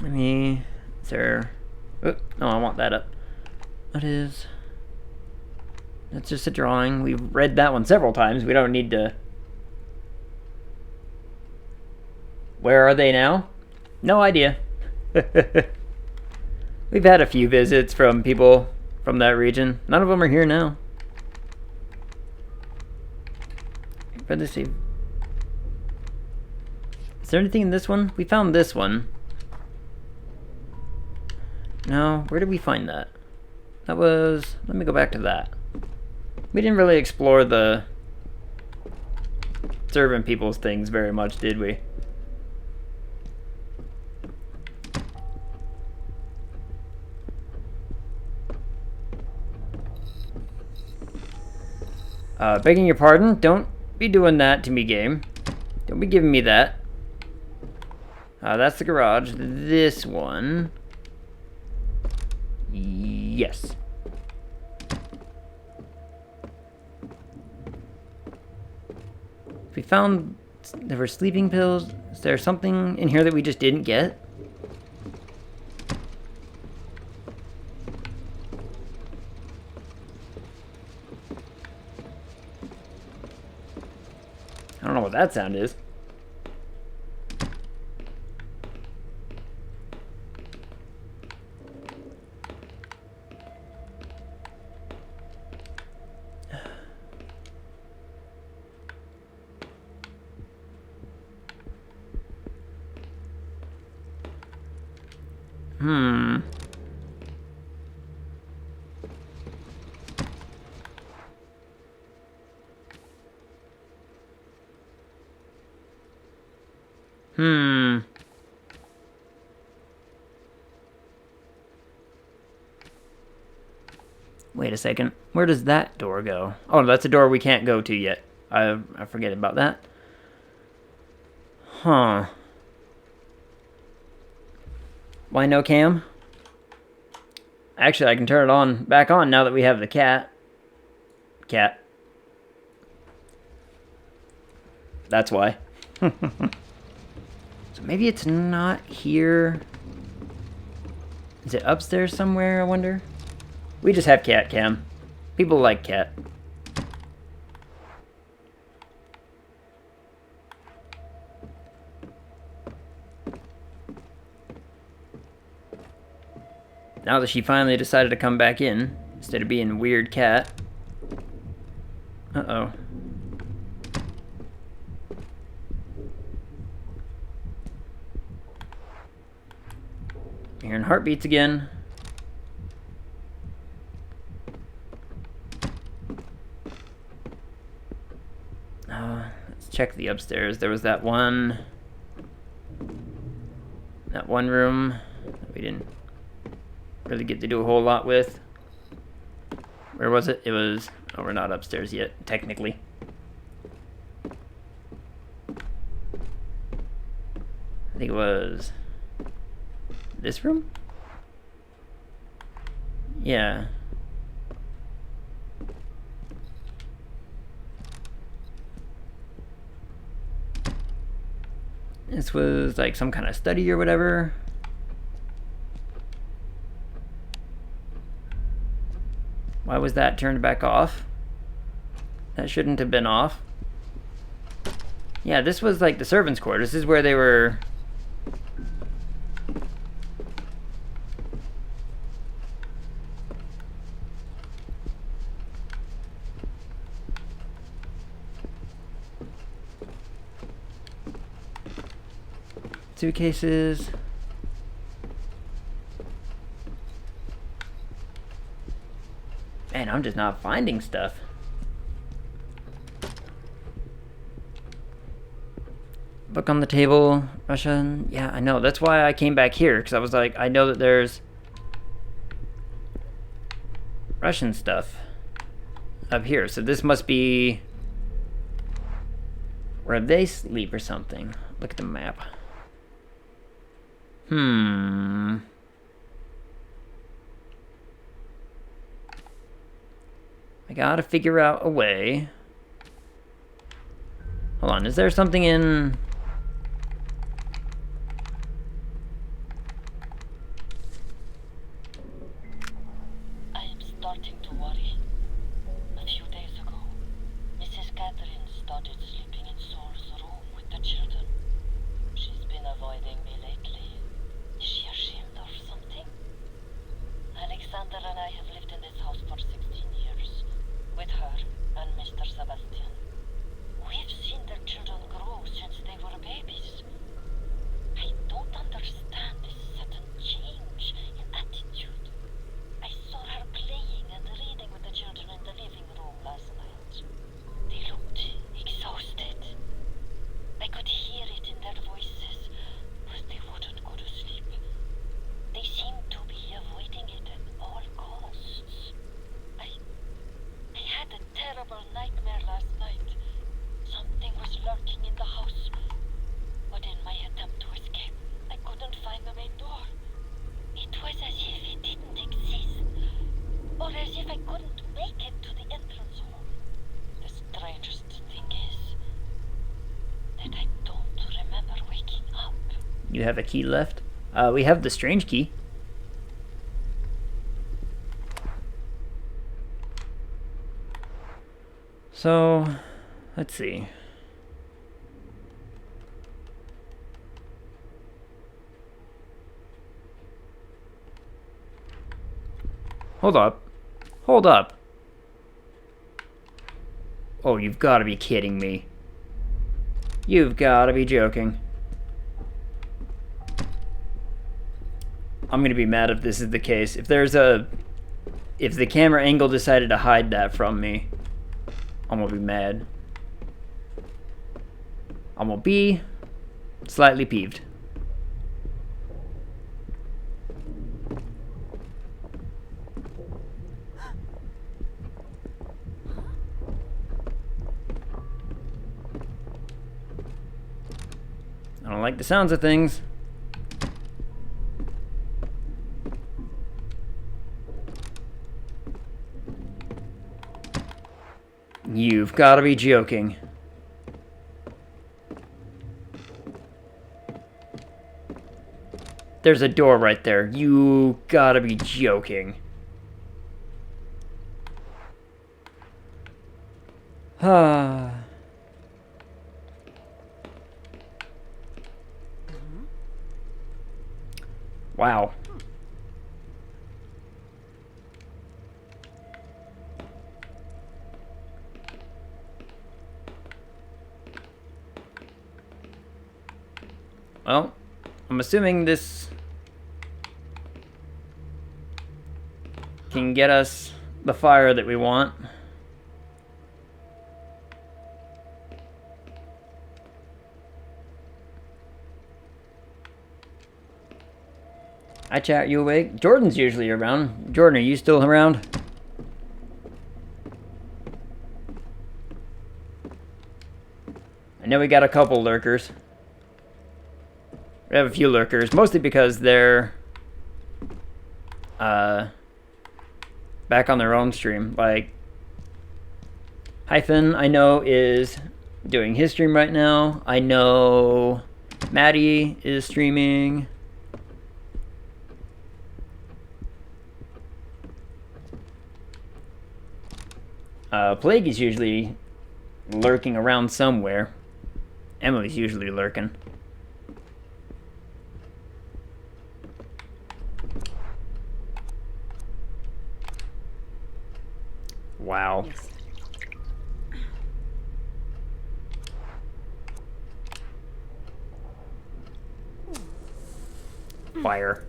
Let me... Is there... Oh, no, I want that up. What is... That's just a drawing. We've read that one several times. We don't need to... Where are they now? No idea. We've had a few visits from people from that region. None of them are here now. But let's see. Is there anything in this one? We found this one. No, where did we find that? That was... Let me go back to that. We didn't really explore the serving people's things very much, did we? Begging your pardon, don't be doing that to me, game. Don't be giving me that. That's the garage. This one... Yes. We found there were sleeping pills. Is there something in here that we just didn't get? I don't know what that sound is. Wait a second. Where does that door go? Oh, that's a door we can't go to yet. I forget about that. Huh. Why no cam? Actually, I can turn it on back on now that we have the cat. Cat. That's why. So maybe it's not here. Is it upstairs somewhere, I wonder? We just have cat cam. People like cat. Now that she finally decided to come back in, instead of being weird cat. Uh-oh. Hearing heartbeats again. Let's check the upstairs. There was that one room that we didn't really get to do a whole lot with. Where was it? It was... Oh, we're not upstairs yet, technically. I think it was... this room? Yeah. This was like some kind of study or whatever. Why was that turned back off? That shouldn't have been off. Yeah, this was like the servants' quarters. This is where they were... suitcases. Man, I'm just not finding stuff. Book on the table, Russian. Yeah, I know. That's why I came back here, because I was like, I know that there's Russian stuff up here. So this must be where they sleep or something. Look at the map. I gotta figure out a way. Hold on, is there something in... I am starting to worry. A few days ago, Mrs. Catherine started sleeping in Saul's room with the children. She's been avoiding me lately. Is she ashamed or something? Alexander and I have lived in this house for 16 years, with her and Mr. Sebastian. We've seen their children grow since they were babies. I don't understand this sudden change in attitude. I saw her playing and reading with the children in the living room last night. They looked exhausted. I could hear it in their voices, but they wouldn't go to sleep. They seemed to be avoiding it at all costs. I had a terrible nightmare last night. Something was lurking in the house. But in my attempt to escape, I couldn't find the main door. It was as if it didn't exist. Or as if I couldn't make it to the entrance hall. The strangest thing is that I don't remember waking up. You have a key left? We have the strange key. So, let's see. Hold up. Hold up. Oh, you've got to be kidding me. You've got to be joking. I'm going to be mad if this is the case. If the camera angle decided to hide that from me, I'm going to be mad. I'm going to be slightly peeved. I don't like the sounds of things. You've got to be joking. There's a door right there. You gotta be joking. Ah. Wow. Well, I'm assuming this can get us the fire that we want. Hi chat, you awake? Jordan's usually around. Jordan, are you still around? I know we got a couple lurkers. We have a few lurkers, mostly because they're back on their own stream. Like Hyphen, I know, is doing his stream right now. I know Maddie is streaming. Plague is usually lurking around somewhere. Emily's usually lurking. Wow. Yes. Fire.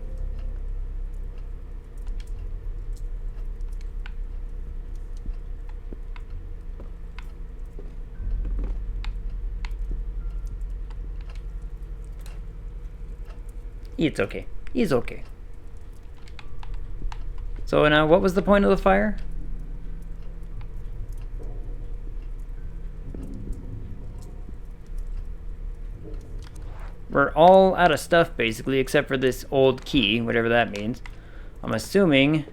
It's okay. He's okay. So now, what was the point of the fire? We're all out of stuff, basically, except for this old key, whatever that means. I'm assuming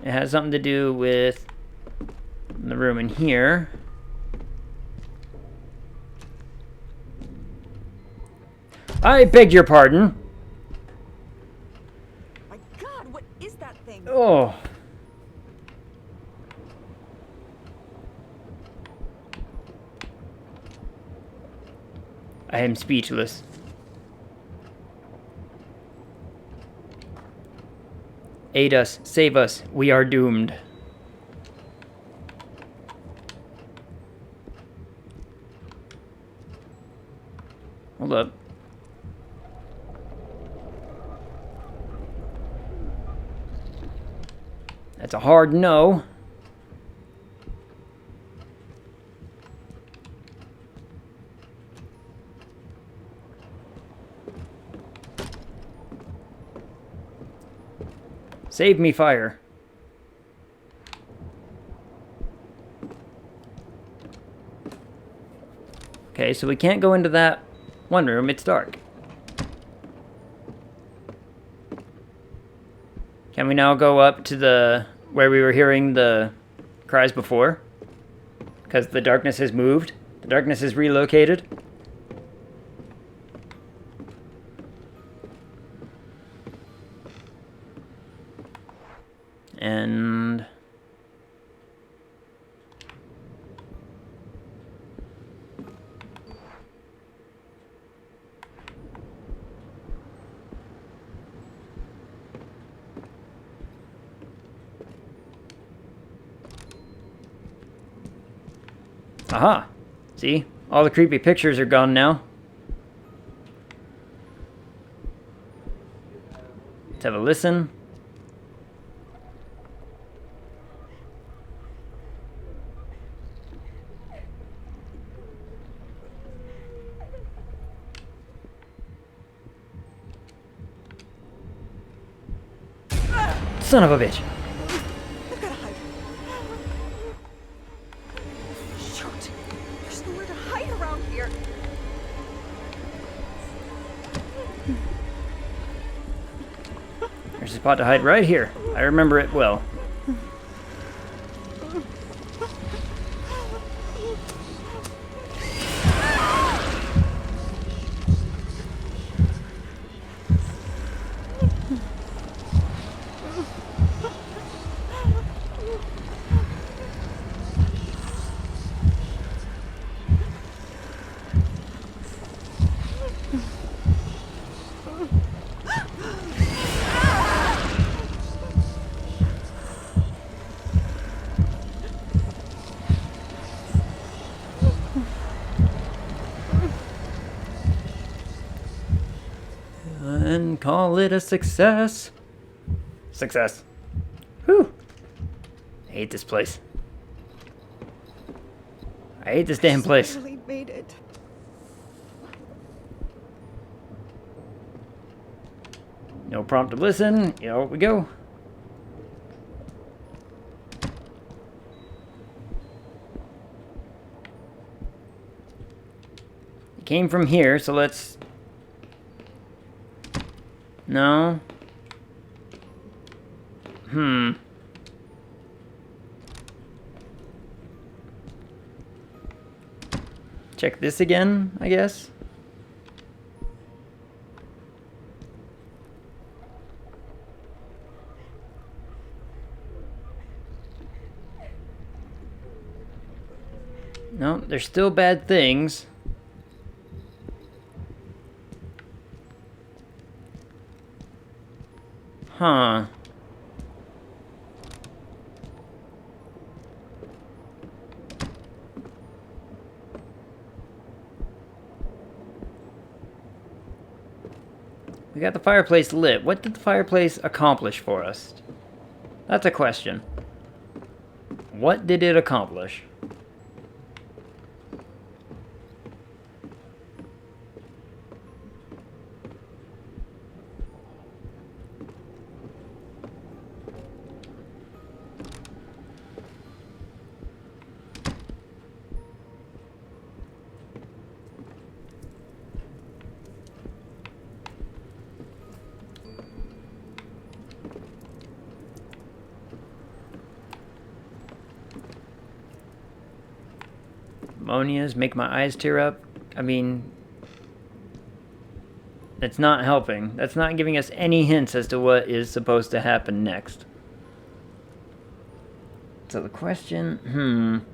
it has something to do with the room in here. I beg your pardon. My God, what is that thing? Oh. I am speechless. Aid us, save us, we are doomed. Hold up. That's a hard no. Save me, fire. Okay, so we can't go into that one room, it's dark. Can we now go up to the where we were hearing the cries before? Because the darkness has moved. The darkness is relocated. And aha! See? All the creepy pictures are gone now. Let's have a listen. Son of a bitch. I've gotta hide. Shoot! There's nowhere to hide around here. There's a spot to hide right here. I remember it well. And call it a success. Success. Whew. I hate this place. I hate this damn place. Finally made it. No prompt to listen. Here we go. It came from here, so let's... No. Check this again, I guess. No, there's still bad things. Huh. We got the fireplace lit. What did the fireplace accomplish for us? That's a question. What did it accomplish? Ammonias make my eyes tear up. I mean, it's not helping. That's not giving us any hints as to what is supposed to happen next. So the question,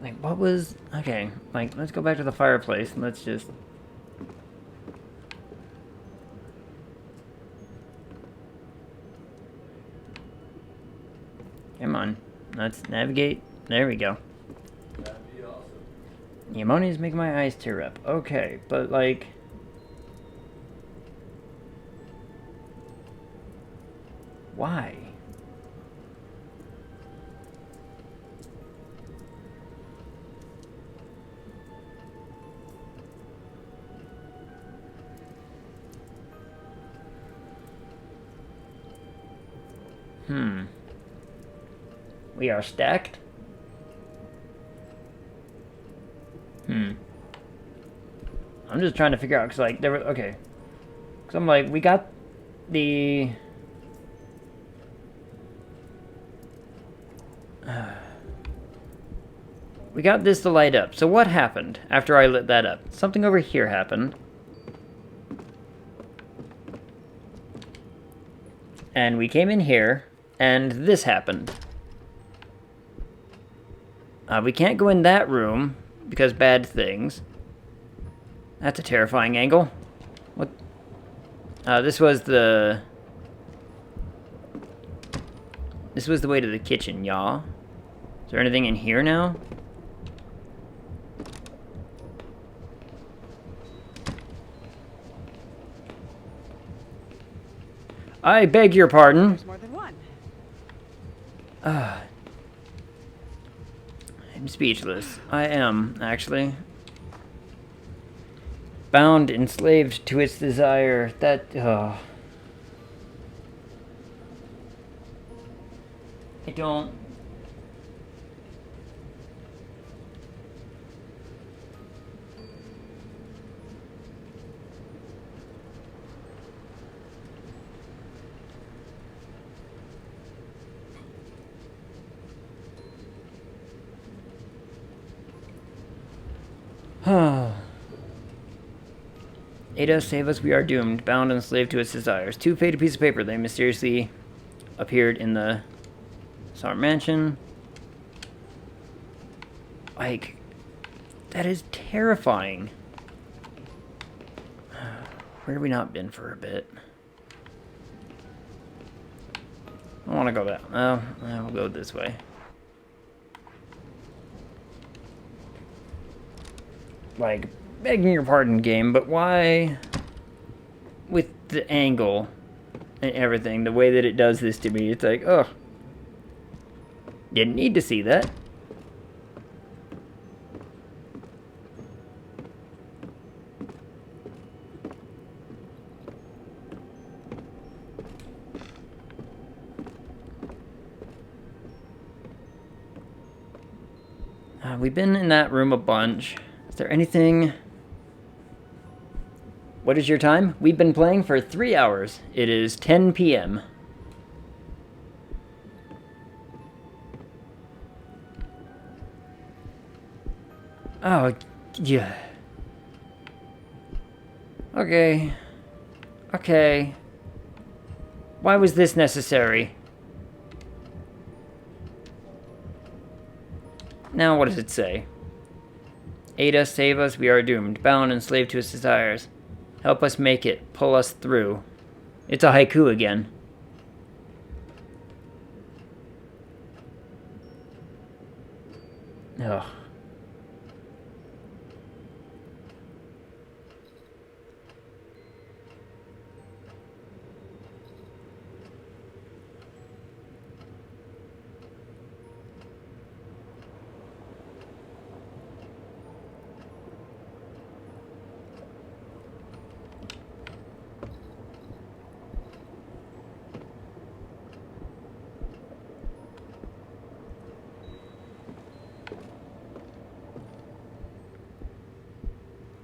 Like, what was... Okay, like, let's go back to the fireplace and let's just... Come on. Let's navigate. There we go. That'd be awesome. The ammonia's making my eyes tear up. Okay, but like... Why? We are stacked? I'm just trying to figure out, because, like, there were... Okay. Because I'm like, we got the... we got this to light up. So what happened after I lit that up? Something over here happened. And we came in here, and this happened. We can't go in that room, because bad things. That's a terrifying angle. What? This was the way to the kitchen, y'all. Is there anything in here now? I beg your pardon. There's more I'm speechless. I am, actually. Bound, enslaved to its desire. That, I don't... Ada, save us, we are doomed. Bound and enslaved to its desires. Two faded pieces of paper. They mysteriously appeared in the Summer Mansion. Like, that is terrifying. Where have we not been for a bit? I want to go that. Oh, we'll go this way. Like, begging your pardon, game, but why, with the angle and everything, the way that it does this to me, it's like, ugh. Didn't need to see that. We've been in that room a bunch. Is there anything... What is your time? We've been playing for 3 hours. It is 10 p.m. Oh, yeah. Okay. Okay. Why was this necessary? Now what does it say? Ada, save us, we are doomed. Bound and slave to its desires. Help us make it. Pull us through. It's a haiku again. Ugh.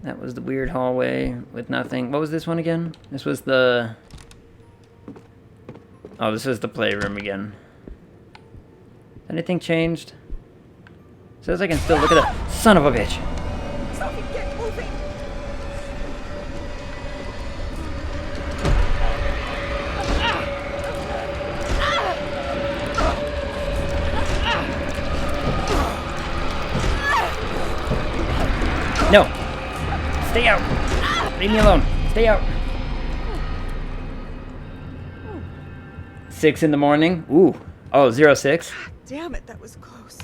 That was the weird hallway with nothing. What was this one again? This was the... Oh, this is the playroom again. Anything changed? Says I can still look at that. Son of a bitch! Sophie, get moving! No! Stay out! Leave me alone! Stay out! 6 in the morning? Ooh. Oh, 06? Damn it, that was close.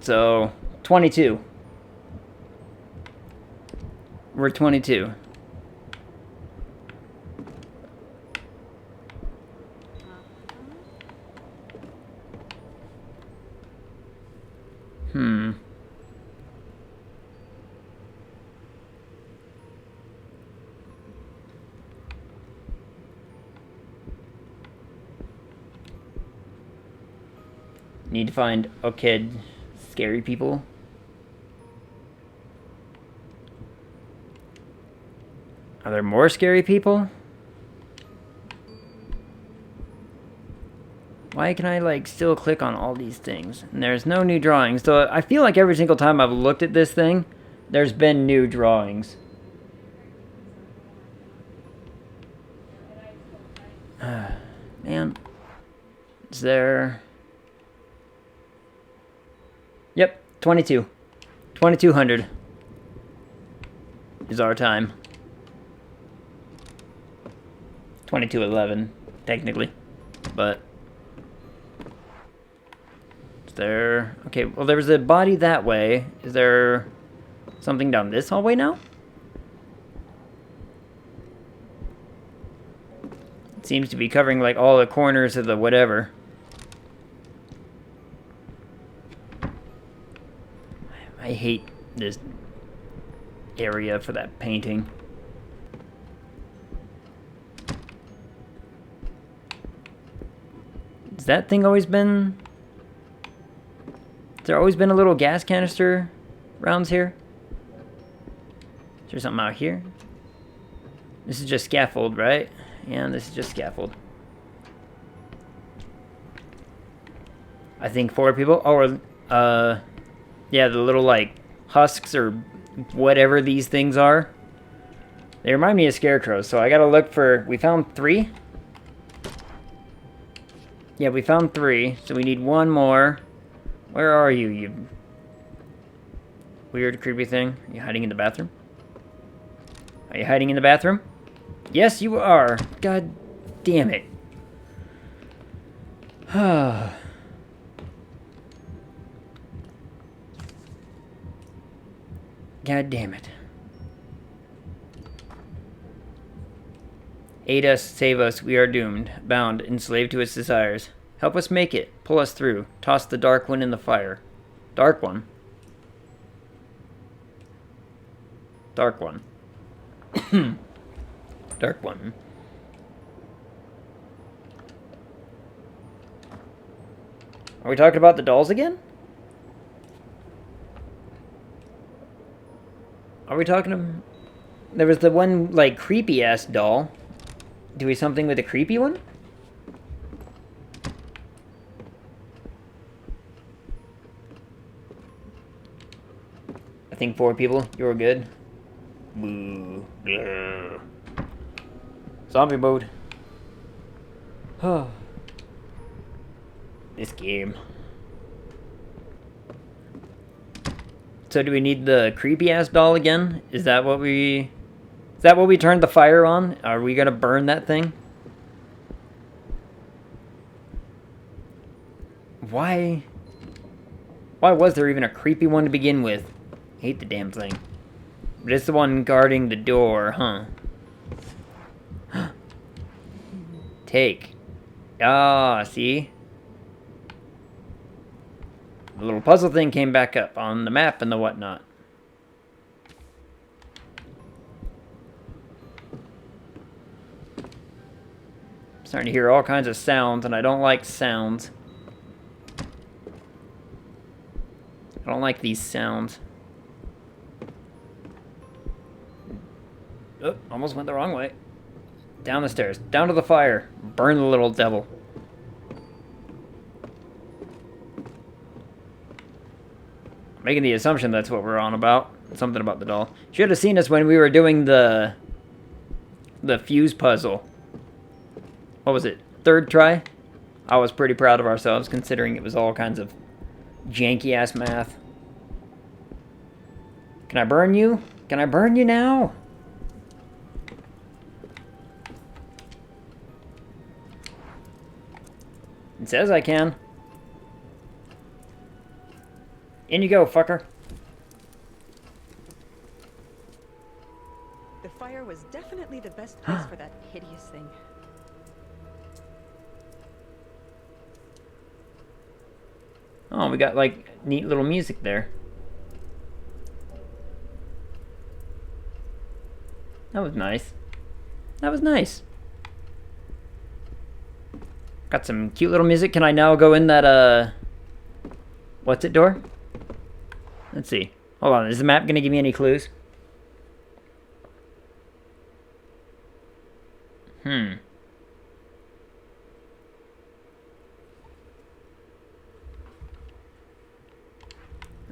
So, 22. We're 22. Need to find scary people. Are there more scary people? Why can I, like, still click on all these things? And there's no new drawings. So I feel like every single time I've looked at this thing, there's been new drawings. Man. Is there... Yep, 22. 2200 is our time. 2211, technically. But... Is there... Okay, well there was a body that way. Is there something down this hallway now? It seems to be covering like all the corners of the whatever. hate this area for that painting. Has that thing always been... Has there always been a little gas canister rounds here? Is there something out here? This is just scaffold, right? Yeah, this is just scaffold. I think 4 people. Oh, or, yeah, the little, like, husks or whatever these things are. They remind me of scarecrows, so I gotta look for... We found 3? Yeah, we found 3, so we need 1 more. Where are you, you weird, creepy thing? Are you hiding in the bathroom? Are you hiding in the bathroom? Yes, you are. God damn it. God damn it. Aid us, save us, we are doomed, bound, enslaved to its desires. Help us make it, pull us through, toss the dark one in the fire. Dark one? Dark one. Dark one. Are we talking about the dolls again? Are we talking about... There was the one, like, creepy-ass doll. Do we something with the creepy one? I think 4 people. You're good. Boo. Blah. Zombie mode. This game. So do we need the creepy-ass doll again? Is that what we turned the fire on? Are we gonna burn that thing? Why was there even a creepy one to begin with? I hate the damn thing. But it's the one guarding the door, huh? Take. Ah, see? The little puzzle thing came back up on the map and the whatnot. I'm starting to hear all kinds of sounds, and I don't like sounds. I don't like these sounds. Oh, almost went the wrong way. Down the stairs. Down to the fire. Burn the little devil. I'm making the assumption that's what we're on about. Something about the doll. Should have seen us when we were doing the fuse puzzle. What was it? 3rd try? I was pretty proud of ourselves considering it was all kinds of janky-ass math. Can I burn you? Can I burn you now? It says I can. In you go, fucker. The fire was definitely the best place for that hideous thing. Oh, we got, like, neat little music there. That was nice. That was nice. Got some cute little music. Can I now go in that, what's it door? Let's see. Hold on, is the map gonna give me any clues? I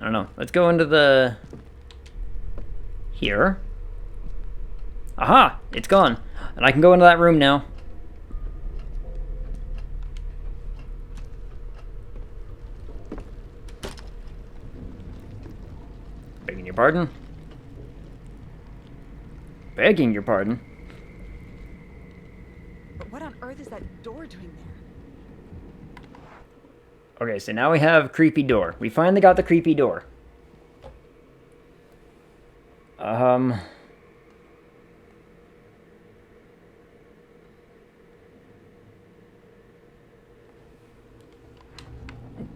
don't know. Let's go into the... Here. Aha! It's gone. And I can go into that room now. Begging your pardon? Begging your pardon? But what on earth is that door doing there? Okay, so now we have creepy door. We finally got the creepy door.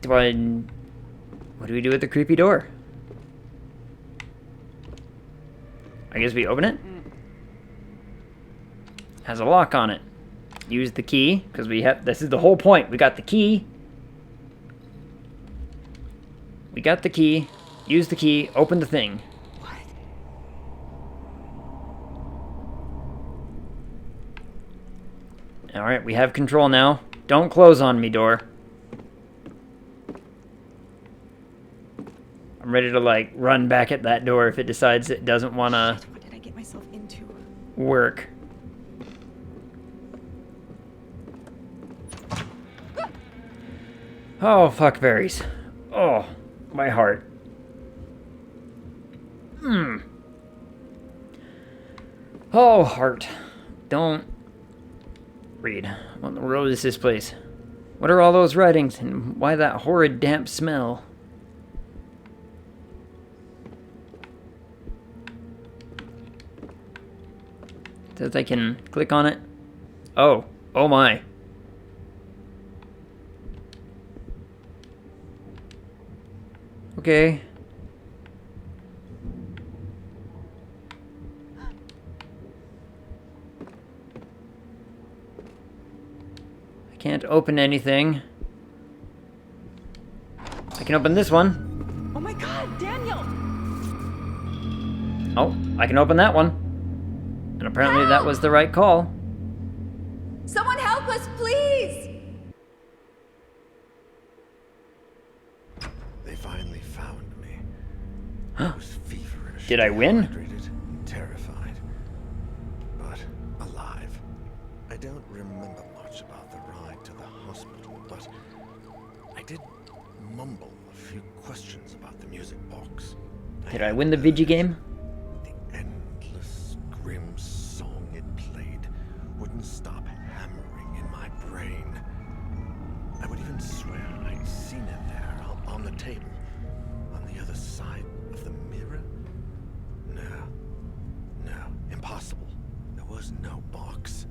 What do we do with the creepy door? I guess we open it. Has a lock on it. Use the key, because we have... This is the whole point. We got the key. We got the key. Use the key. Open the thing. What? Alright, we have control now. Don't close on me, door. I'm ready to, like, run back at that door if it decides it doesn't want to What did I get myself into? work. Oh, fuck berries. Oh, my heart. Oh, heart. Don't read. What in the world is this place? What are all those writings, and why that horrid damp smell? Says I can click on it. Oh, oh my. Okay. I can't open anything. I can open this one. Oh my god, Daniel! Oh, I can open that one. And apparently that was the right call. Someone help us, please! They finally found me. I was feverish. Did I win? Dehydrated, terrified, but alive. I don't remember much about the ride to the hospital, but I did mumble a few questions about the music box. Did I win the Vigi game? The endless, grim song it played wouldn't stop hammering in my brain. I would even swear I'd seen it there on the table, on the other side of the mirror. No, impossible. There was no box.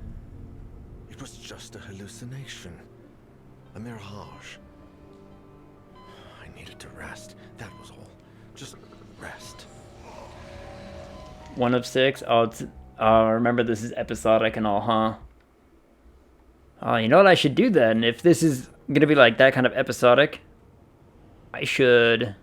It was just a hallucination, a mirage. I needed to rest, that was all. Just rest. 1 of 6. Oh, it's, remember this is episodic and all, huh? Oh, you know what I should do then? If this is gonna be like that kind of episodic, I should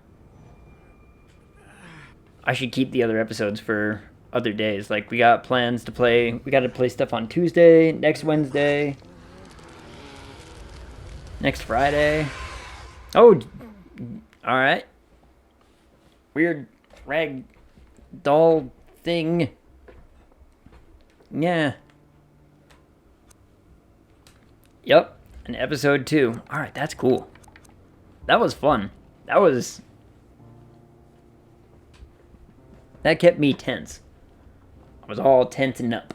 keep the other episodes for other days. Like, we got plans to play. We got to play stuff on Tuesday, next Wednesday, next Friday. Oh, all right. Weird rag doll thing. Yeah. Yep. And episode 2. All right, that's cool. That was fun. That kept me tense. I was all tensing up.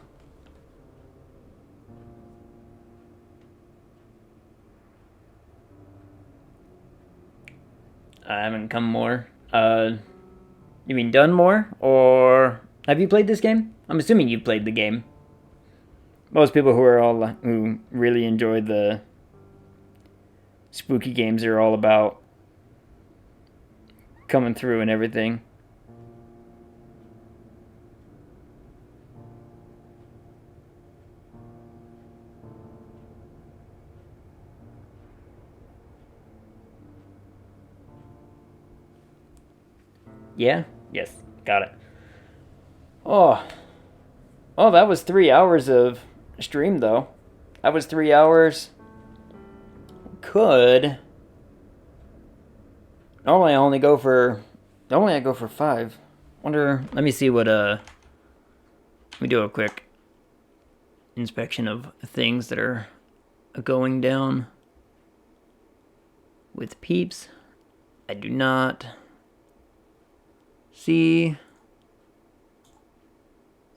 I haven't come more. You mean done more? Or have you played this game? I'm assuming you've played the game. Most people who really enjoy the spooky games are all about coming through and everything. Yeah? Yes. Got it. Oh, that was 3 hours of stream, though. That was 3 hours. Normally I go for 5. Let me see what, let me do a quick inspection of things that are going down with peeps. I do not see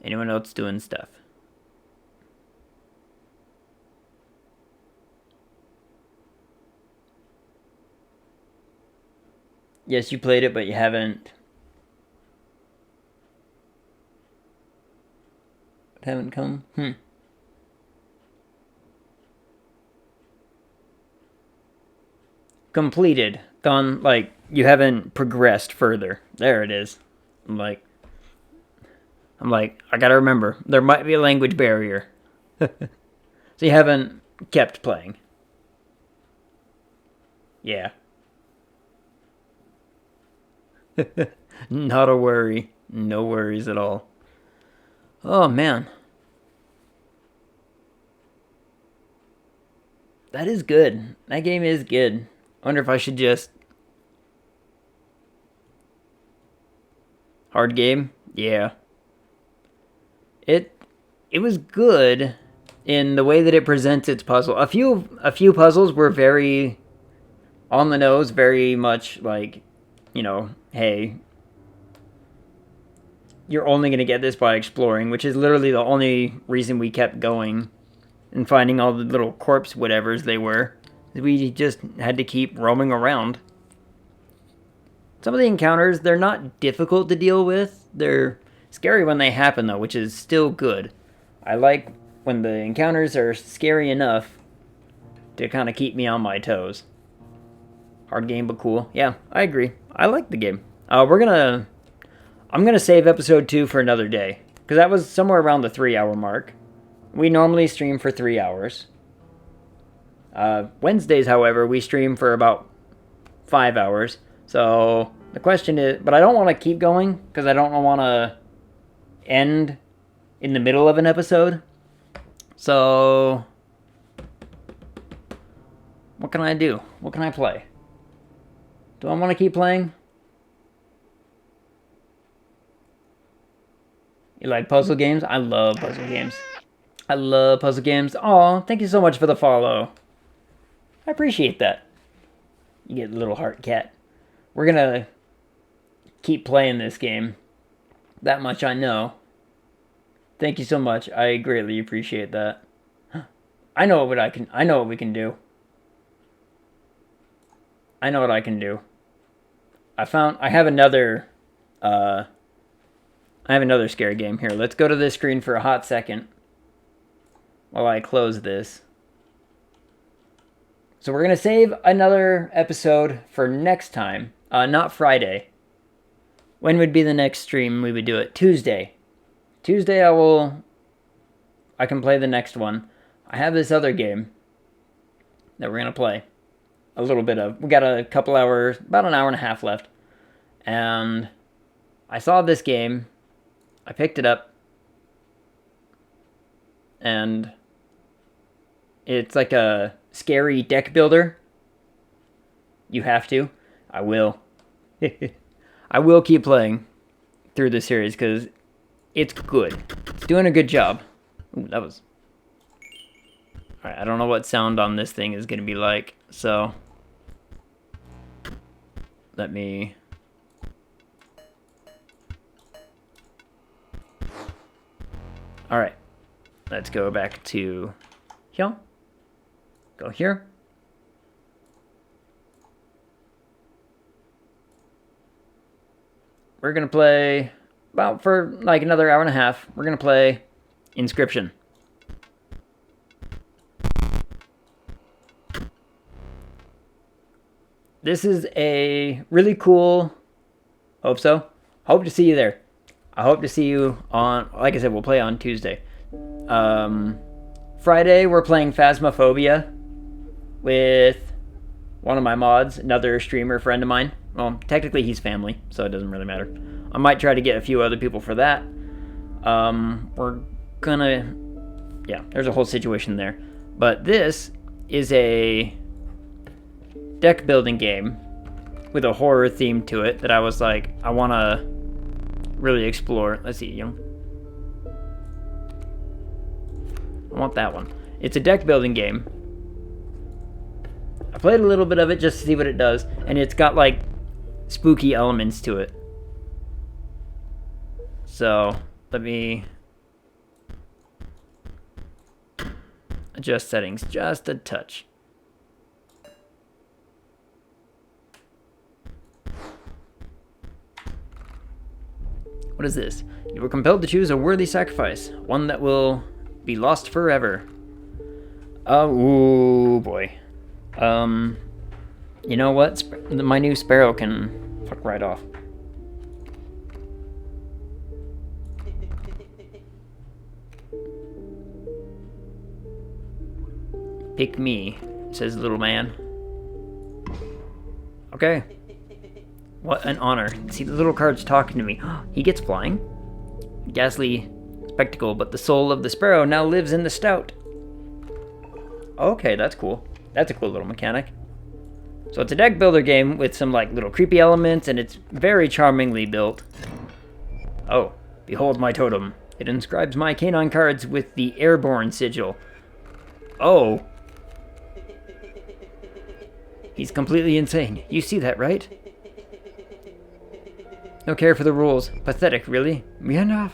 anyone else doing stuff. Yes, you played it, but you haven't come? Completed. Gone, like, you haven't progressed further. There it is. Like, I'm like, I gotta remember, there might be a language barrier. So you haven't kept playing? Yeah. Not a worry. No worries at all. Oh, man. That is good. That game is good. I wonder if I should just... Hard game? Yeah. It was good in the way that it presents its puzzle. A few puzzles were very on the nose, very much like, you know, hey, you're only going to get this by exploring, which is literally the only reason we kept going and finding all the little corpse whatevers they were. We just had to keep roaming around. Some of the encounters, they're not difficult to deal with. They're scary when they happen, though, which is still good. I like when the encounters are scary enough to kind of keep me on my toes. Hard game, but cool. Yeah, I agree. I like the game. I'm gonna save episode 2 for another day, because that was somewhere around the 3-hour mark. We normally stream for 3 hours. Wednesdays, however, we stream for about 5 hours. So the question is, but I don't want to keep going, because I don't want to end in the middle of an episode. So what can I do? What can I play? Do I want to keep playing? You like puzzle games? I love puzzle games. I love puzzle games. Aw, thank you so much for the follow. I appreciate that. You get a little heart cat. We're gonna keep playing this game. That much I know. Thank you so much. I greatly appreciate that. I know what we can do. I know what I can do. I have another scary game here. Let's go to this screen for a hot second while I close this. So we're going to save another episode for next time. Not Friday. When would be the next stream we would do it? Tuesday. Tuesday I can play the next one. I have this other game that we're going to play a little bit of. We got a couple hours, about an hour and a half left. And I saw this game. I picked it up. And it's like a scary deck builder. You have to. I will. I will keep playing through the series because it's good. It's doing a good job. Ooh, that was... Alright, I don't know what sound on this thing is going to be like, so... Let me... Alright. Let's go back to here. Go here. We're going to play, about for like another hour and a half, we're going to play Inscription. This is a really cool, hope to see you there. I hope to see you on, like I said, we'll play on Tuesday. Friday, we're playing Phasmophobia with one of my mods, another streamer friend of mine. Well, technically he's family, so it doesn't really matter. I might try to get a few other people for that. We're gonna... Yeah, there's a whole situation there. But this is a deck building game with a horror theme to it that I was like, I want to really explore. Let's see, I want that one. It's a deck building game. I played a little bit of it just to see what it does, and it's got like spooky elements to it. So let me adjust settings just a touch. What is this? You were compelled to choose a worthy sacrifice, one that will be lost forever. Oh boy. You know what? My new sparrow can fuck right off. Pick me, says the little man. Okay. What an honor. See, the little card's talking to me. He gets flying. Ghastly spectacle, but the soul of the sparrow now lives in the stout. Okay, that's cool. That's a cool little mechanic. So it's a deck builder game with some like little creepy elements, and it's very charmingly built. Oh, behold my totem. It inscribes my canine cards with the airborne sigil. Oh. He's completely insane. You see that, right? No care for the rules. Pathetic, really. Enough.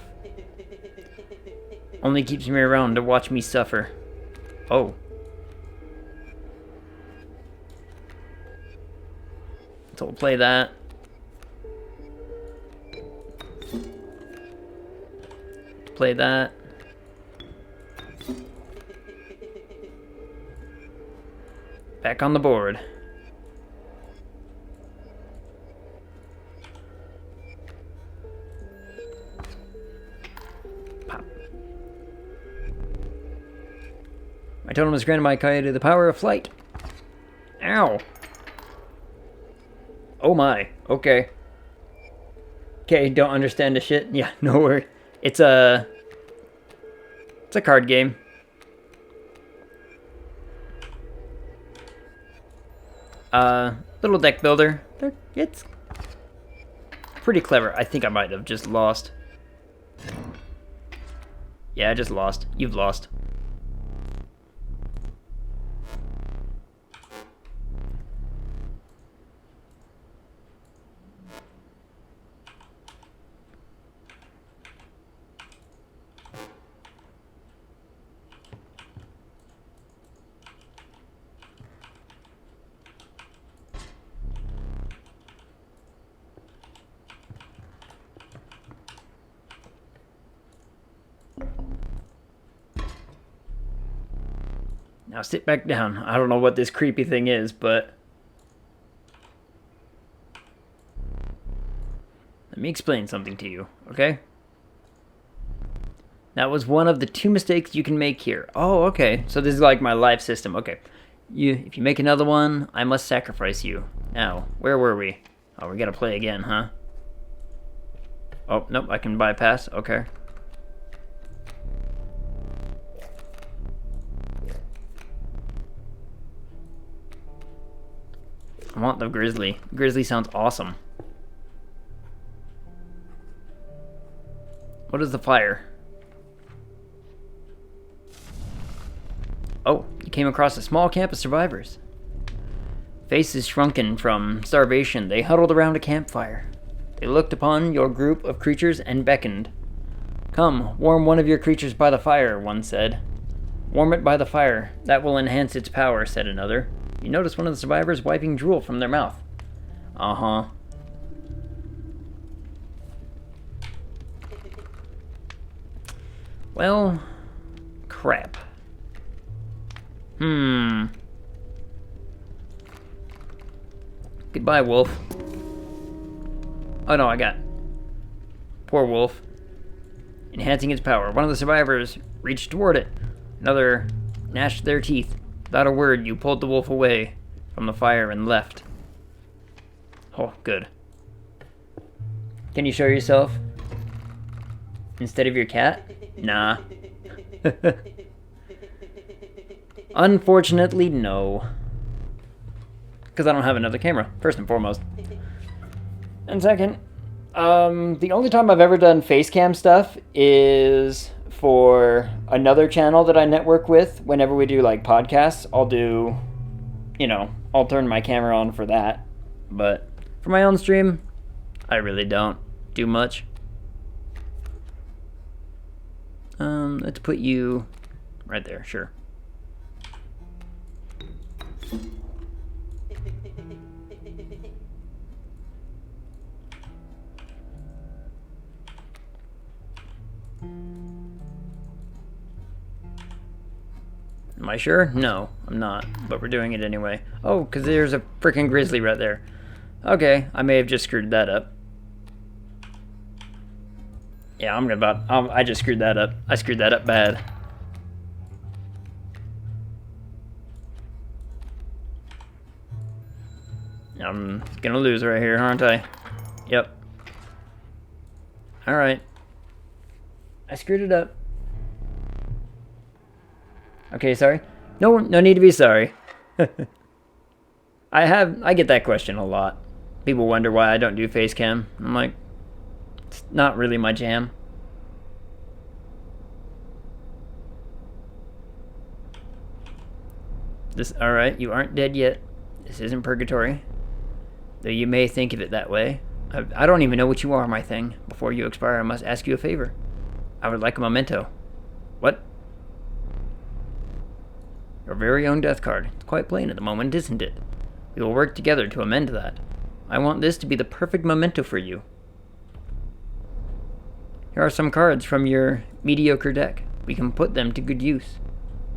Only keeps me around to watch me suffer. Oh. So we'll play that. Play that. Back on the board. Pop. My totem has granted my coyote the power of flight. Ow. Oh my. Okay. Okay, don't understand the shit. Yeah, no worry. It's a card game. Little deck builder. It's pretty clever. I think I might have just lost. Yeah, I just lost. You've lost. Now sit back down. I don't know what this creepy thing is, but let me explain something to you, okay? That was one of the 2 mistakes you can make here. Oh, okay. So this is like my life system. Okay. If you make another one, I must sacrifice you. Now, where were we? Oh, we gotta play again, huh? Oh, nope, I can bypass. Okay. I want the grizzly. Grizzly sounds awesome. What is the fire? Oh, you came across a small camp of survivors. Faces shrunken from starvation, they huddled around a campfire. They looked upon your group of creatures and beckoned. Come, warm one of your creatures by the fire, one said. Warm it by the fire. That will enhance its power, said another. You notice one of the survivors wiping drool from their mouth. Uh-huh. Well, crap. Goodbye, wolf. Oh no, I got... Poor wolf. Enhancing its power. One of the survivors reached toward it. Another gnashed their teeth. Without a word, you pulled the wolf away from the fire and left. Oh, good. Can you show yourself? Instead of your cat? Nah. Unfortunately, no. Because I don't have another camera, first and foremost. And second, the only time I've ever done face cam stuff is for another channel that I network with. Whenever we do like podcasts, I'll do, I'll turn my camera on for that. But for my own stream, I really don't do much. Let's put you right there, sure. Am I sure? No, I'm not, but we're doing it anyway. Oh, because there's a freaking grizzly right there. Okay, I may have just screwed that up. Yeah, I just screwed that up. I screwed that up bad. I'm gonna lose right here, aren't I? Yep. Alright. I screwed it up. Okay, sorry. No need to be sorry. I get that question a lot. People wonder why I don't do face cam. I'm like, it's not really my jam. Alright, you aren't dead yet. This isn't purgatory. Though you may think of it that way. I don't even know what you are, my thing. Before you expire, I must ask you a favor. I would like a memento. What? Your very own death card. It's quite plain at the moment, isn't it? We will work together to amend that. I want this to be the perfect memento for you. Here are some cards from your mediocre deck. We can put them to good use.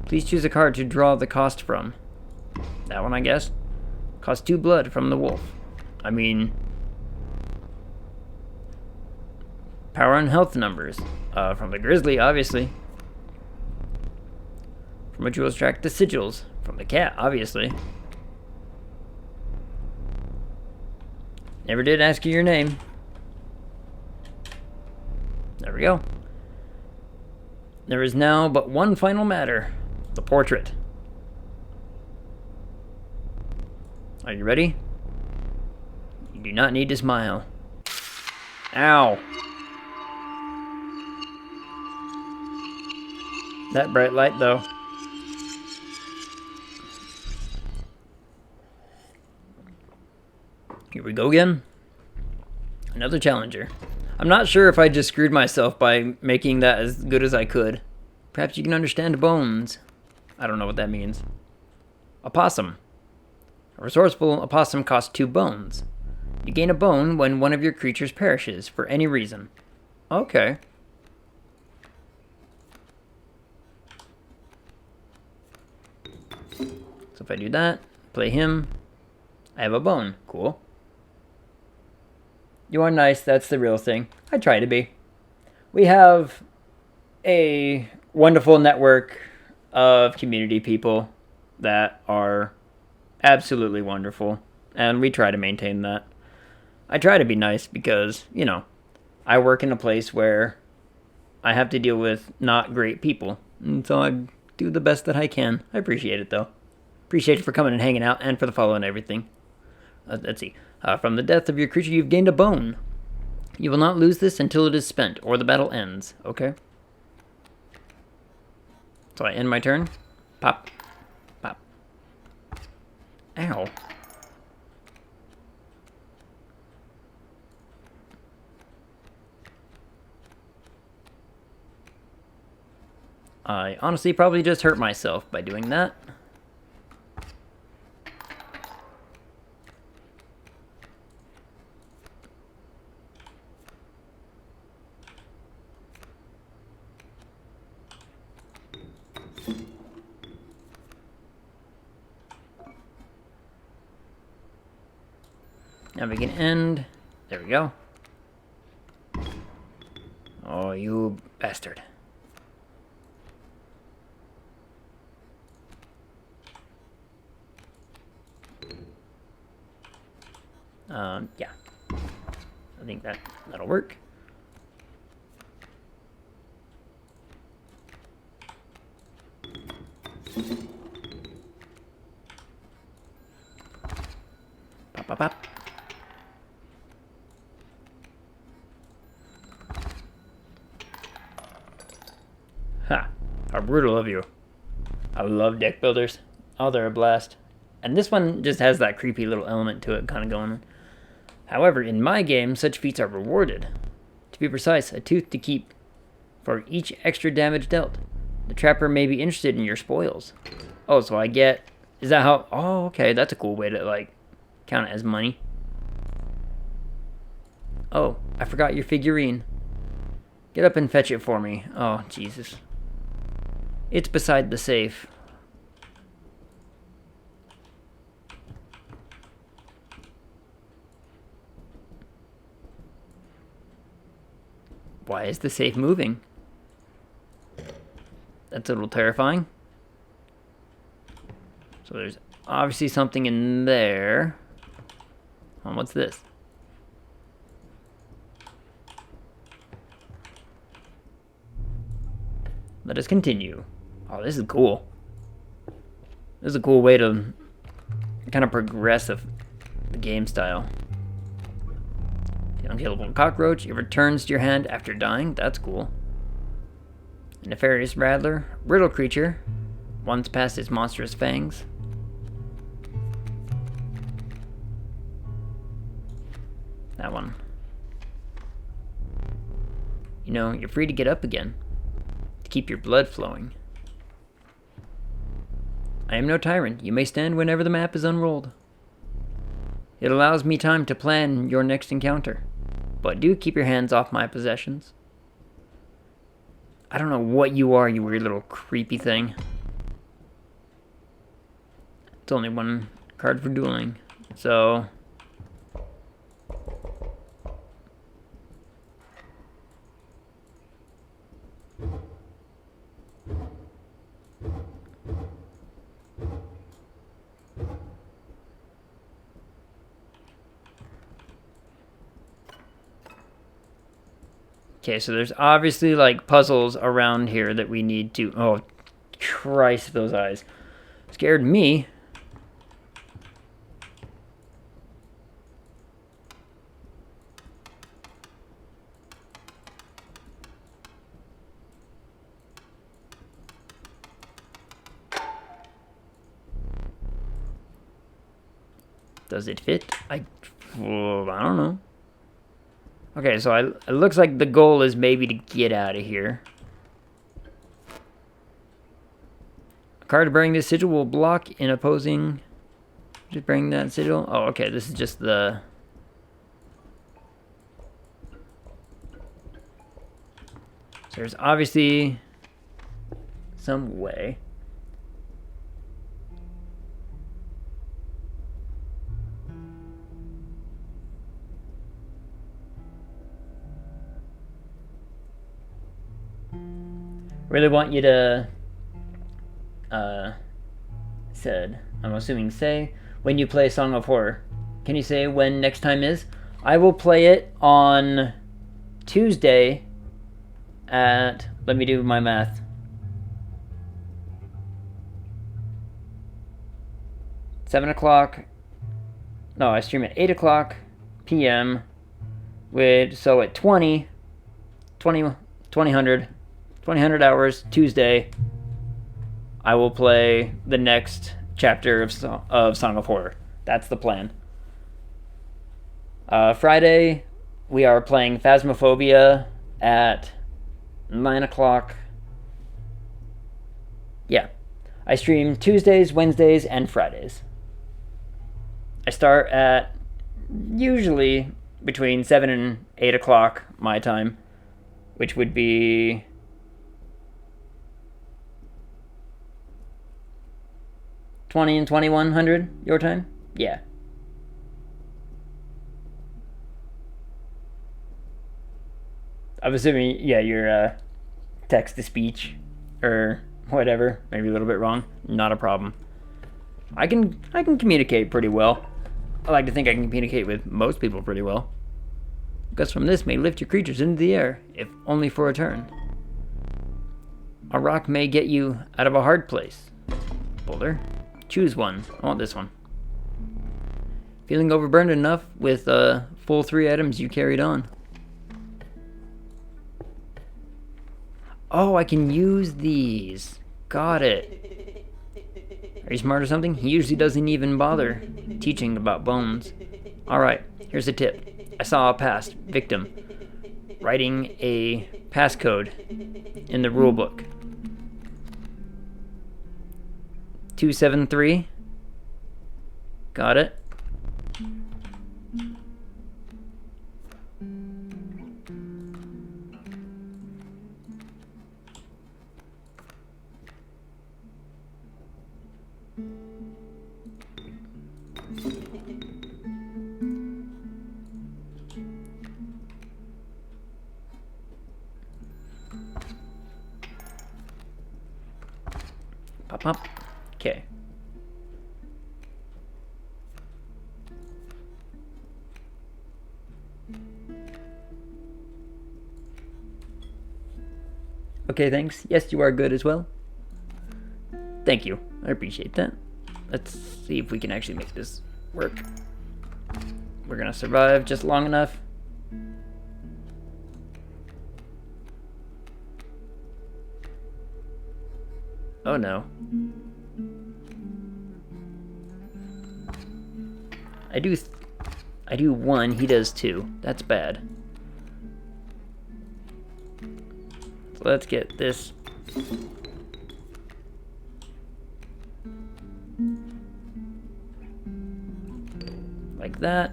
Please choose a card to draw the cost from. That one, I guess. Cost 2 blood from the wolf. I mean... Power and health numbers. From the grizzly, obviously. From which you will extract the sigils. From the cat, obviously. Never did ask you your name. There we go. There is now but one final matter. The portrait. Are you ready? You do not need to smile. Ow. That bright light, though. Here we go again. Another challenger. I'm not sure if I just screwed myself by making that as good as I could. Perhaps you can understand bones. I don't know what that means. Opossum. A resourceful opossum costs 2 bones. You gain a bone when one of your creatures perishes for any reason. Okay. So if I do that, play him, I have a bone. Cool. You are nice, that's the real thing. I try to be. We have a wonderful network of community people that are absolutely wonderful, and we try to maintain that. I try to be nice because, you know, I work in a place where I have to deal with not great people, and so I do the best that I can. I appreciate it, though. Appreciate you for coming and hanging out, and for the follow and everything. Let's see. From the death of your creature, you've gained a bone. You will not lose this until it is spent, or the battle ends. Okay? So I end my turn. Pop. Pop. Ow. I honestly probably just hurt myself by doing that. Now we can end. There we go. Oh, you bastard. Yeah. I think that'll work. Pop, pop, pop. Ha! How brutal of you. I love deck builders. Oh, they're a blast. And this one just has that creepy little element to it kind of going on. However, in my game, such feats are rewarded. To be precise, a tooth to keep for each extra damage dealt. The trapper may be interested in your spoils. Oh, so I get... Is that how... Oh, okay, that's a cool way to, like, count it as money. Oh, I forgot your figurine. Get up and fetch it for me. Oh, Jesus. It's beside the safe. Why is the safe moving? That's a little terrifying. So there's obviously something in there. Oh, what's this? Let us continue. Oh, this is cool. This is a cool way to kind of progress the game style. The unkillable cockroach. It returns to your hand after dying. That's cool. A nefarious rattler. Brittle creature. Once past its monstrous fangs. That one. You know, you're free to get up again. To keep your blood flowing. I am no tyrant. You may stand whenever the map is unrolled. It allows me time to plan your next encounter. But do keep your hands off my possessions. I don't know what you are, you weird little creepy thing. It's only one card for dueling. So... Okay, so there's obviously like puzzles around here that we need to... Oh, Christ, those eyes. Scared me. Does it fit? I don't know. Okay, so it looks like the goal is maybe to get out of here. A card bearing this sigil will block in opposing... Just bring that sigil? Oh, okay, this is just the... So there's obviously some way. Really want you to, I'm assuming say, when you play Song of Horror. Can you say when next time is? I will play it on Tuesday at, let me do my math. 7 o'clock, no, I stream at 8 o'clock p.m. So at 2000 hours, Tuesday, I will play the next chapter of Song of Horror. That's the plan. Friday, we are playing Phasmophobia at 9 o'clock. Yeah. I stream Tuesdays, Wednesdays, and Fridays. I start at usually between 7 and 8 o'clock my time, which would be... $20 and 2100 your time? Yeah. I'm assuming, yeah, your text to speech or whatever, maybe a little bit wrong. Not a problem. I can communicate pretty well. I like to think I can communicate with most people pretty well. Gusts from this may lift your creatures into the air, if only for a turn. A rock may get you out of a hard place. Boulder. Choose one. I want this one. Feeling overburdened enough with full 3 items you carried on. Oh, I can use these. Got it. Are you smart or something? He usually doesn't even bother teaching about bones. Alright, here's a tip. I saw a past victim writing a passcode in the rulebook. 273. Got it. Pop, pop. Okay. Okay, thanks. Yes, you are good as well. Thank you. I appreciate that. Let's see if we can actually make this work. We're gonna survive just long enough. Oh no. I do one, he does two. That's bad. So let's get this. Like that.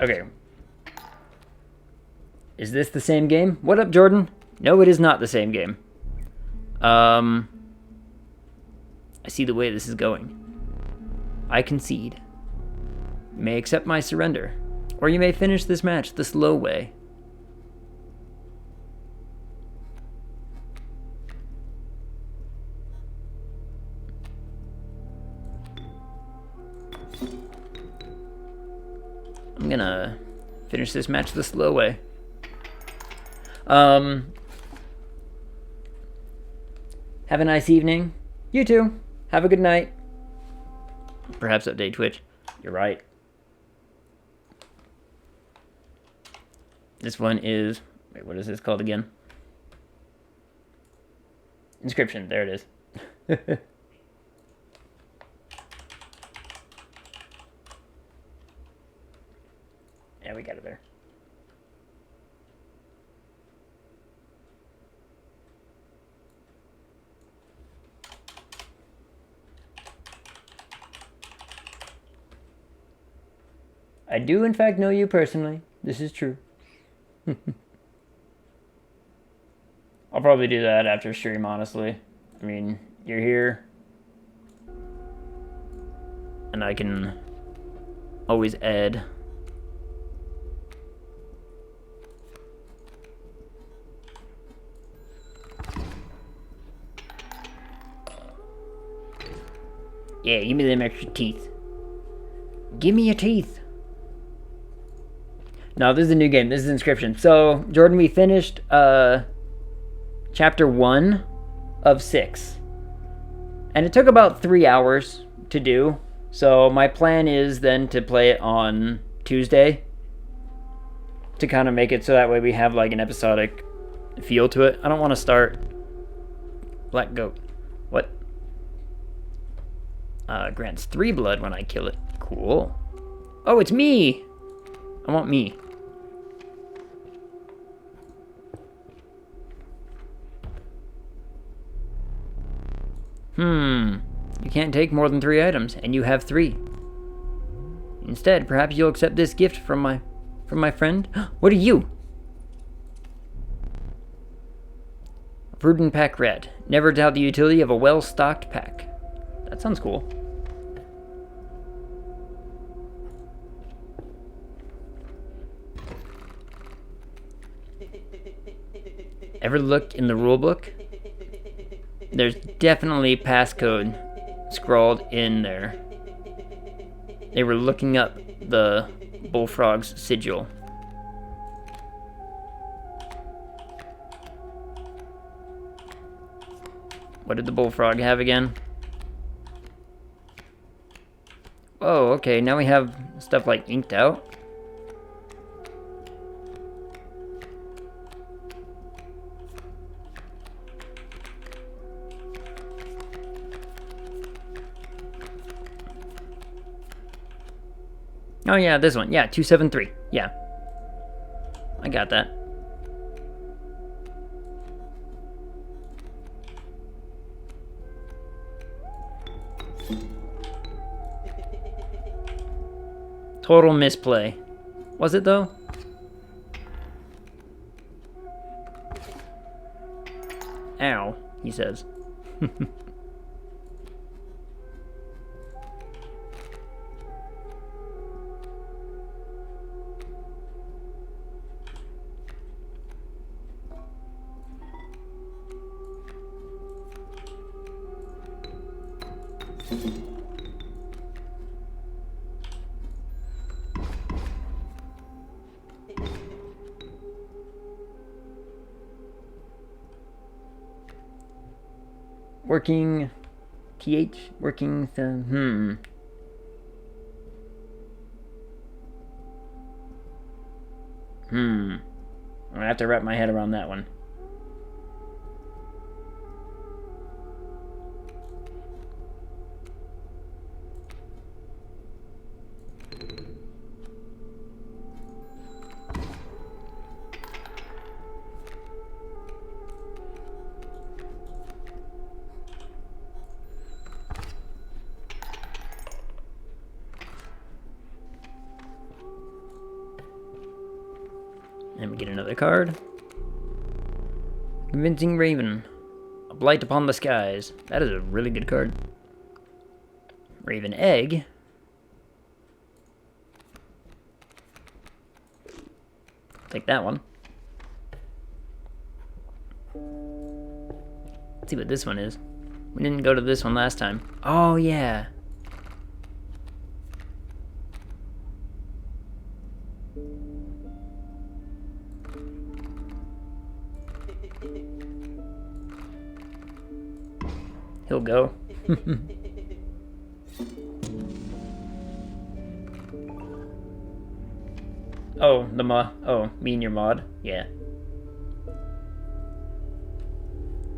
Okay. Is this the same game? What up, Jordan? No, it is not the same game. I see the way this is going. I concede. You may accept my surrender, or you may finish this match the slow way. I'm gonna finish this match the slow way. Have a nice evening. You too. Have a good night. Perhaps update Twitch. You're right. This one is... Wait, what is this called again? Inscription. There it is. Yeah, we got it there. I do, in fact, know you personally. This is true. I'll probably do that after stream, honestly. I mean, you're here. And I can always add. Yeah, give me them extra teeth. Give me your teeth. No, this is a new game. This is Inscription. So, Jordan, we finished chapter 1 of 6. And it took about 3 hours to do. So, my plan is then to play it on Tuesday. To kind of make it so that way we have like an episodic feel to it. I don't want to start... Black Goat. What? Grants 3 blood when I kill it. Cool. Oh, it's me! I want me. You can't take more than 3 items, and you have 3. Instead, perhaps you'll accept this gift from my friend. What are you? A prudent pack rat. Never doubt the utility of a well-stocked pack. That sounds cool. Ever looked in the rulebook? There's definitely passcode scrawled in there. They were looking up the bullfrog's sigil. What did the bullfrog have again? Oh, okay, now we have stuff like inked out. Oh yeah, this one. Yeah, 273. Yeah. I got that. Total misplay. Was it though? Ow, he says. Working... TH? Working... I'm gonna have to wrap my head around that one. Let me get another card. Convincing Raven. A blight upon the skies. That is a really good card. Raven Egg. Take that one. Let's see what this one is. We didn't go to this one last time. Oh, yeah. He'll go. Oh, the mod. Oh, me and your mod. Yeah.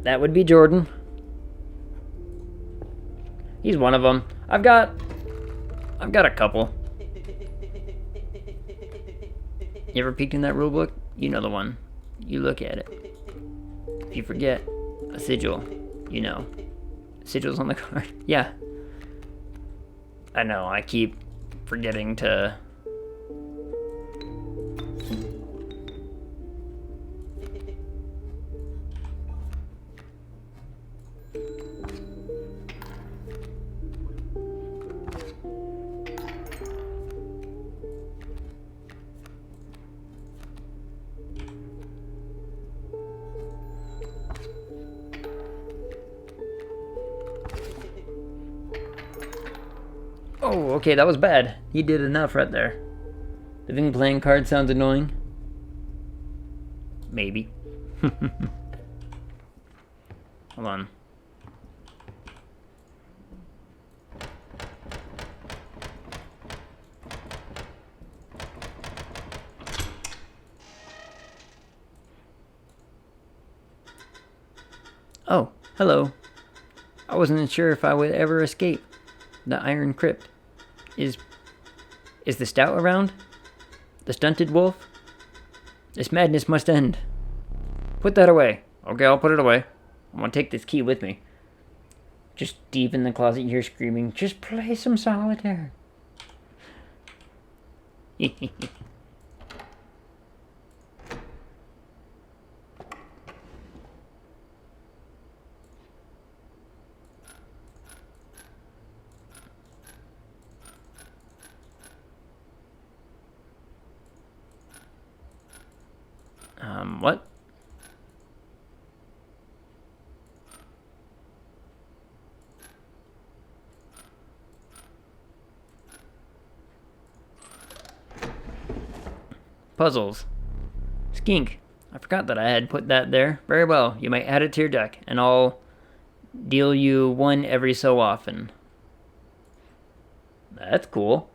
That would be Jordan. He's one of them. I've got a couple. You ever peeked in that rulebook? You know the one. You look at it. If you forget a sigil, you know. Sigils on the card. Yeah. I know, I keep forgetting to... Oh, okay, that was bad. He did enough right there. Living playing card sounds annoying. Maybe. Hold on. Oh, hello. I wasn't sure if I would ever escape the Iron Crypt. Is the Stout around? The Stunted Wolf? This madness must end. Put that away. Okay, I'll put it away. I'm gonna take this key with me. Just deep in the closet, you hear screaming, just play some solitaire. What? Puzzles. Skink. I forgot that I had put that there. Very well. You might add it to your deck, and I'll deal you one every so often. That's cool.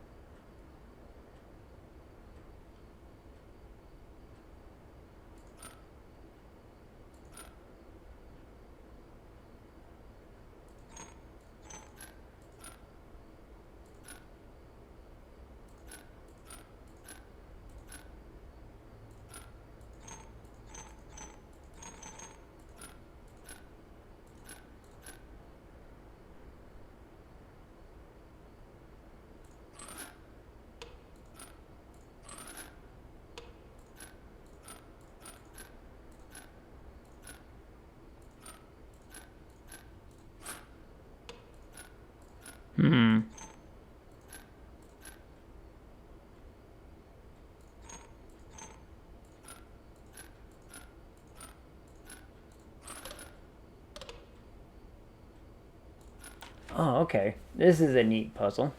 Oh, okay. This is a neat puzzle.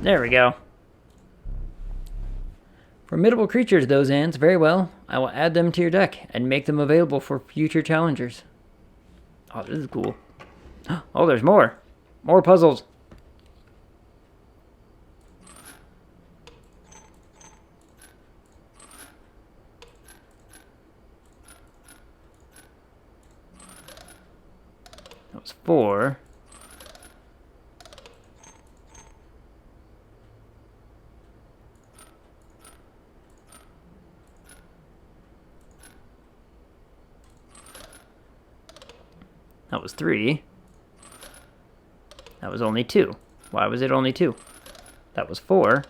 There we go. Formidable creatures, those ants. Very well. I will add them to your deck and make them available for future challengers. Oh, this is cool. Oh, there's more. More puzzles. That was 4. That was 3. That was only 2. Why was it only 2? That was 4.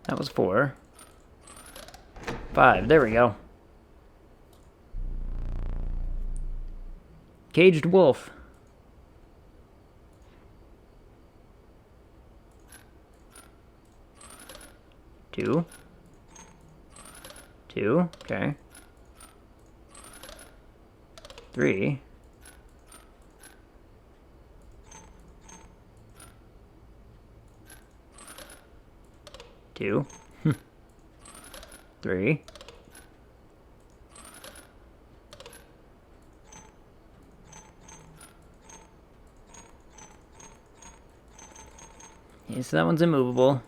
That was 4. 5. There we go. Caged wolf. 2. 2. Okay. 3. 2. 3. 'Kay, so that one's immovable.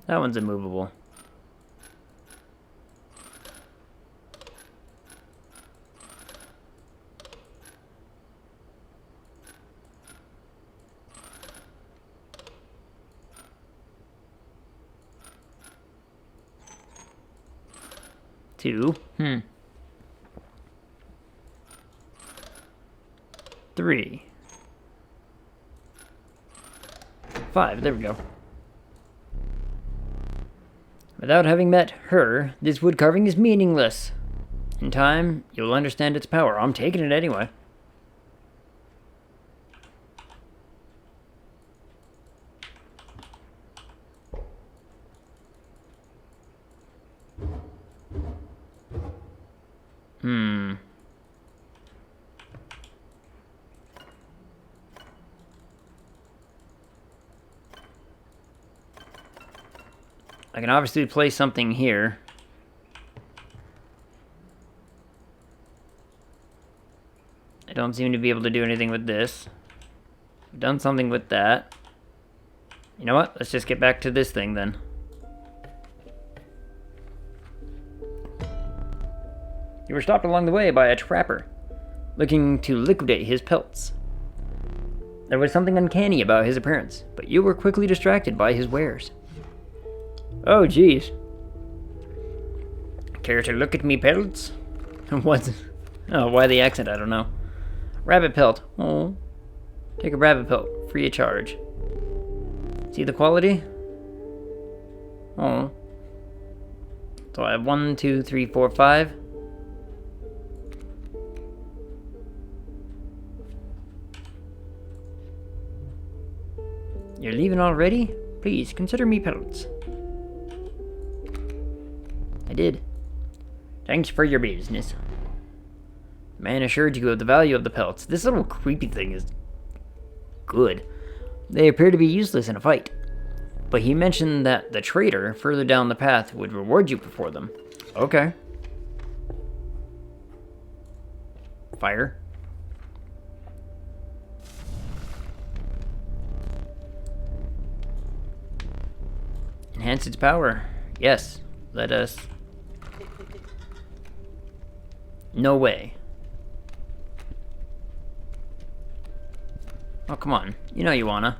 That one's immovable. Two. 3. 5. There we go. Without having met her, this wood carving is meaningless. In time, you'll understand its power. I'm taking it anyway. I can obviously place something here. I don't seem to be able to do anything with this. I've done something with that. You know what? Let's just get back to this thing then. You were stopped along the way by a trapper, looking to liquidate his pelts. There was something uncanny about his appearance, but you were quickly distracted by his wares. Oh, jeez. Care to look at me pelts? What? Oh, why the accent? I don't know. Rabbit pelt. Oh. Take a rabbit pelt. Free of charge. See the quality? Oh. So I have 1, 2, 3, 4, 5. You're leaving already? Please, consider me pelts. I did. Thanks for your business. The man assured you of the value of the pelts. This little creepy thing is good. They appear to be useless in a fight, but he mentioned that the trader further down the path would reward you for them. Okay. Fire. Enhance its power. Yes. Let us... No way. Oh, come on. You know you wanna.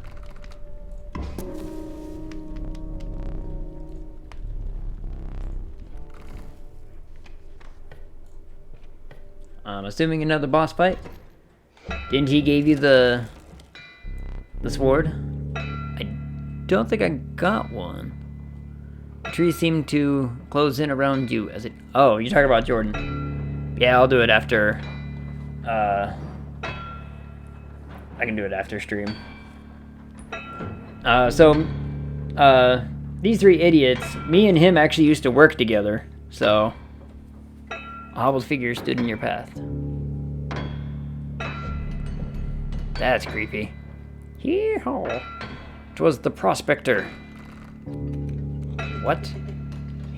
I'm assuming another boss fight? Didn't he give you the sword? I don't think I got one. The trees seem to close in around you as it... Oh, you're talking about Jordan. Yeah, I'll do it after... I can do it after stream. These three idiots, me and him actually used to work together, so... A hobbled figure stood in your path. That's creepy. Hee-haw. 'Twas the prospector. What?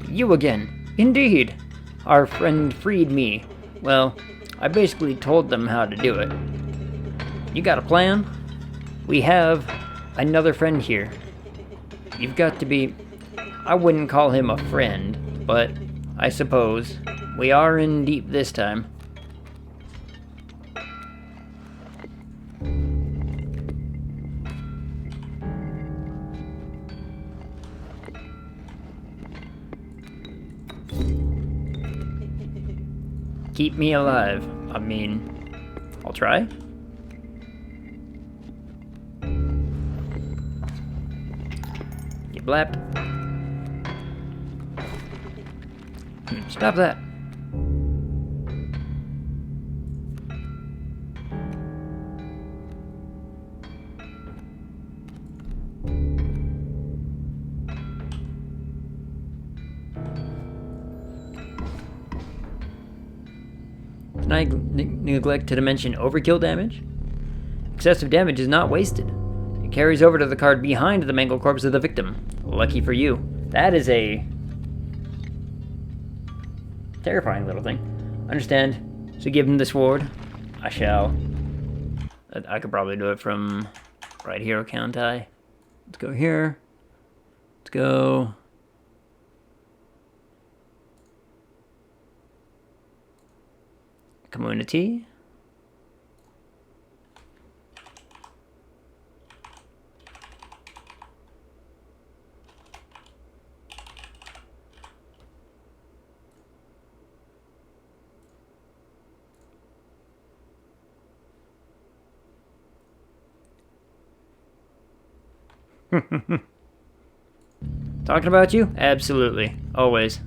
You again. Indeed. Our friend freed me. Well, I basically told them how to do it. You got a plan? We have another friend here. You've got to be... I wouldn't call him a friend, but I suppose we are in deep this time. Keep me alive. I mean, I'll try. You blapped. Stop that. Can I neglect to mention overkill damage? Excessive damage is not wasted. It carries over to the card behind the mangled corpse of the victim. Lucky for you. That is a terrifying little thing. Understand. So give him the sword. I shall. I could probably do it from right here, can't I? Let's go here. Let's go. Community. Talking about you? Absolutely. Always.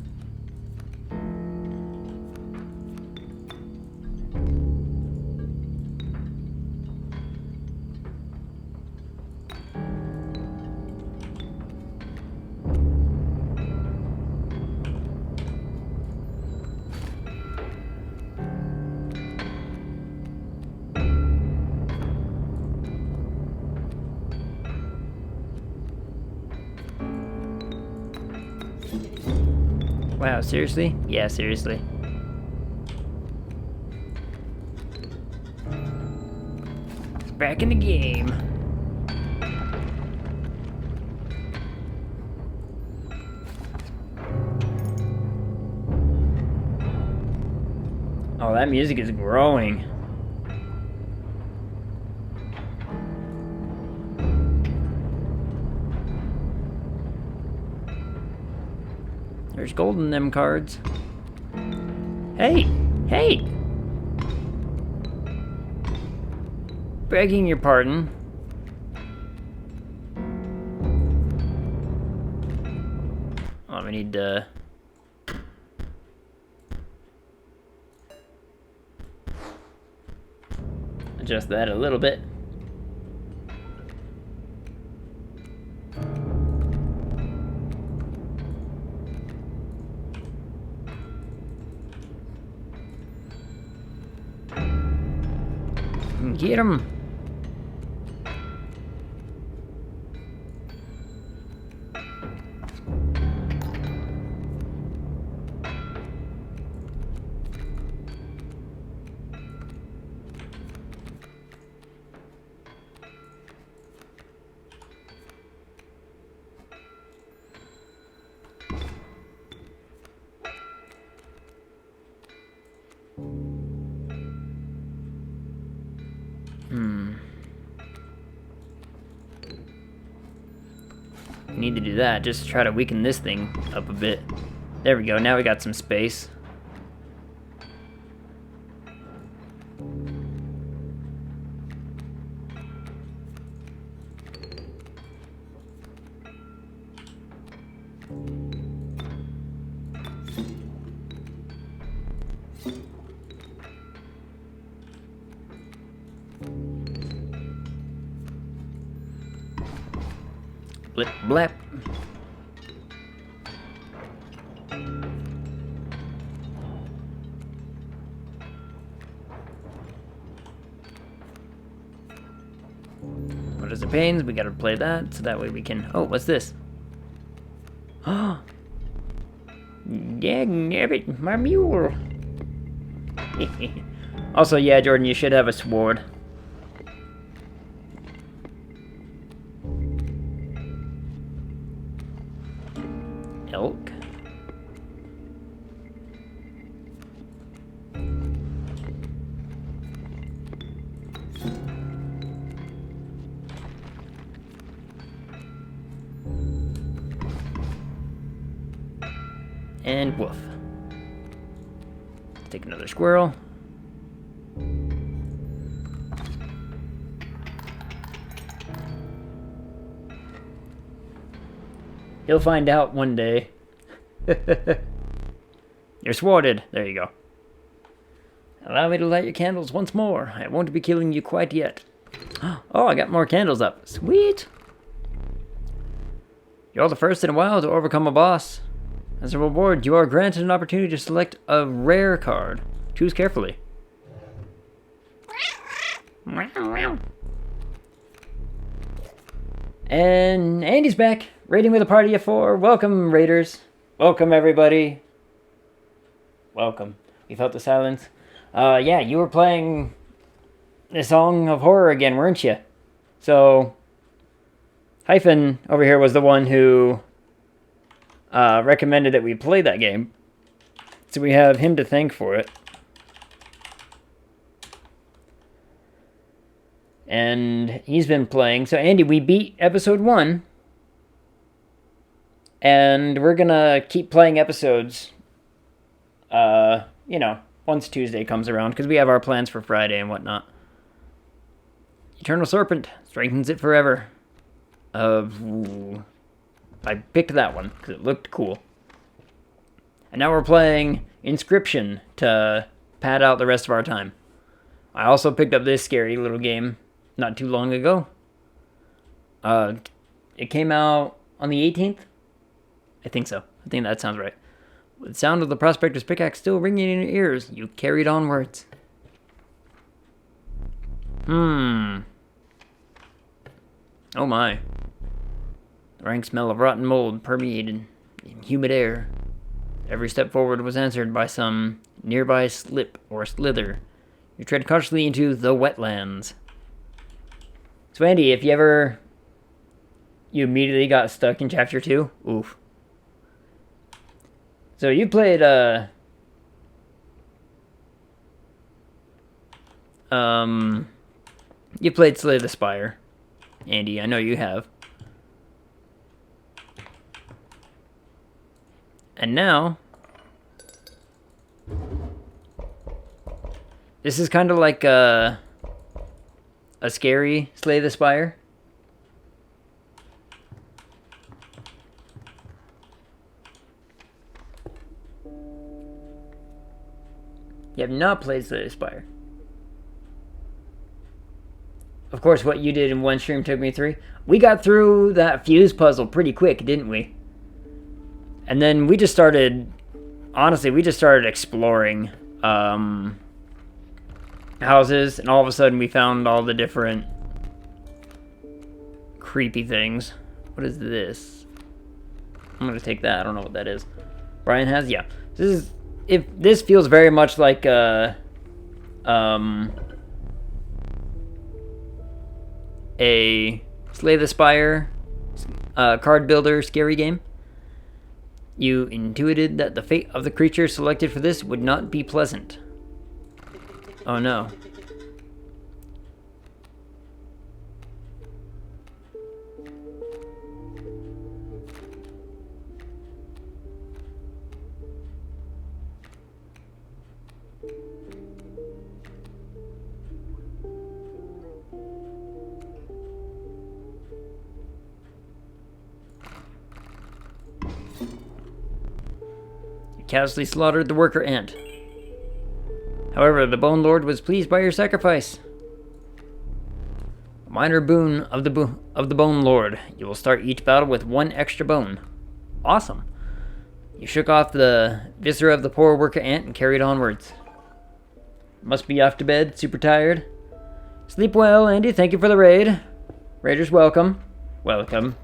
Wow, seriously? Yeah, seriously. Back in the game. Oh, that music is growing. There's gold in them cards. Hey! Hey! Begging your pardon. Oh, we need to... adjust that a little bit. Get him! Need to do that just to try to weaken this thing up a bit. There we go, now we got some space. Blip, blap. campaigns. We gotta play that, so that way we can... Oh, what's this? Oh! Dagnabbit, my mule! Also, yeah, Jordan, you should have a sword. Elk. And wolf. Take another squirrel. He'll find out one day. You're sworded. There you go. Allow me to light your candles once more. I won't be killing you quite yet. Oh, I got more candles up. Sweet. You're the first in a while to overcome a boss. As a reward, you are granted an opportunity to select a rare card. Choose carefully. And Andy's back, raiding with a party of 4. Welcome, raiders. Welcome, everybody. Welcome. We felt the silence. Yeah, you were playing the Song of Horror again, weren't you? So, Hyphen over here was the one who recommended that we play that game. So we have him to thank for it. And he's been playing. So Andy, we beat episode 1. And we're gonna keep playing episodes, you know, once Tuesday comes around. Because we have our plans for Friday and whatnot. Eternal Serpent strengthens it forever. I picked that one because it looked cool. And now we're playing Inscription to pad out the rest of our time. I also picked up this scary little game not too long ago. It came out on the 18th? I think so. I think that sounds right. With the sound of the prospector's pickaxe still ringing in your ears, you carried onwards. Oh my. The rank smell of rotten mold permeated in humid air. Every step forward was answered by some nearby slip or slither. You tread cautiously into the wetlands. So Andy, if you immediately got stuck in chapter 2, oof. So you played, you played Slay the Spire, Andy, I know you have. And now, this is kind of like a scary Slay the Spire. You have not played Slay the Spire. Of course, what you did in one stream took me 3. We got through that fuse puzzle pretty quick, didn't we? And then we just started, honestly, we just started exploring houses, and all of a sudden we found all the different creepy things. What is this? I'm gonna take that. I don't know what that is. Brian has, yeah. This feels very much like a Slay the Spire card builder scary game. You intuited that the fate of the creature selected for this would not be pleasant. Oh no. Casually slaughtered the worker ant. However, the Bone Lord was pleased by your sacrifice. A minor boon of the Bone Lord. You will start each battle with 1 extra bone. Awesome. You shook off the viscera of the poor worker ant and carried onwards. Must be off to bed, super tired. Sleep well, Andy. Thank you for the raid. Raiders, welcome. Welcome.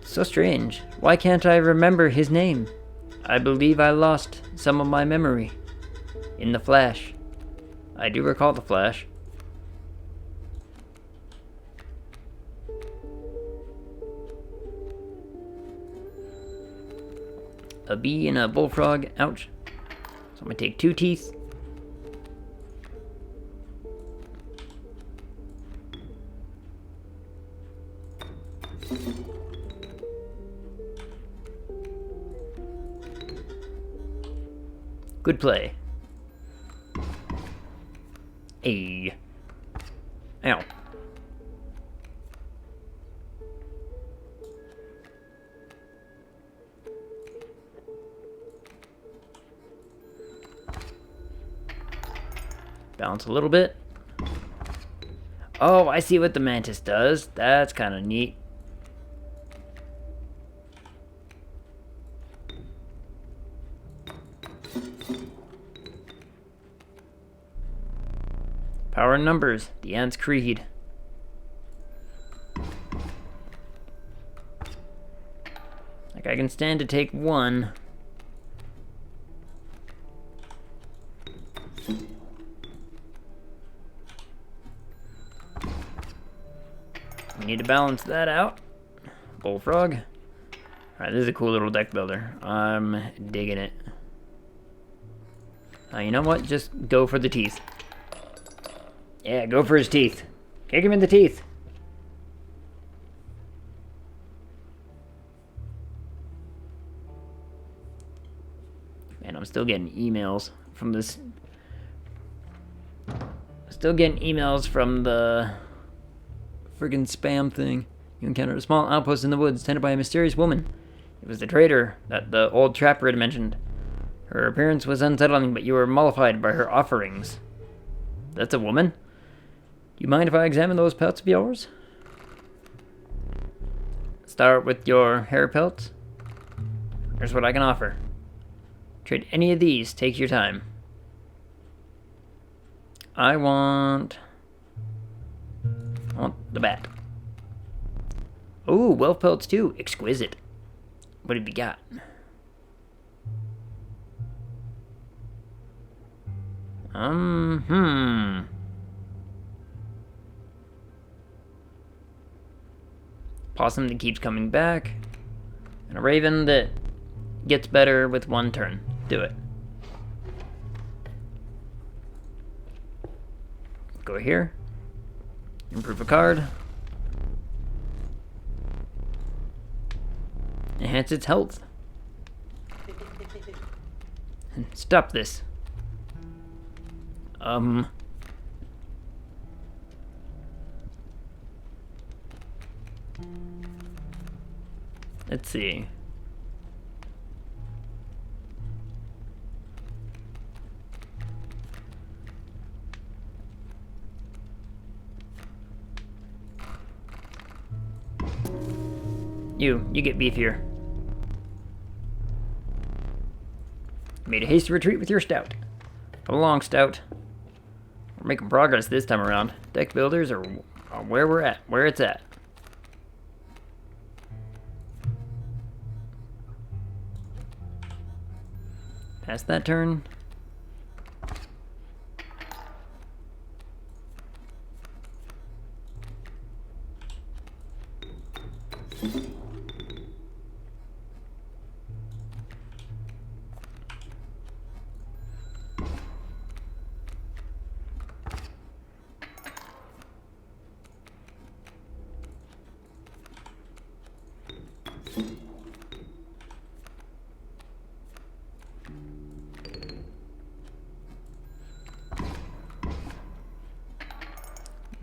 So strange. Why can't I remember his name? I believe I lost some of my memory. In the Flash. I do recall the Flash. A bee and a bullfrog. Ouch. So I'm gonna take 2 teeth. Good play. Ay. Ow. Bounce a little bit. Oh, I see what the mantis does. That's kind of neat. Power in numbers. The Ant's Creed. Like, I can stand to take 1. We need to balance that out. Bullfrog. Alright, this is a cool little deck builder. I'm digging it. You know what? Just go for the teeth. Yeah, go for his teeth. Kick him in the teeth. Man, I'm still getting emails from this. Still getting emails from the friggin' spam thing. You encountered a small outpost in the woods tended by a mysterious woman. It was the trader that the old trapper had mentioned. Her appearance was unsettling, but you were mollified by her offerings. That's a woman? You mind if I examine those pelts of yours? Start with your hair pelts. Here's what I can offer. Trade any of these. Take your time. I want the bat. Ooh, wolf pelts too. Exquisite. What have you got? Possum that keeps coming back. And a raven that gets better with 1 turn. Do it. Go here. Improve a card. Enhance its health. And stop this. Let's see. You get beefier. Made a hasty retreat with your stout. Come along, stout. We're making progress this time around. Deck builders are where we're at, where it's at. Pass that turn.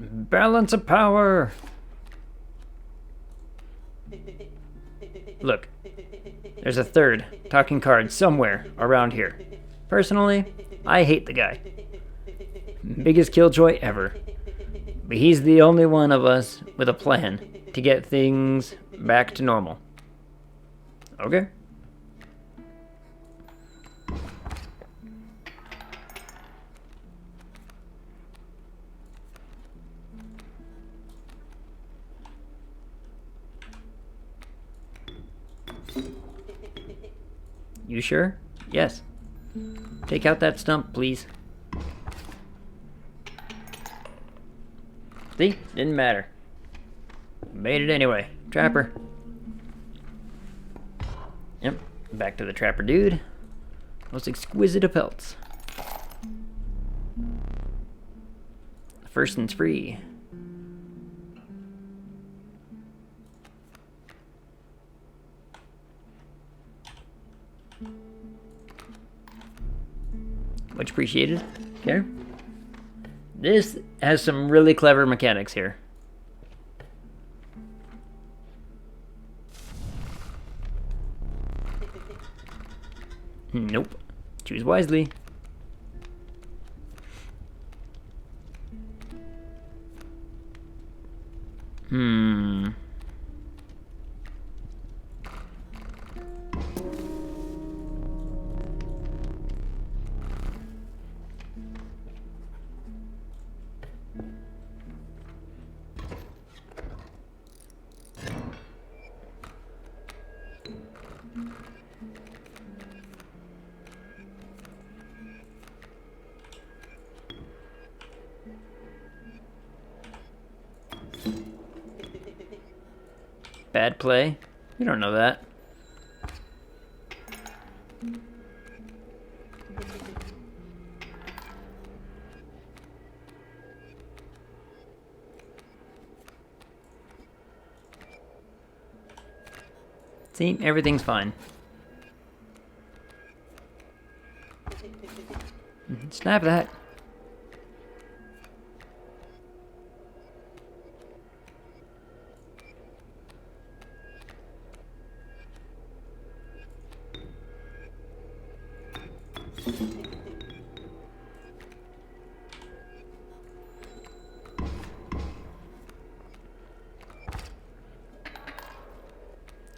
Balance of power! Look, there's a third talking card somewhere around here. Personally, I hate the guy. Biggest killjoy ever. But he's the only one of us with a plan to get things back to normal. Okay? You sure? Yes. Take out that stump, please. See? Didn't matter. Made it anyway. Trapper. Yep. Back to the trapper dude. Most exquisite of pelts. First one's free. Much appreciated. Okay. This has some really clever mechanics here. Nope. Choose wisely. Bad play? You don't know that. See, everything's fine. Snap that.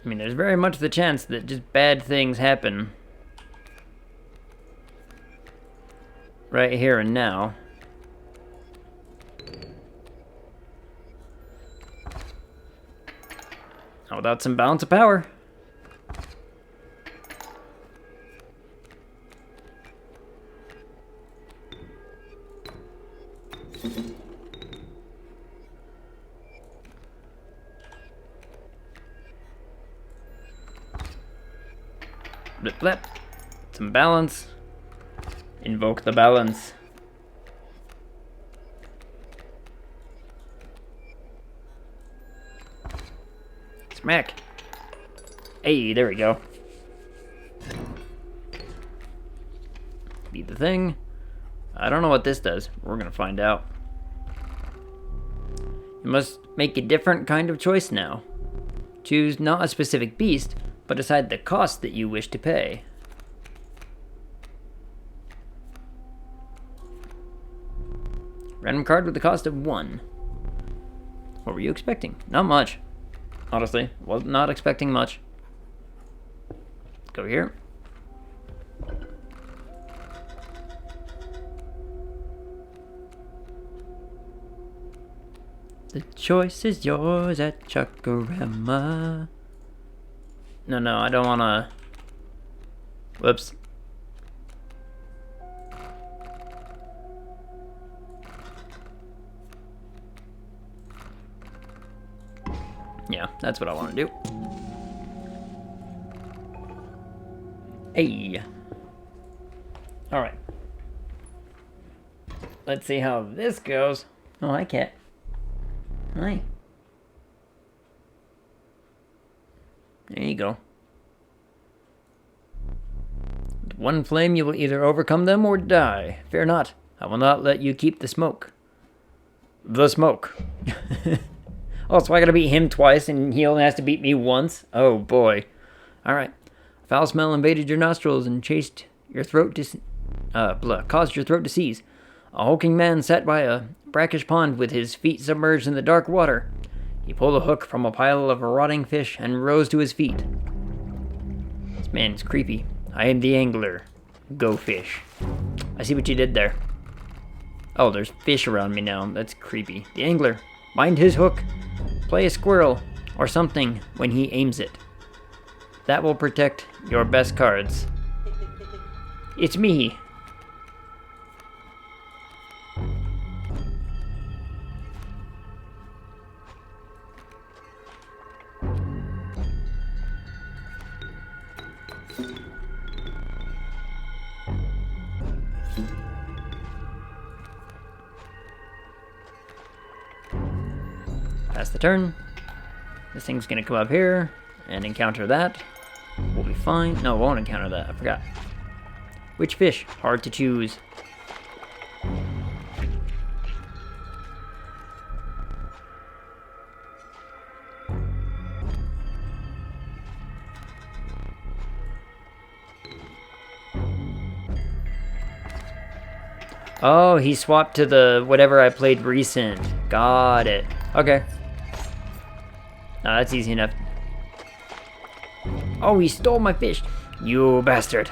I mean, there's very much the chance that just bad things happen right here and now. How about some balance of power? Blip blip. Some balance. Invoke the balance. Smack. Hey, there we go. Be the thing. I don't know what this does. We're gonna find out. You must make a different kind of choice now. Choose not a specific beast, but decide the cost that you wish to pay. Random card with the cost of 1. What were you expecting? Not much. Honestly, was not expecting much. Let's go here. The choice is yours at Chakarama. No, I don't wanna... Whoops. Yeah, that's what I want to do. Hey. Alright. Let's see how this goes. Oh, hi, cat. Hi. There you go. With one flame, you will either overcome them or die. Fear not. I will not let you keep the smoke. The smoke. Oh, so I gotta beat him twice, and he only has to beat me once? Oh, boy. Alright. A foul smell invaded your nostrils and chased your throat to... caused your throat to seize. A hulking man sat by a brackish pond with his feet submerged in the dark water. He pulled a hook from a pile of rotting fish and rose to his feet. This man's creepy. I am the angler. Go fish. I see what you did there. Oh, there's fish around me now. That's creepy. The angler. Mind his hook. Play a squirrel or something when he aims it. That will protect your best cards. It's me. Pass the turn. This thing's gonna come up here and encounter that. We'll be fine. No, it won't encounter that. I forgot. Which fish? Hard to choose. Oh, he swapped to the whatever I played recent. Got it. Okay. No, that's easy enough. Oh, he stole my fish. You bastard.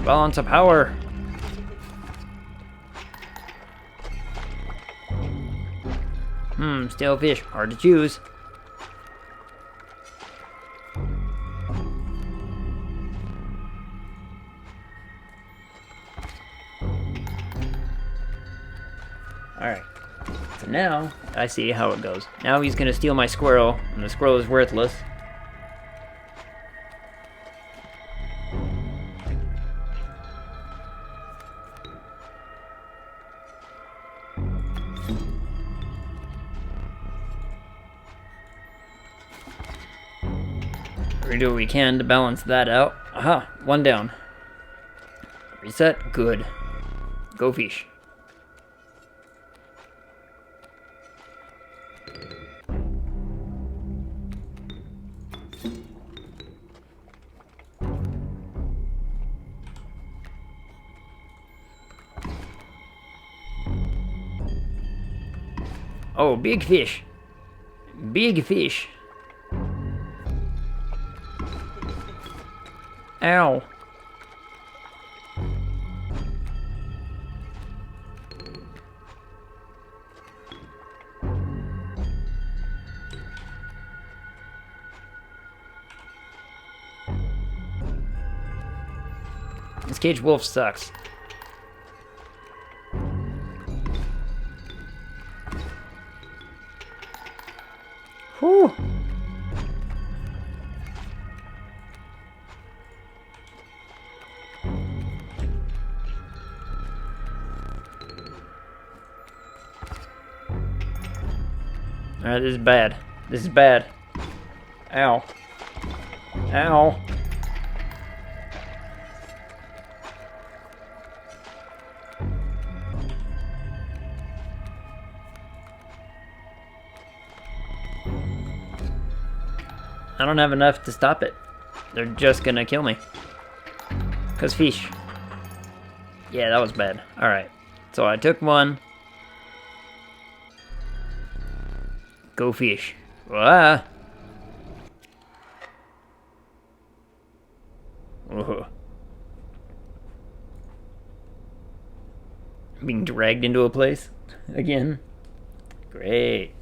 Balance of power. Stale fish. Hard to choose. Alright. So now, I see how it goes. Now he's gonna steal my squirrel, and the squirrel is worthless. We do what we can to balance that out. Aha, one down. Reset, good. Go fish. Oh, big fish. Big fish. Ow. This cage wolf sucks. Whew. Alright, this is bad. This is bad. Ow. Ow. I don't have enough to stop it. They're just gonna kill me. 'Cause fish. Yeah, that was bad. Alright. So I took one. Go fish. Ah. Whoa. Being dragged into a place again. Great.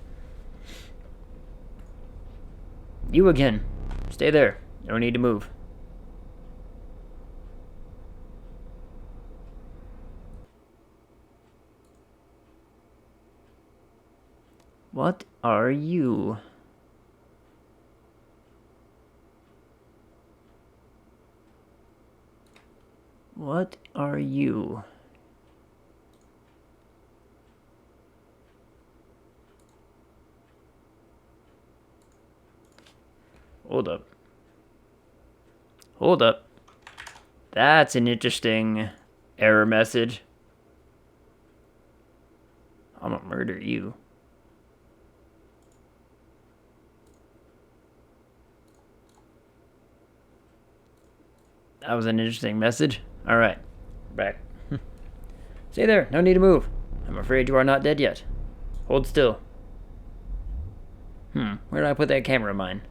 You again. Stay there. No need to move. What are you? What are you? Hold up. Hold up. That's an interesting error message. I'm gonna murder you. That was an interesting message. Alright. Back. Stay there. No need to move. I'm afraid you are not dead yet. Hold still. Where did I put that camera of mine?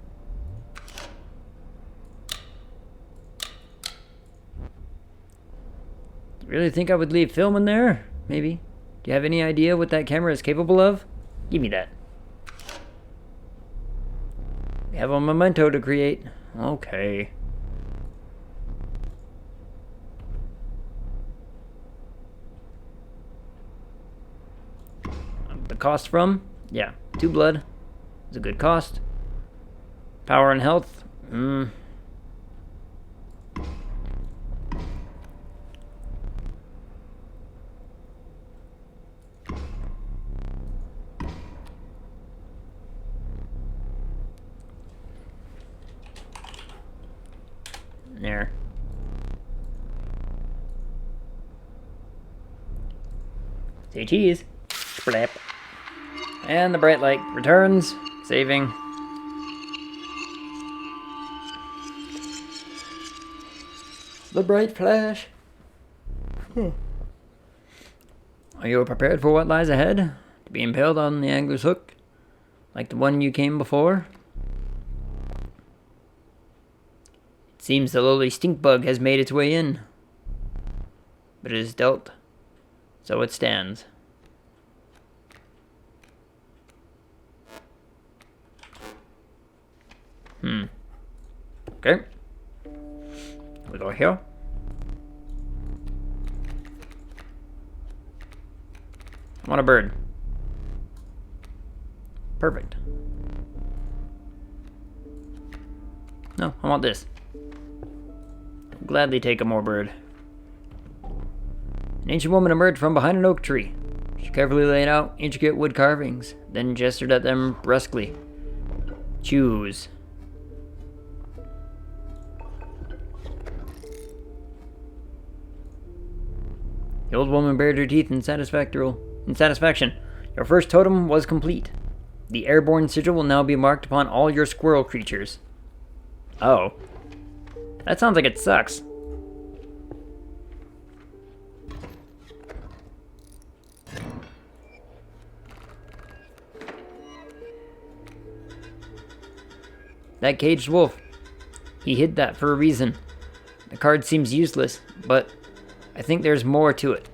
Really think I would leave film in there? Maybe. Do you have any idea what that camera is capable of? Give me that. We have a memento to create. Okay. The cost from? Yeah, 2 blood. It's a good cost. Power and health? There. Say cheese. Splap. And the bright light returns, saving. The bright flash. Are you prepared for what lies ahead? To be impaled on the angler's hook? Like the one you came before? It seems the lowly stink bug has made its way in. But it is dealt. So it stands. Okay. We go here. I want a bird. Perfect. No, I want this. I'll gladly take a more bird. An ancient woman emerged from behind an oak tree. She carefully laid out intricate wood carvings, then gestured at them brusquely. Choose. The old woman bared her teeth in satisfaction. Your first totem was complete. The airborne sigil will now be marked upon all your squirrel creatures. Oh. That sounds like it sucks. That caged wolf. He hid that for a reason. The card seems useless, but I think there's more to it.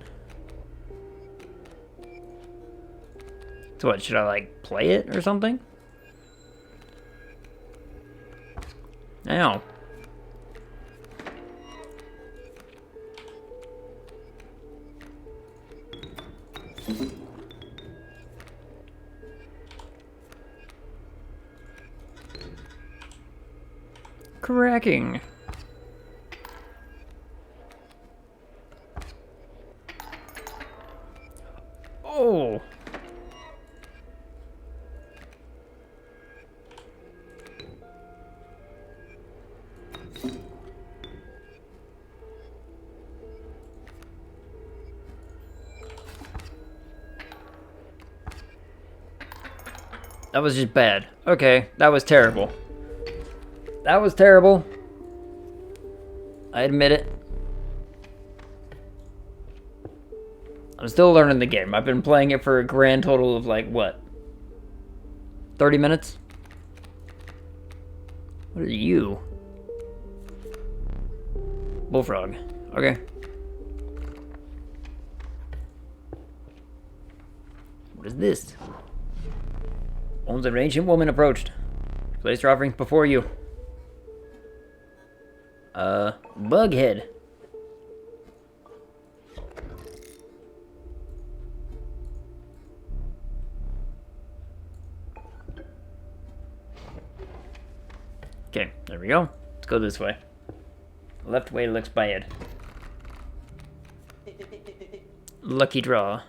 So what, should I like play it or something? Ow. Cracking. Oh. That was just bad. Okay, that was terrible. That was terrible. I admit it. I'm still learning the game. I've been playing it for a grand total of like, what? 30 minutes? What are you? Bullfrog. Okay. What is this? Bones of an ancient woman approached. Placed her offerings before you. Bughead. Okay, there we go. Let's go this way. Left way looks bad. Lucky draw.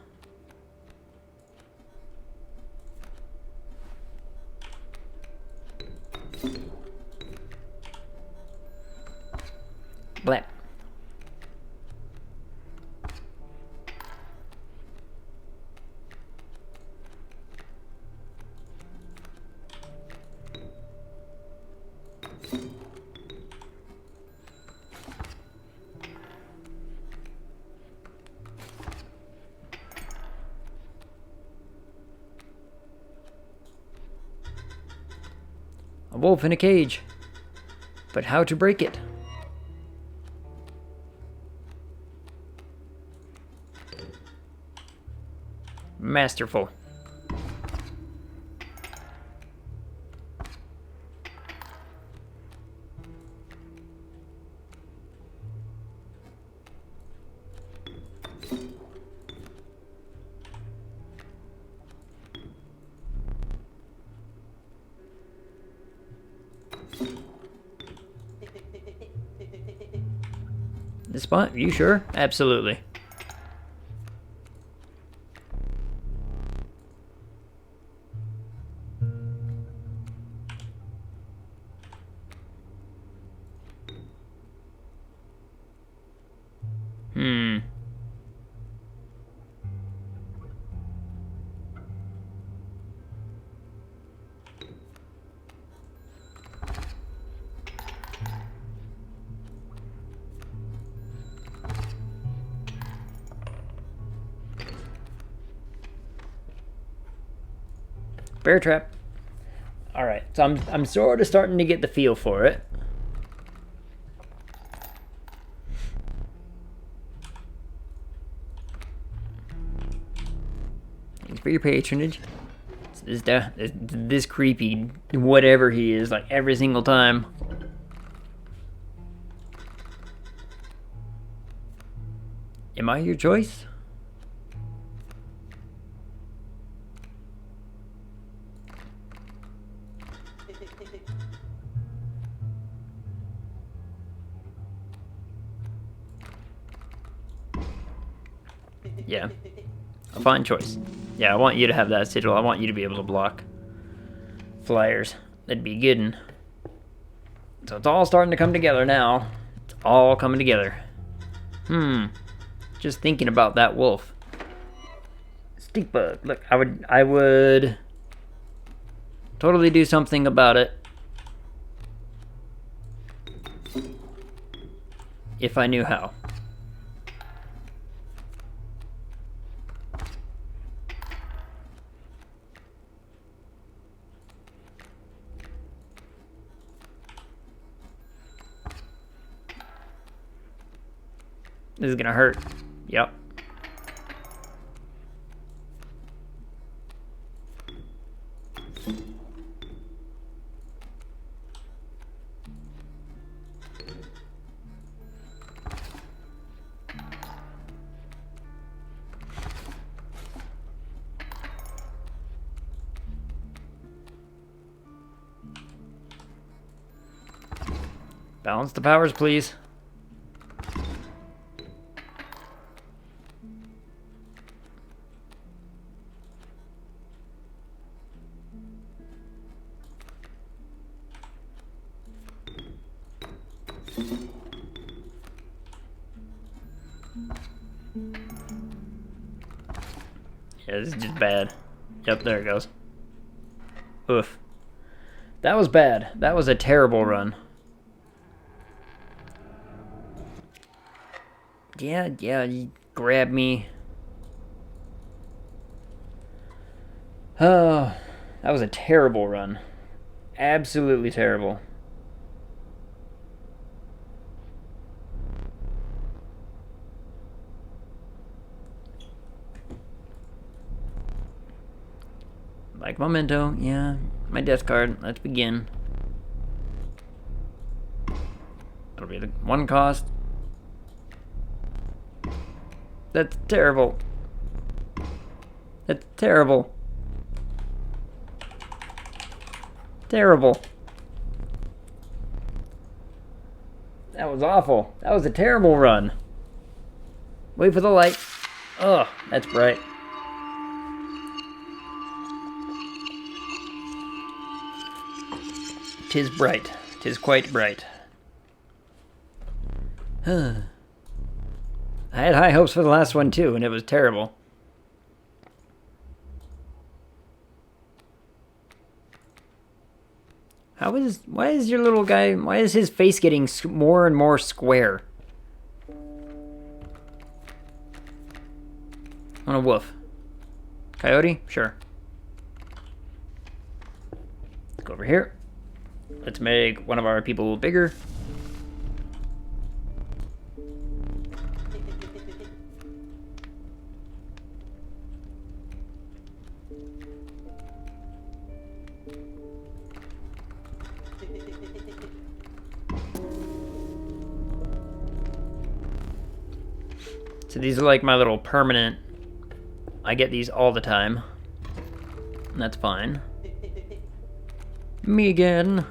Blap. A wolf in a cage. But how to break it? Masterful. This spot? You sure? Absolutely. Bear trap. All right, so I'm sort of starting to get the feel for it. Thanks for your patronage. This creepy whatever he is, like every single time. Am I your choice? Yeah. A fine choice. Yeah, I want you to have that sigil. I want you to be able to block flyers. That'd be good. So it's all starting to come together now. It's all coming together. Just thinking about that wolf. Stink bug. Look, I would totally do something about it if I knew how. This is gonna hurt. Yep. Balance the powers, please. Yeah, this is just bad. Yep, there it goes. Oof. That was bad. That was a terrible run. Yeah, you grab me. Oh, that was a terrible run. Absolutely terrible. Like Memento, yeah. My death card. Let's begin. That'll be the one cost. That's terrible. That's terrible. Terrible. That was awful. That was a terrible run. Wait for the light. Ugh, that's bright. Tis bright. Tis quite bright. I had high hopes for the last one too, and it was terrible. Why is your little guy, why is his face getting more and more square? I want a wolf. Coyote? Sure. Let's go over here. Let's make one of our people bigger. So these are like my little permanent... I get these all the time. And that's fine. Me again.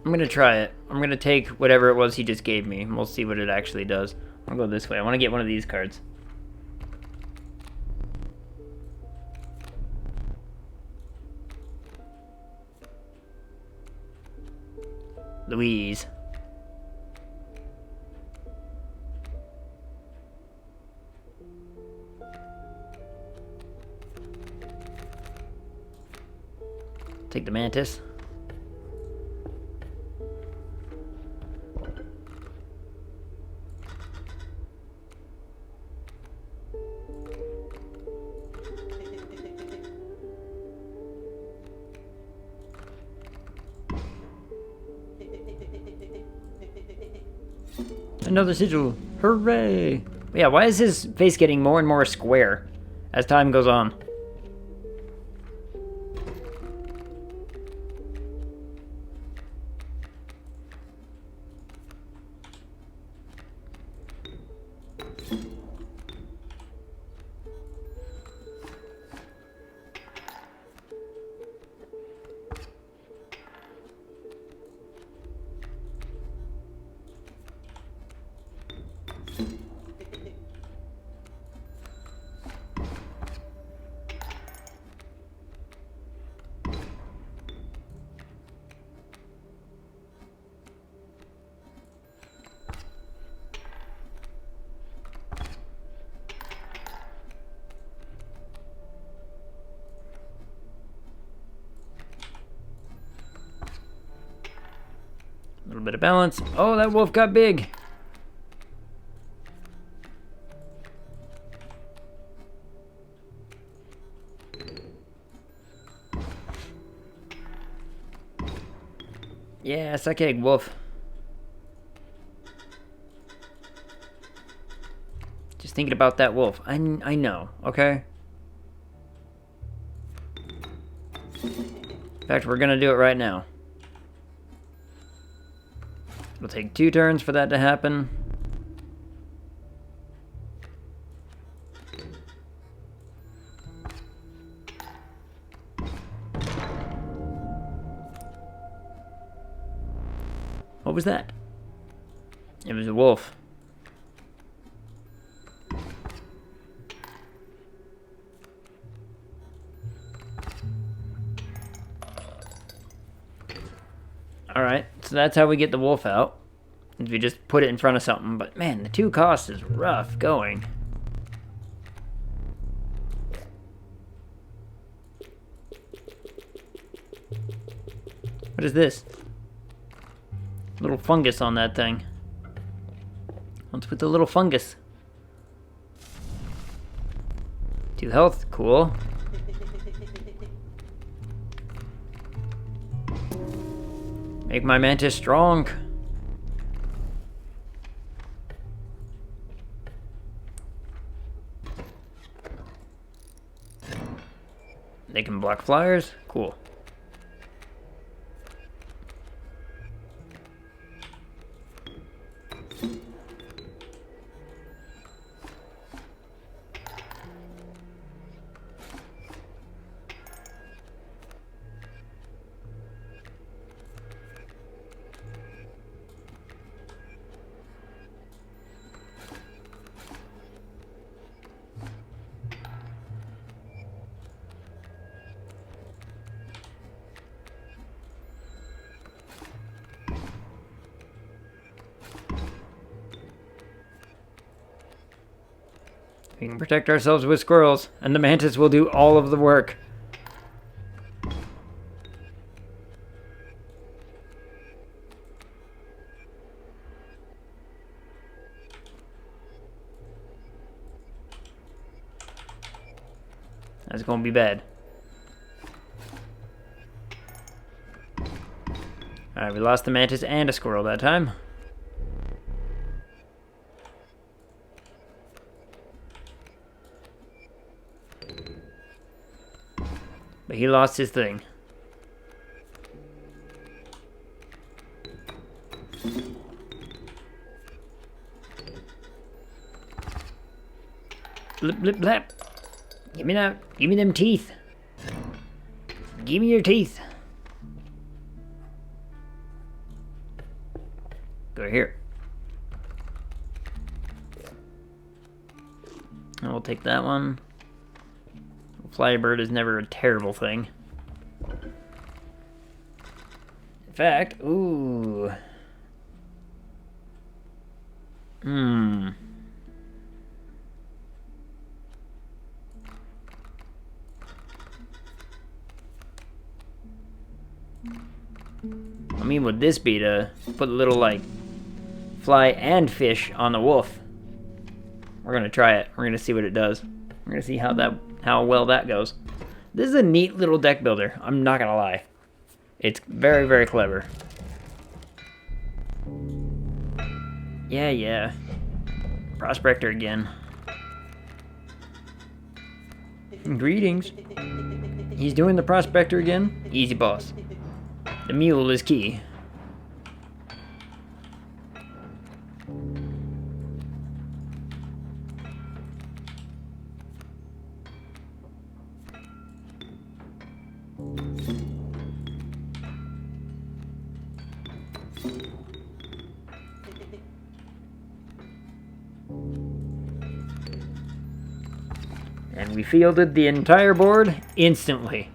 I'm gonna try it. I'm gonna take whatever it was he just gave me, and we'll see what it actually does. I'll go this way. I want to get one of these cards. Louise. Take the mantis. Another sigil. Hooray! Yeah, why is his face getting more and more square as time goes on? A little bit of balance. Oh, that wolf got big. Yeah, suck egg, wolf. Just thinking about that wolf. I know, okay? In fact, we're gonna do it right now. It'll take 2 turns for that to happen. What was that? It was a wolf. Alright, so that's how we get the wolf out. If we just put it in front of something. But man, the 2 cost is rough going. What is this? Little fungus on that thing. Let's put the little fungus. 2 health, cool. Make my mantis strong. They can block flyers? Cool. We can protect ourselves with squirrels, and the mantis will do all of the work. That's gonna be bad. Alright, we lost the mantis and a squirrel that time. But he lost his thing. Blip, blip, blap. Give me that. Give me them teeth. Give me your teeth. Go here. And we'll take that one. Flybird is never a terrible thing. In fact, ooh. I mean, would this be to put a little, like, fly and fish on the wolf? We're gonna try it. We're gonna see what it does. We're gonna see how well that goes. This is a neat little deck builder. I'm not gonna lie. It's very, very clever. Yeah. Prospector again. Greetings. He's doing the prospector again? Easy, boss. The mule is key. And we fielded the entire board instantly.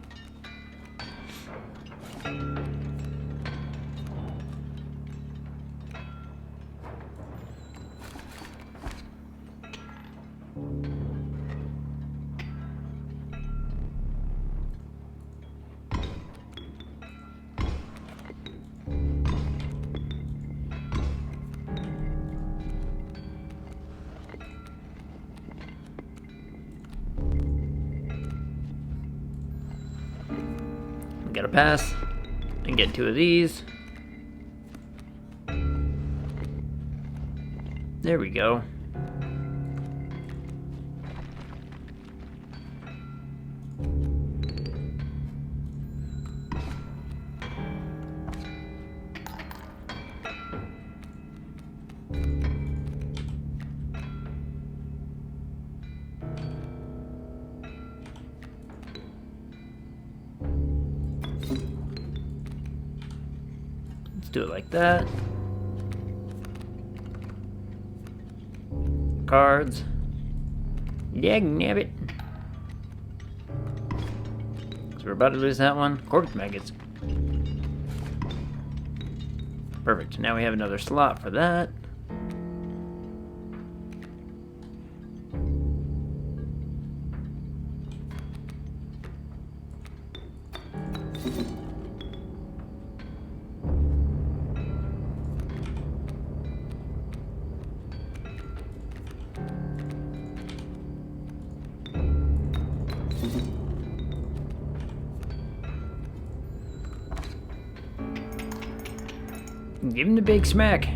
Get a pass and get 2 of these. There we go. Do it like that. Cards. Dagnabbit. So we're about to lose that one. Corpse maggots. Perfect. Now we have another slot for that. Give him the big smack.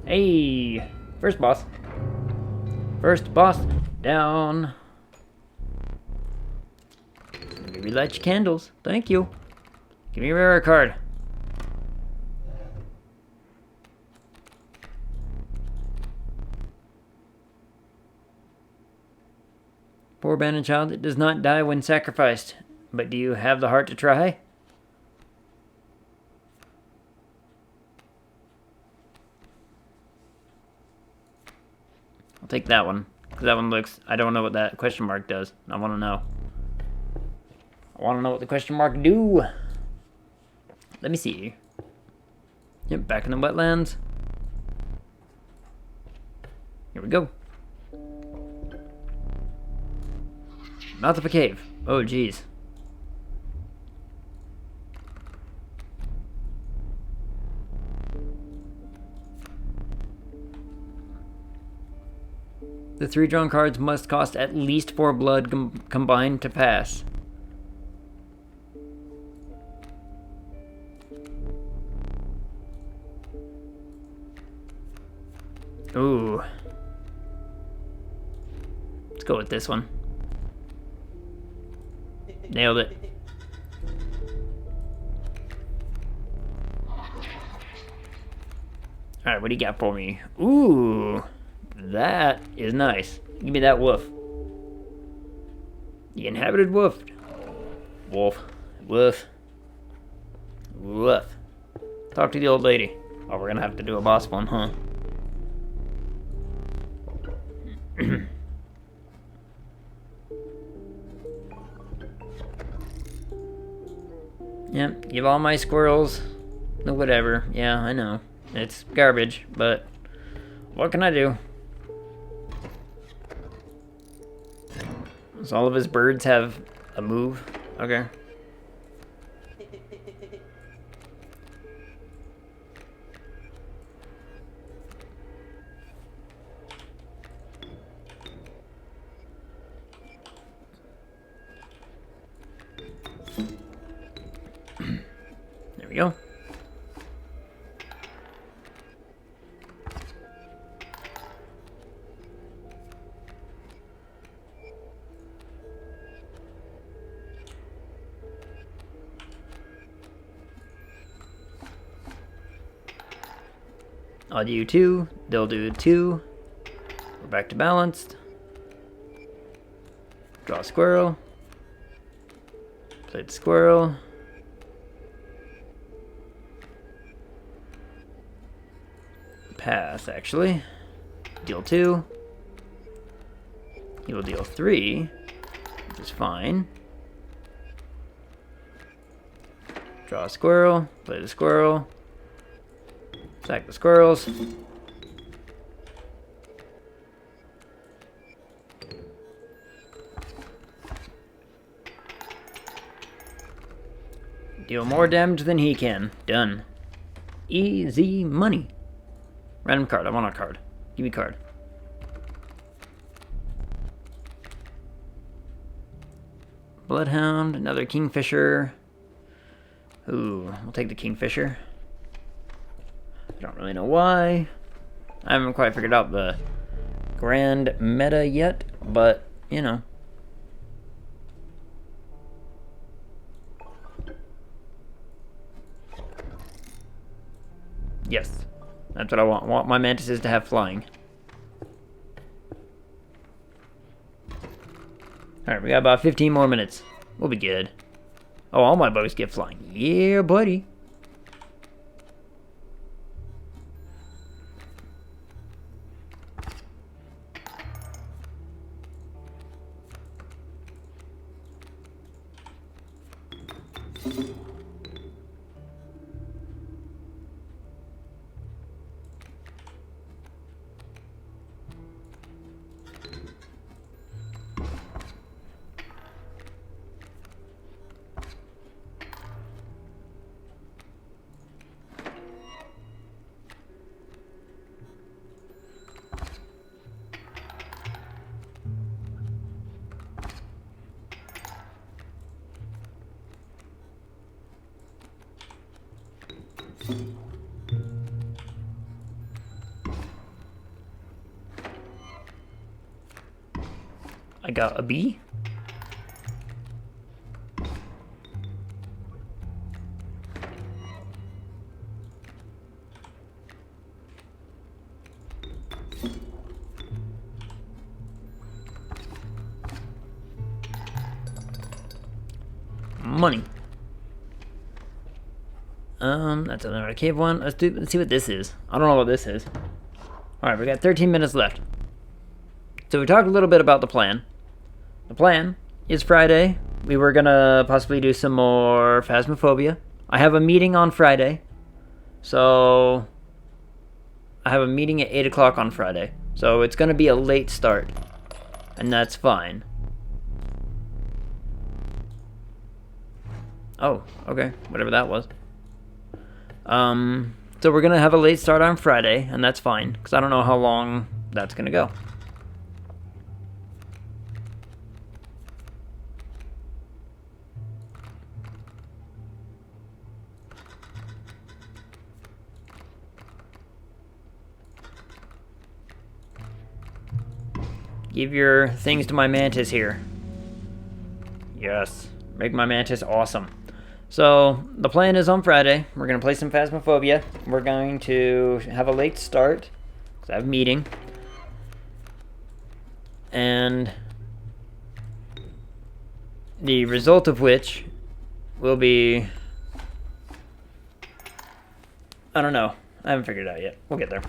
Hey, first boss. First boss down. Let me relight your candles. Thank you. Give me a rare card. Poor abandoned child, it does not die when sacrificed. But do you have the heart to try? I'll take that one. Because that one looks... I don't know what that question mark does. I want to know. I want to know what the question mark do. Let me see. Yep, back in the wetlands. Here we go. Mouth of a cave. Oh, jeez. The 3 drawn cards must cost at least 4 blood combined to pass. Ooh. Let's go with this one. Nailed it. Alright, what do you got for me? Ooh. That is nice. Give me that wolf. The inhabited wolf. Wolf. Woof. Woof. Talk to the old lady. Oh, we're gonna have to do a boss one, huh? Yep, give all my squirrels the whatever. Yeah, I know. It's garbage, but what can I do? Does all of his birds have a move? Okay. There we go. I'll do 2, they'll do 2. We're back to balanced. Draw a squirrel. Play the squirrel. Pass, actually. Deal 2. He will deal 3, which is fine. Draw a squirrel. Play the squirrel. Sack the squirrels. Deal more damage than he can. Done. Easy money. Random card. I want a card. Give me a card. Bloodhound. Another Kingfisher. Ooh, we'll take the Kingfisher. I don't really know why. I haven't quite figured out the grand meta yet, but, you know. Yes. That's what I want. I want my mantises to have flying. Alright, we got about 15 more minutes. We'll be good. Oh, all my bugs get flying. Yeah, buddy. I got a bee. Money. That's another cave one. Let's see what this is. I don't know what this is. Alright, we got 13 minutes left. So we talked a little bit about the plan. The plan is Friday. We were gonna possibly do some more Phasmophobia. I have a meeting on Friday. So I have a meeting at 8 o'clock on Friday. So it's gonna be a late start. And that's fine. Oh, okay. Whatever that was. So we're gonna have a late start on Friday, and that's fine, because I don't know how long that's gonna go. Give your things to my mantis here. Yes. Make my mantis awesome. So, the plan is on Friday, we're going to play some Phasmophobia. We're going to have a late start, because I have a meeting. And the result of which will be... I don't know. I haven't figured it out yet. We'll get there.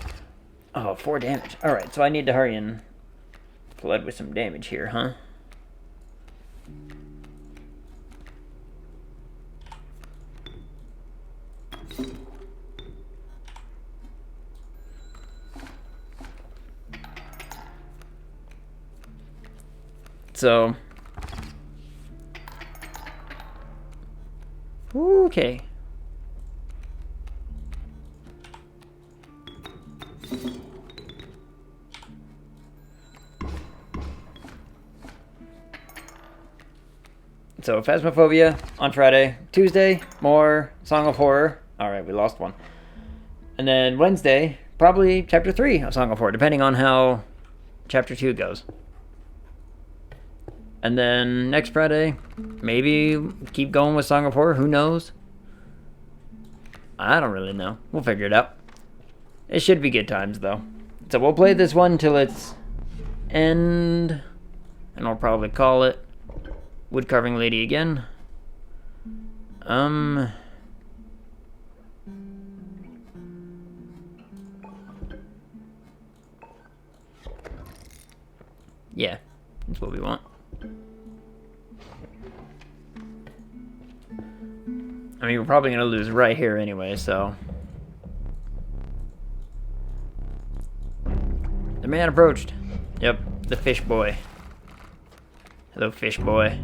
Oh, 4 damage. Alright, so I need to hurry and flood with some damage here, huh? So, okay. So, Phasmophobia on Friday. Tuesday, more Song of Horror. Alright, we lost one. And then Wednesday, probably Chapter 3 of Song of Horror, depending on how Chapter 2 goes. And then next Friday, maybe keep going with Song of Horror. Who knows? I don't really know. We'll figure it out. It should be good times, though. So we'll play this one till its end. And I'll probably call it Wood Carving Lady again. Yeah, that's what we want. I mean, we're probably going to lose right here anyway, so... The man approached. Yep, the fish boy. Hello, fish boy.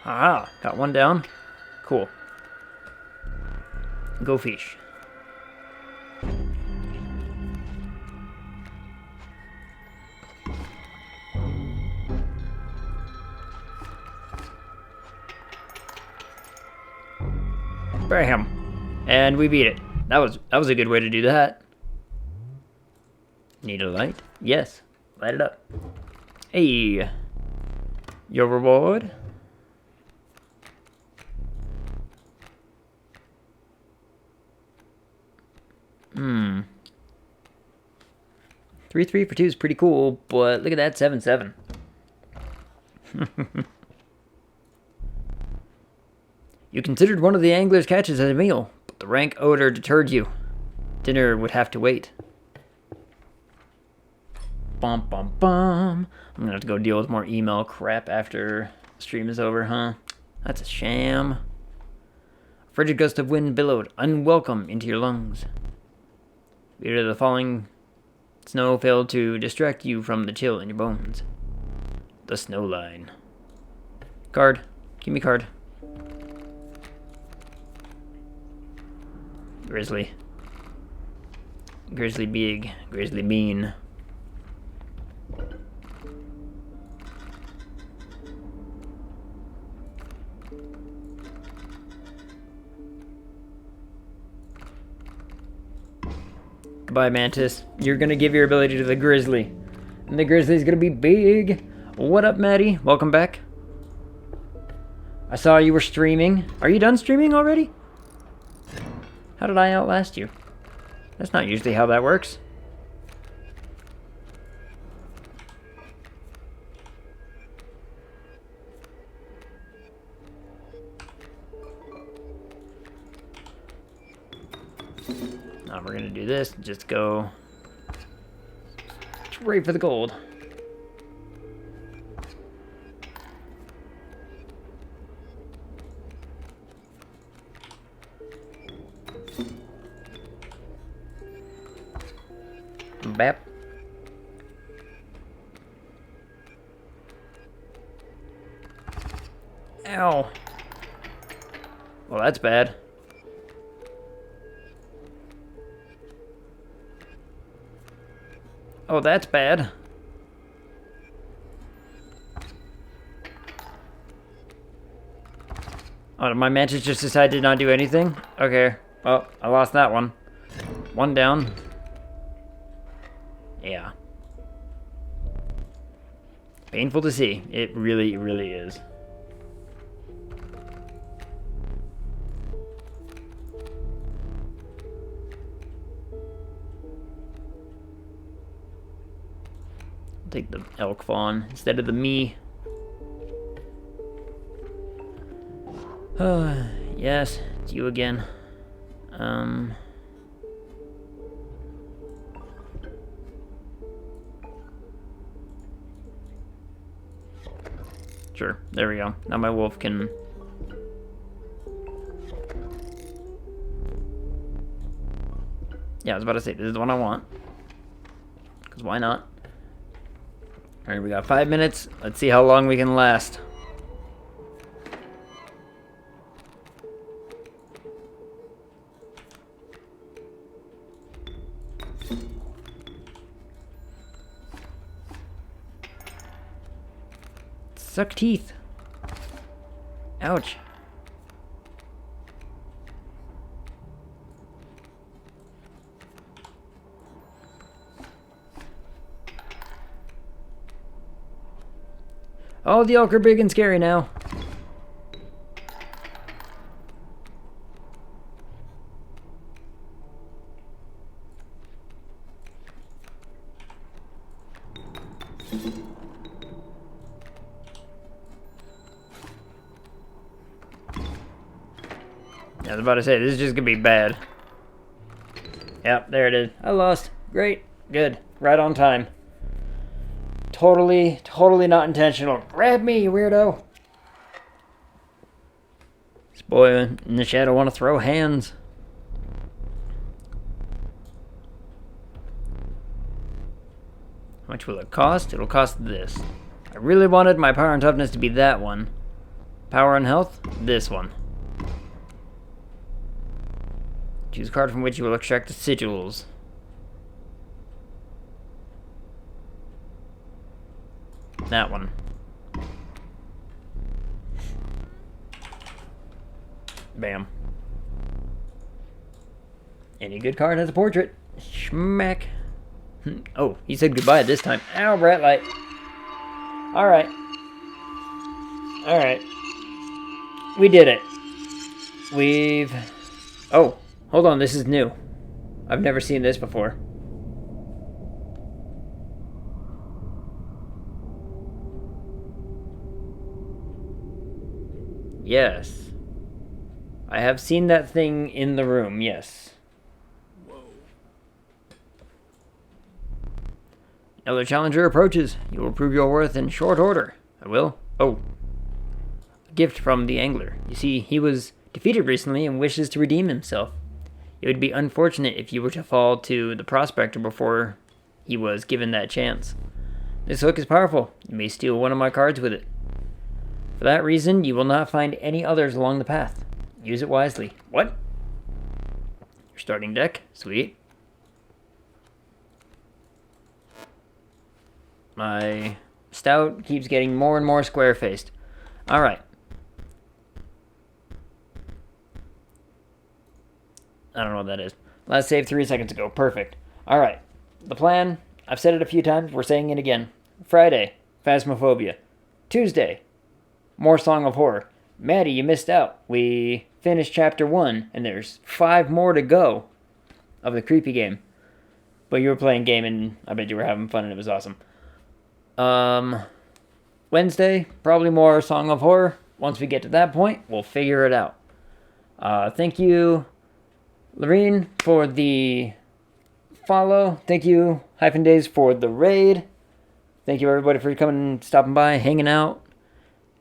Ah, got one down. Cool. Go fish. Bam. And we beat it. That was a good way to do that. Need a light? Yes. Light it up. Hey. Your reward? Hmm. 3-3 for 2 is pretty cool, but look at that 7-7. You considered one of the angler's catches as a meal, but the rank odor deterred you. Dinner would have to wait. Bum bum bum. I'm gonna have to go deal with more email crap after the stream is over, huh? That's a sham. A frigid gust of wind billowed, unwelcome, into your lungs. Either the falling snow failed to distract you from the chill in your bones. The snow line. Card. Give me card. Grizzly. Grizzly big. Grizzly bean. Goodbye, Mantis. You're gonna give your ability to the Grizzly. And the Grizzly's gonna be big. What up, Maddie? Welcome back. I saw you were streaming. Are you done streaming already? How did I outlast you? That's not usually how that works. Now we're gonna do this. Just go straight for the gold. Bap. Ow. Well, that's bad. Oh, that's bad. Oh, did my Mantis just decide to not do anything? Okay. Well, I lost that one. One down. Yeah. Painful to see. It really, really is. I'll take the elk fawn instead of the me. Yes, it's you again. Sure, there we go. Now my wolf can... Yeah, I was about to say, this is the one I want. Because why not? Alright, we got 5 minutes. Let's see how long we can last. Suck teeth. Ouch. Oh, the elk are big and scary now. I was about to say, this is just gonna be bad. Yep, there it is. I lost. Great. Good. Right on time. Totally not intentional. Grab me, you weirdo. This boy in the shadow want to throw hands. How much will it cost? It'll cost this. I really wanted my power and toughness to be that one. Power and health? This one. Choose a card from which you will extract the sigils. That one. Bam. Any good card has a portrait. Schmack. Oh, he said goodbye this time. Ow, bright light. Alright. Alright. We did it. We've... Oh, hold on, this is new. I've never seen this before. Yes. I have seen that thing in the room, yes. Whoa. Another challenger approaches. You will prove your worth in short order. I will. Oh. A gift from the angler. You see, he was defeated recently and wishes to redeem himself. It would be unfortunate if you were to fall to the prospector before he was given that chance. This hook is powerful. You may steal one of my cards with it. For that reason, you will not find any others along the path. Use it wisely. What? Your starting deck? Sweet. My stout keeps getting more and more square-faced. Alright. I don't know what that is. Last save 3 seconds ago. Perfect. All right. The plan, I've said it a few times. We're saying it again. Friday, Phasmophobia. Tuesday, more Song of Horror. Maddie, you missed out. We finished chapter 1, and there's 5 more to go of the creepy game. But you were playing game, and I bet you were having fun, and it was awesome. Wednesday, probably more Song of Horror. Once we get to that point, we'll figure it out. Thank you, Lorene, for the follow. Thank you, Hyphen Days, for the raid. Thank you, everybody, for coming, stopping by, hanging out,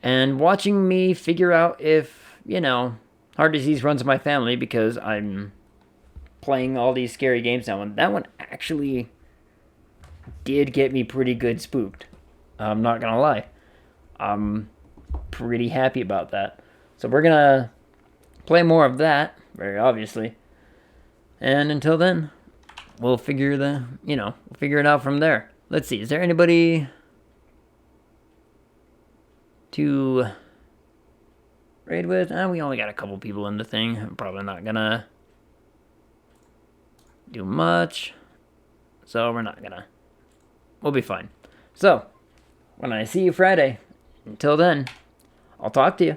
and watching me figure out if, heart disease runs in my family, because I'm playing all these scary games now, and that one actually did get me pretty good spooked. I'm not gonna lie. I'm pretty happy about that. So we're gonna play more of that, very obviously. And until then, we'll figure it out from there. Let's see, is there anybody to raid with? We only got a couple people in the thing. I'm probably not gonna do much. So we'll be fine. So, when I see you Friday, until then, I'll talk to you.